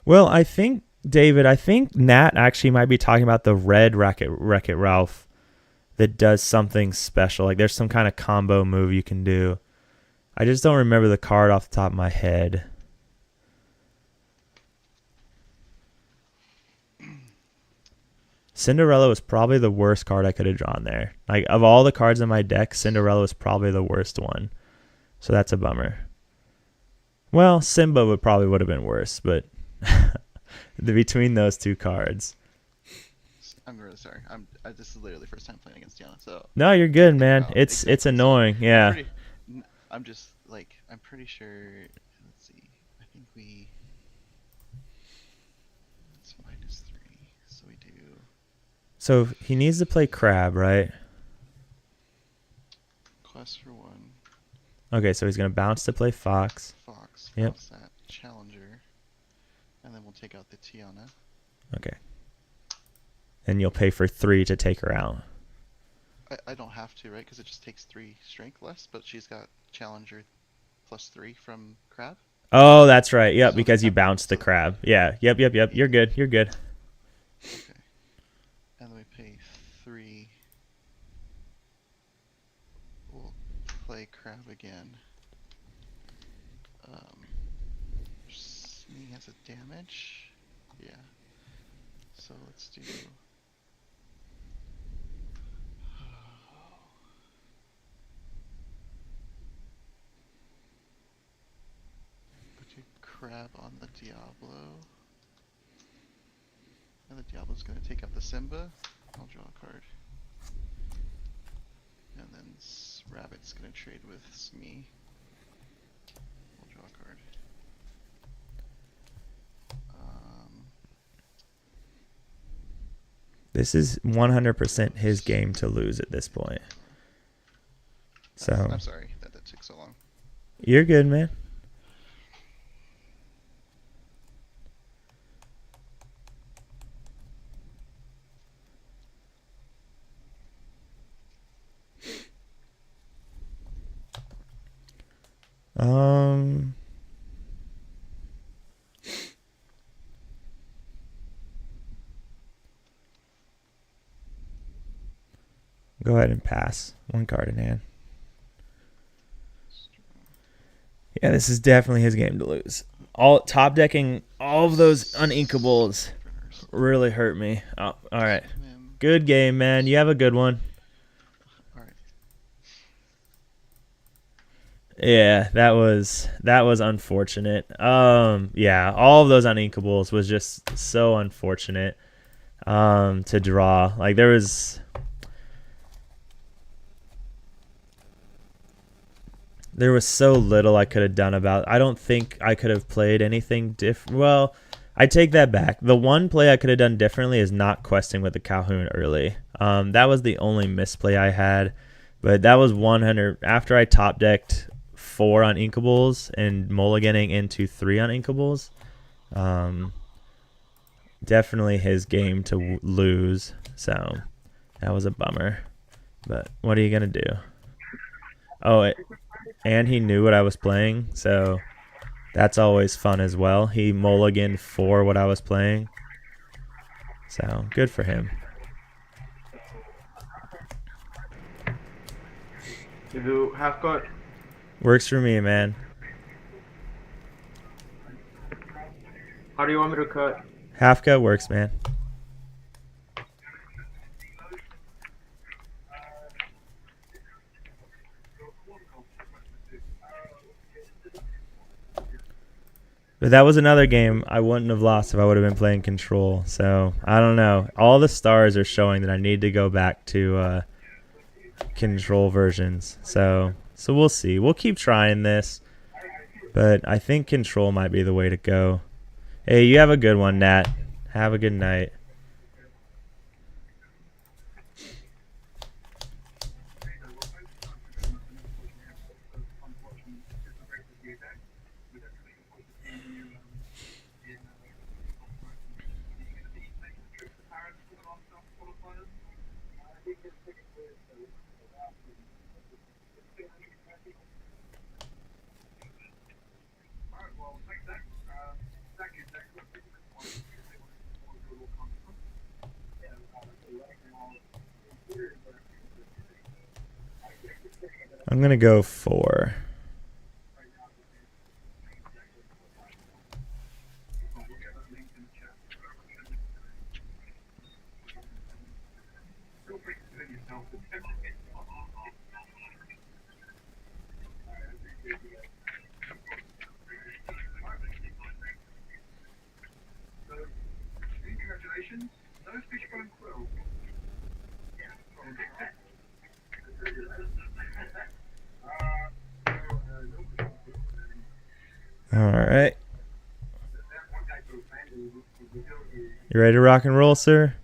A: Well, I think, David, I think Nat actually might be talking about the red Wreck-It Ralph that does something special. Like there's some kind of combo move you can do. I just don't remember the card off the top of my head. Cinderella was probably the worst card I could have drawn there. Like of all the cards in my deck, Cinderella was probably the worst one. So that's a bummer. Well, Simba would have been worse, but between those two cards.
G: I'm really sorry. This is literally the first time playing against Tiana, so.
A: No, you're good, man.
G: Oh,
A: It's
G: exactly.
A: annoying. Yeah.
G: I'm just like I'm pretty sure. Let's see. I think it's -3, so we do.
A: So he needs to play Crab, right?
G: Quest for 1.
A: Okay, so he's gonna bounce to play Fox.
G: Fox.
A: Yep.
G: Bounce that Challenger, and then we'll take out the Tiana.
A: Okay. And you'll pay for 3 to take her out.
G: I don't have to, right? Because it just takes 3 strength less, but she's got Challenger +3 from Crab.
A: Oh, that's right. Yep,
G: So
A: because you
G: that-
A: bounced the
G: so-
A: Crab. Yeah. Yep. You're good. You're good.
G: Okay. And then we pay 3. We'll play Crab again. Smee has a damage. Yeah. So let's do. Put your Crab on the Diablo. And the Diablo's gonna take out the Simba. I'll draw a card. And then Rabbit's gonna trade with Smee. I'll draw a card.
A: This is 100% his game to lose at this point. So
G: I'm sorry that took so long.
A: you're good, man. Go ahead and pass. 1 card in hand. Yeah, this is definitely his game to lose. All top decking all of those uninkables really hurt me. Oh, all right. Good game, man. You have a good one.
G: Alright.
A: Yeah, that was unfortunate. Yeah, all of those uninkables was just so unfortunate to draw. Like there was so little I could have done about it. I don't think I could have played anything different. Well, I take that back. The one play I could have done differently is not questing with the Calhoun early. That was the only misplay I had. But that was 100. After I top decked 4 uninkables and mulliganing into 3 uninkables, definitely his game to lose. So that was a bummer. But what are you going to do? Oh, and he knew what I was playing, so that's always fun as well. He mulliganed for what I was playing, so good for him.
H: You do half cut.
A: Works for me, man.
H: How do you want me to cut?
A: Half cut works, man. But that was another game I wouldn't have lost if I would have been playing Control. So, I don't know. All the stars are showing that I need to go back to Control versions. So we'll see. We'll keep trying this. But I think Control might be the way to go. Hey, you have a good one, Nat. Have a good night. I'm gonna go 4. All right. You ready to rock and roll, sir?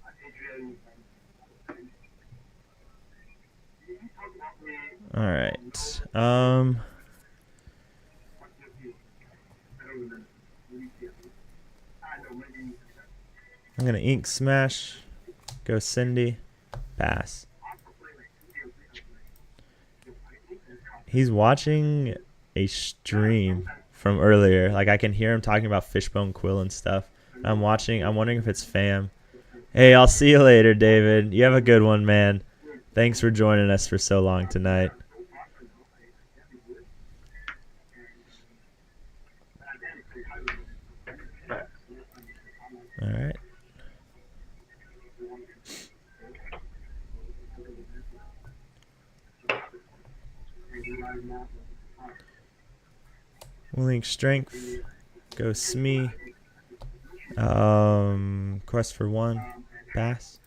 A: All right. I'm gonna ink smash. Go Cindy. Pass. He's watching a stream from earlier. Like I can hear him talking about Fishbone Quill and stuff. I'm wondering if it's fam. Hey, I'll see you later, David. You have a good one, man. Thanks for joining us for so long tonight. All right. We'll link strength. Go Smee. Quest for 1. Pass.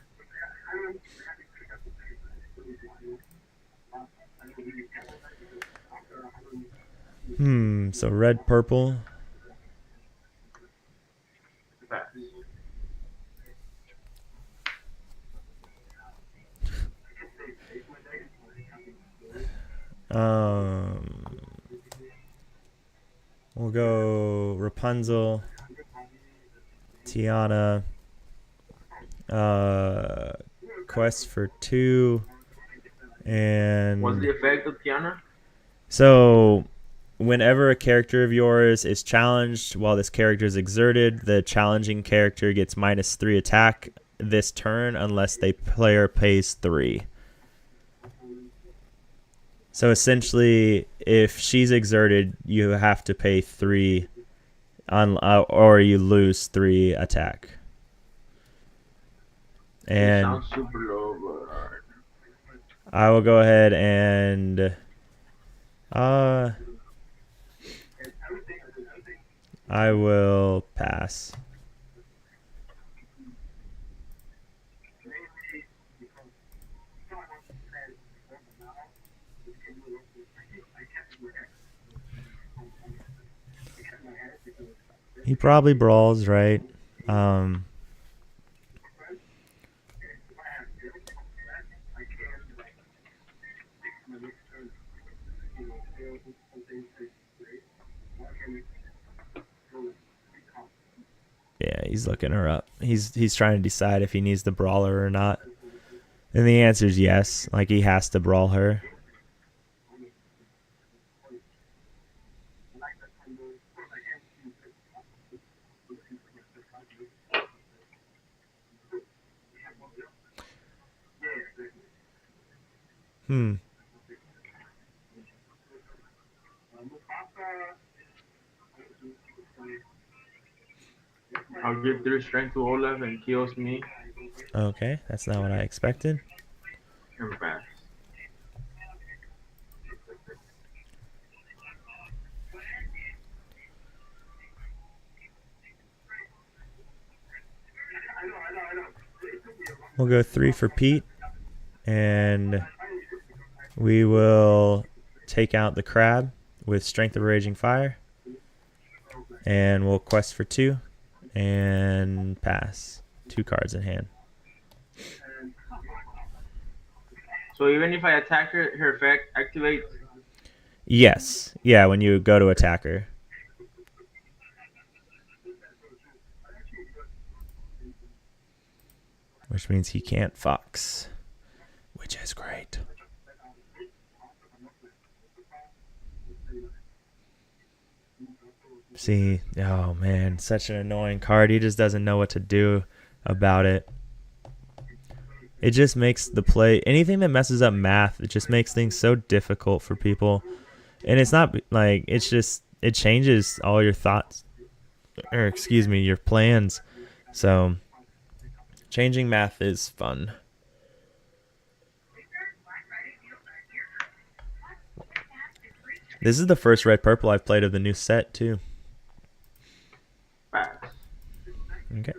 A: So red, purple. We'll go Rapunzel, Tiana, Quest for 2, and
H: What's the effect of Tiana?
A: so whenever a character of yours is challenged while this character is exerted, the challenging character gets -3 attack this turn unless the player pays 3. So essentially, if she's exerted, you have to pay 3 or you lose 3 attack. And
H: It sounds super low, but
A: I will go ahead and I will pass. He probably brawls, right? Yeah, he's looking her up. He's trying to decide if he needs to brawl her or not. And the answer is yes. Like, he has to brawl her.
H: I'll give 3 strength to Olaf and kills me
A: Okay, that's not what I expected.
H: and pass.
A: We'll go 3 for Pete. And we will take out the crab with Strength of Raging Fire. And we'll quest for 2 and pass. 2 cards in hand.
H: So even if I attack her, her effect activates?
A: Yes. Yeah, when you go to attack her. Which means he can't fox. Which is great. See, oh man, such an annoying card. He just doesn't know what to do about it. it just makes the play, anything that messes up math, it just makes things so difficult for people. And it's not like, it's just, it changes all your thoughts, or excuse me, your plans. So changing math is fun. This is the first red purple I've played of the new set too. Okay.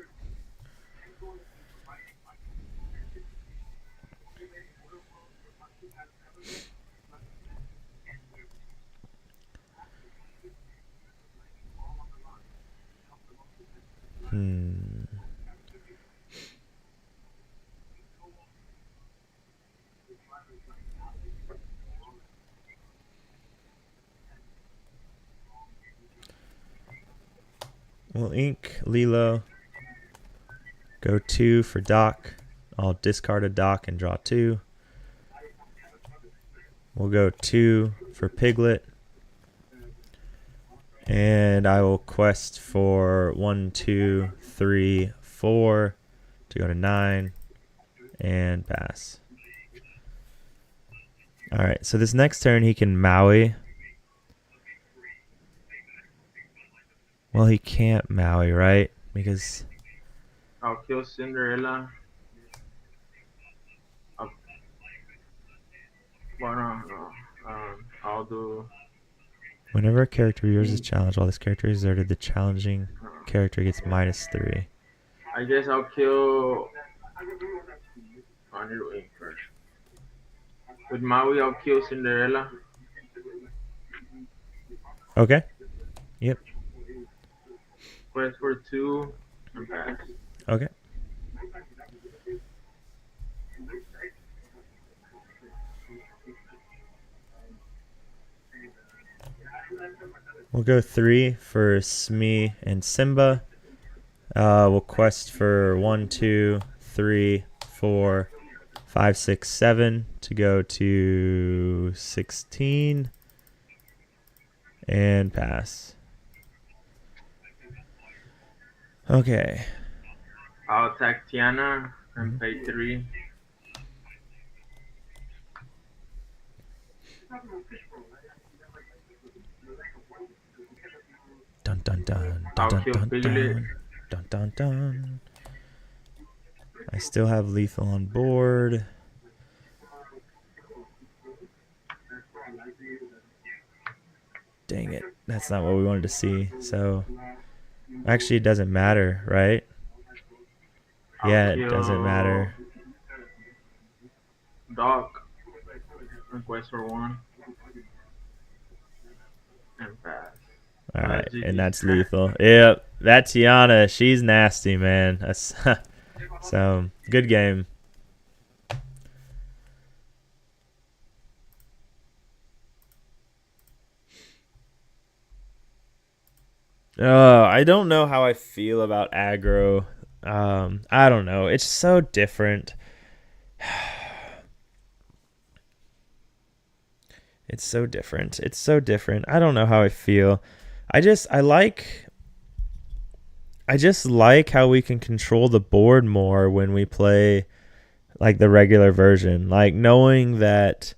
A: We'll ink Lilo. Go 2 for Doc. I'll discard a Doc and draw 2. We'll go 2 for Piglet. And I will quest for 1, 2, 3, 4 to go to 9 and pass. Alright, so this next turn he can Maui. Well, he can't Maui, right? Because
H: I'll kill Cinderella. I'll do.
A: whenever a character of yours is challenged, while this character is exerted, the challenging character gets -3.
H: I guess I'll kill. I need to ink first. With Maui, I'll kill Cinderella.
A: Okay. Yep.
H: Quest for 2 and pass.
A: Okay. We'll go 3 for Smee and Simba. We'll quest for 1, 2, 3, 4, 5, 6, 7 to go to 16 and pass. Okay.
H: I'll attack Tiana and pay 3.
A: Dun dun dun
H: I'll
A: dun
H: kill
A: dun
H: Piglet.
A: dun dun dun dun. I still have lethal on board. Dang it. That's not what we wanted to see. So actually it doesn't matter, right? Yeah, it doesn't matter.
H: Doc. Quest for 1. And pass.
A: Alright, and that's lethal. Yep, that Tiana, she's nasty, man. That's so good game. I don't know how I feel about aggro. I don't know. It's so different. It's so different. It's so different. I don't know how I feel. I just like how we can control the board more when we play like the regular version. Like knowing that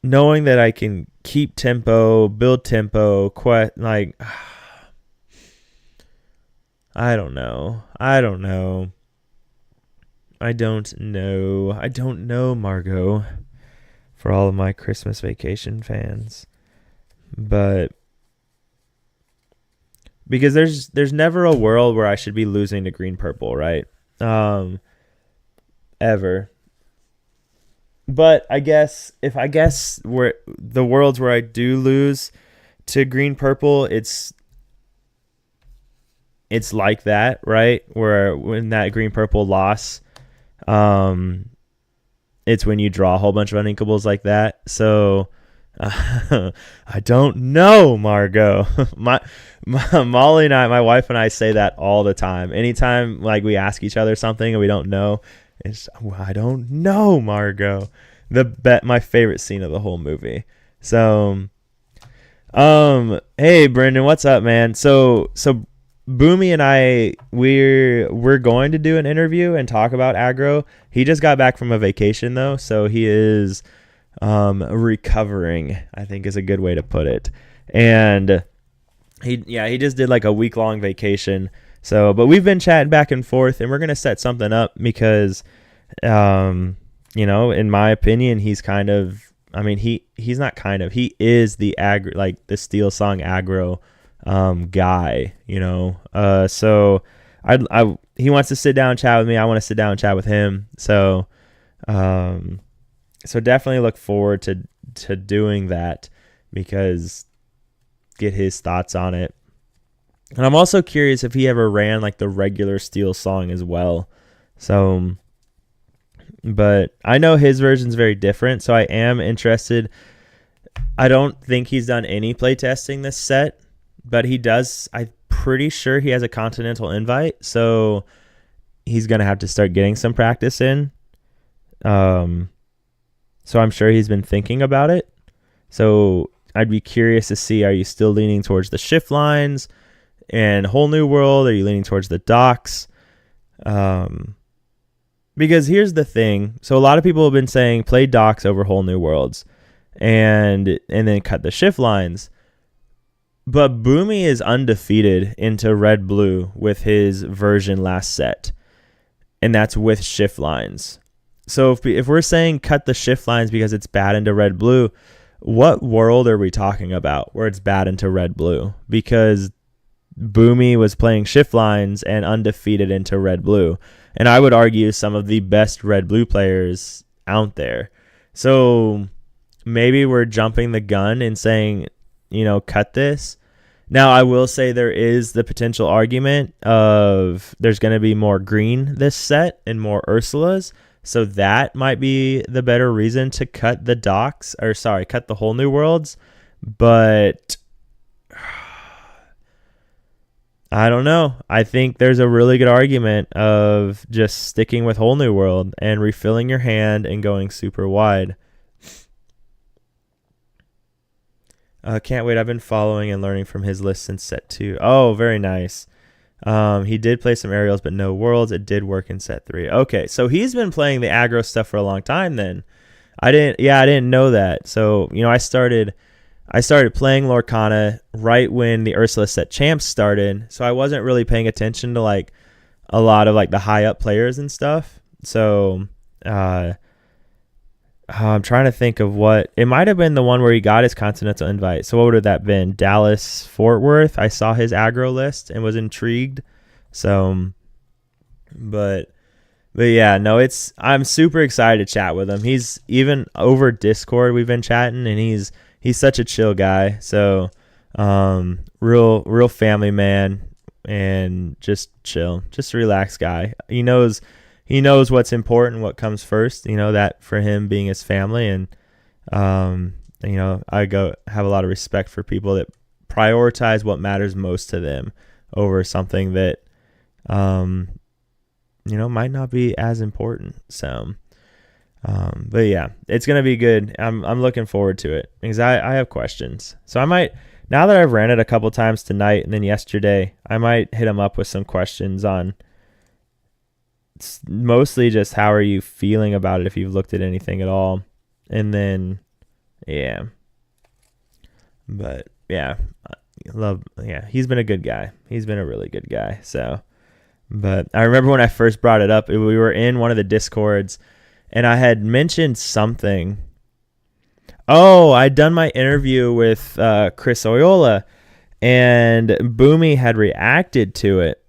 A: I can keep tempo, build tempo, like I don't know, Margot, for all of my Christmas Vacation fans. But because there's never a world where I should be losing to green purple, right? Ever. But I guess where the worlds where I do lose to green purple, it's like that, right? Where when that green purple loss, it's when you draw a whole bunch of uninkables like that. So I don't know, Margot. Molly and I, my wife and I, say that all the time. Anytime like we ask each other something and we don't know, it's I don't know, Margot. My favorite scene of the whole movie. So, hey Brendan, what's up, man? So Boomy and I, we're going to do an interview and talk about aggro. He just got back from a vacation though, so he is recovering, I think is a good way to put it. And he just did like a week-long vacation. So, but we've been chatting back and forth, and we're gonna set something up because, you know, in my opinion, he's kind of, I mean, he's not kind of, he is the the Steel Song aggro guy, you know. So he wants to sit down and chat with me. I want to sit down and chat with him. So, so definitely look forward to doing that, because get his thoughts on it. And I'm also curious if he ever ran like the regular Steel Song as well. So, but I know his version's very different, so I am interested. I don't think he's done any playtesting this set, but he does. I'm pretty sure he has a Continental invite, so he's going to have to start getting some practice in. So I'm sure he's been thinking about it. So I'd be curious to see, are you still leaning towards the shift lines and Whole New World? Are you leaning towards the docks? Because here's the thing. So a lot of people have been saying play docks over Whole New Worlds and then cut the shift lines. But Boomy is undefeated into red blue with his version last set, and that's with shift lines. So if we're saying cut the shift lines because it's bad into red blue, what world are we talking about where it's bad into red blue? Because Boomy was playing shift lines and undefeated into red blue, and I would argue some of the best red blue players out there. So maybe we're jumping the gun and saying, you know, cut this. Now, I will say there is the potential argument of there's going to be more green this set and more Ursulas. So that might be the better reason to cut the docks, or sorry, cut the Whole New Worlds. But I don't know. I think there's a really good argument of just sticking with Whole New World and refilling your hand and going super wide. Can't wait. I've been following and learning from his list since set 2. Oh, very nice. He did play some aerials, but no worlds. It did work in set 3. Okay, so he's been playing the aggro stuff for a long time then. I didn't know that. So, you know, I started playing Lorcana right when the Ursula set champs started, so I wasn't really paying attention to like a lot of like the high up players and stuff. So, I'm trying to think of what it might have been, the one where he got his Continental invite. So what would have that been? Dallas Fort Worth. I saw his aggro list and was intrigued. So, but yeah, no, I'm super excited to chat with him. He's even over Discord. We've been chatting, and he's such a chill guy. So, real family man, and just chill, just a relaxed guy. He knows what's important, what comes first, you know, that for him being his family. And, you know, I have a lot of respect for people that prioritize what matters most to them over something that, you know, might not be as important. So, but yeah, it's going to be good. I'm looking forward to it because I have questions. So I might, now that I've ran it a couple times tonight and then yesterday, I might hit him up with some questions on, it's mostly just how are you feeling about it, if you've looked at anything at all. And then, yeah. But, yeah. He's been a good guy. He's been a really good guy. So, but I remember when I first brought it up, we were in one of the Discords, and I had mentioned something. Oh, I'd done my interview with Chris Oyola, and Boomy had reacted to it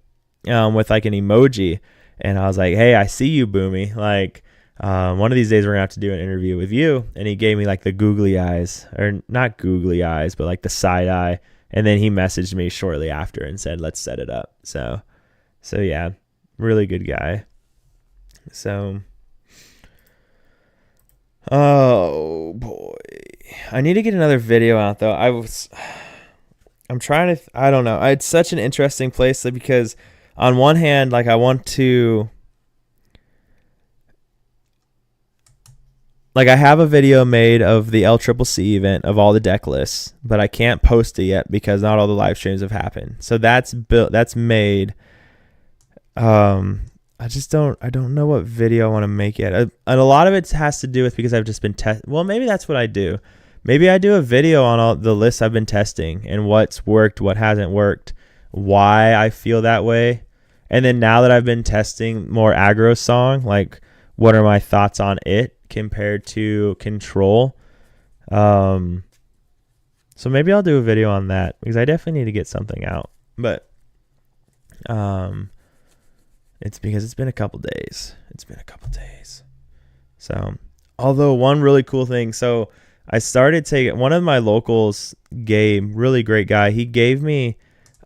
A: with like an emoji. And I was like, hey, I see you, Boomy. Like, one of these days we're going to have to do an interview with you. And he gave me like the googly eyes, or not googly eyes, but like the side eye. And then he messaged me shortly after and said, let's set it up. So yeah, really good guy. So, oh boy, I need to get another video out though. I'm trying to, I don't know. It's such an interesting place because on one hand, like I want to like I have a video made of the LCCC event of all the deck lists, but I can't post it yet because not all the live streams have happened. So that's built, that's made. I don't know what video I want to make yet. And a lot of it has to do with because I've just been well, maybe that's what I do. Maybe I do a video on all the lists I've been testing and what's worked, what hasn't worked, why I feel that way. And then now that I've been testing more aggro song, like what are my thoughts on it compared to Control? So maybe I'll do a video on that because I definitely need to get something out. But it's because it's been a couple days. So, although one really cool thing, so I started taking, one of my locals, Gabe, really great guy, he gave me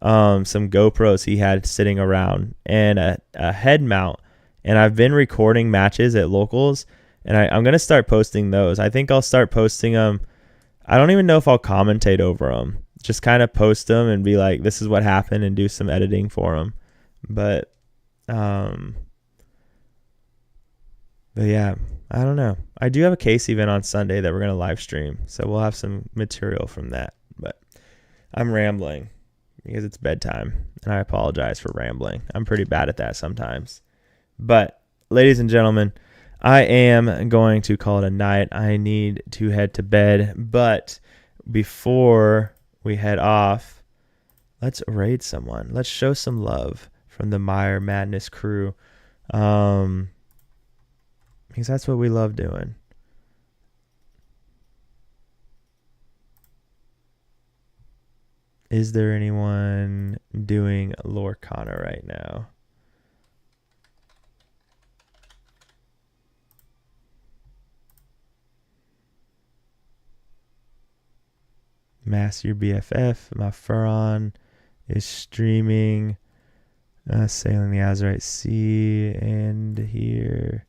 A: some GoPros he had sitting around and a head mount, and I've been recording matches at locals, and I'm going to start posting those. I think I'll start posting them. I don't even know if I'll commentate over them. Just kind of post them and be like, this is what happened, and do some editing for them. But yeah, I don't know. I do have a case event on Sunday that we're going to live stream, so we'll have some material from that. But I'm rambling because it's bedtime, and I apologize for rambling. I'm pretty bad at that sometimes. But ladies and gentlemen, I am going to call it a night. I need to head to bed, but before we head off, let's raid someone. Let's show some love from the Meyer Madness crew. Because that's what we love doing. Is there anyone doing Lorcana right now? Master Your BFF, my Furon is streaming. Sailing the Azurite Sea, and here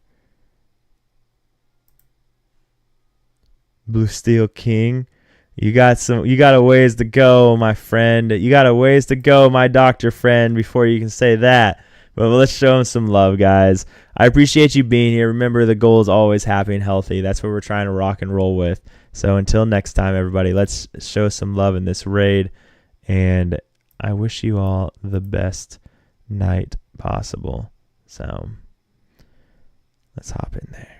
A: Blue Steel King. You got a ways to go, my friend. You got a ways to go, my doctor friend, before you can say that. But let's show him some love, guys. I appreciate you being here. Remember, the goal is always happy and healthy. That's what we're trying to rock and roll with. So until next time, everybody, let's show some love in this raid. And I wish you all the best night possible. So let's hop in there.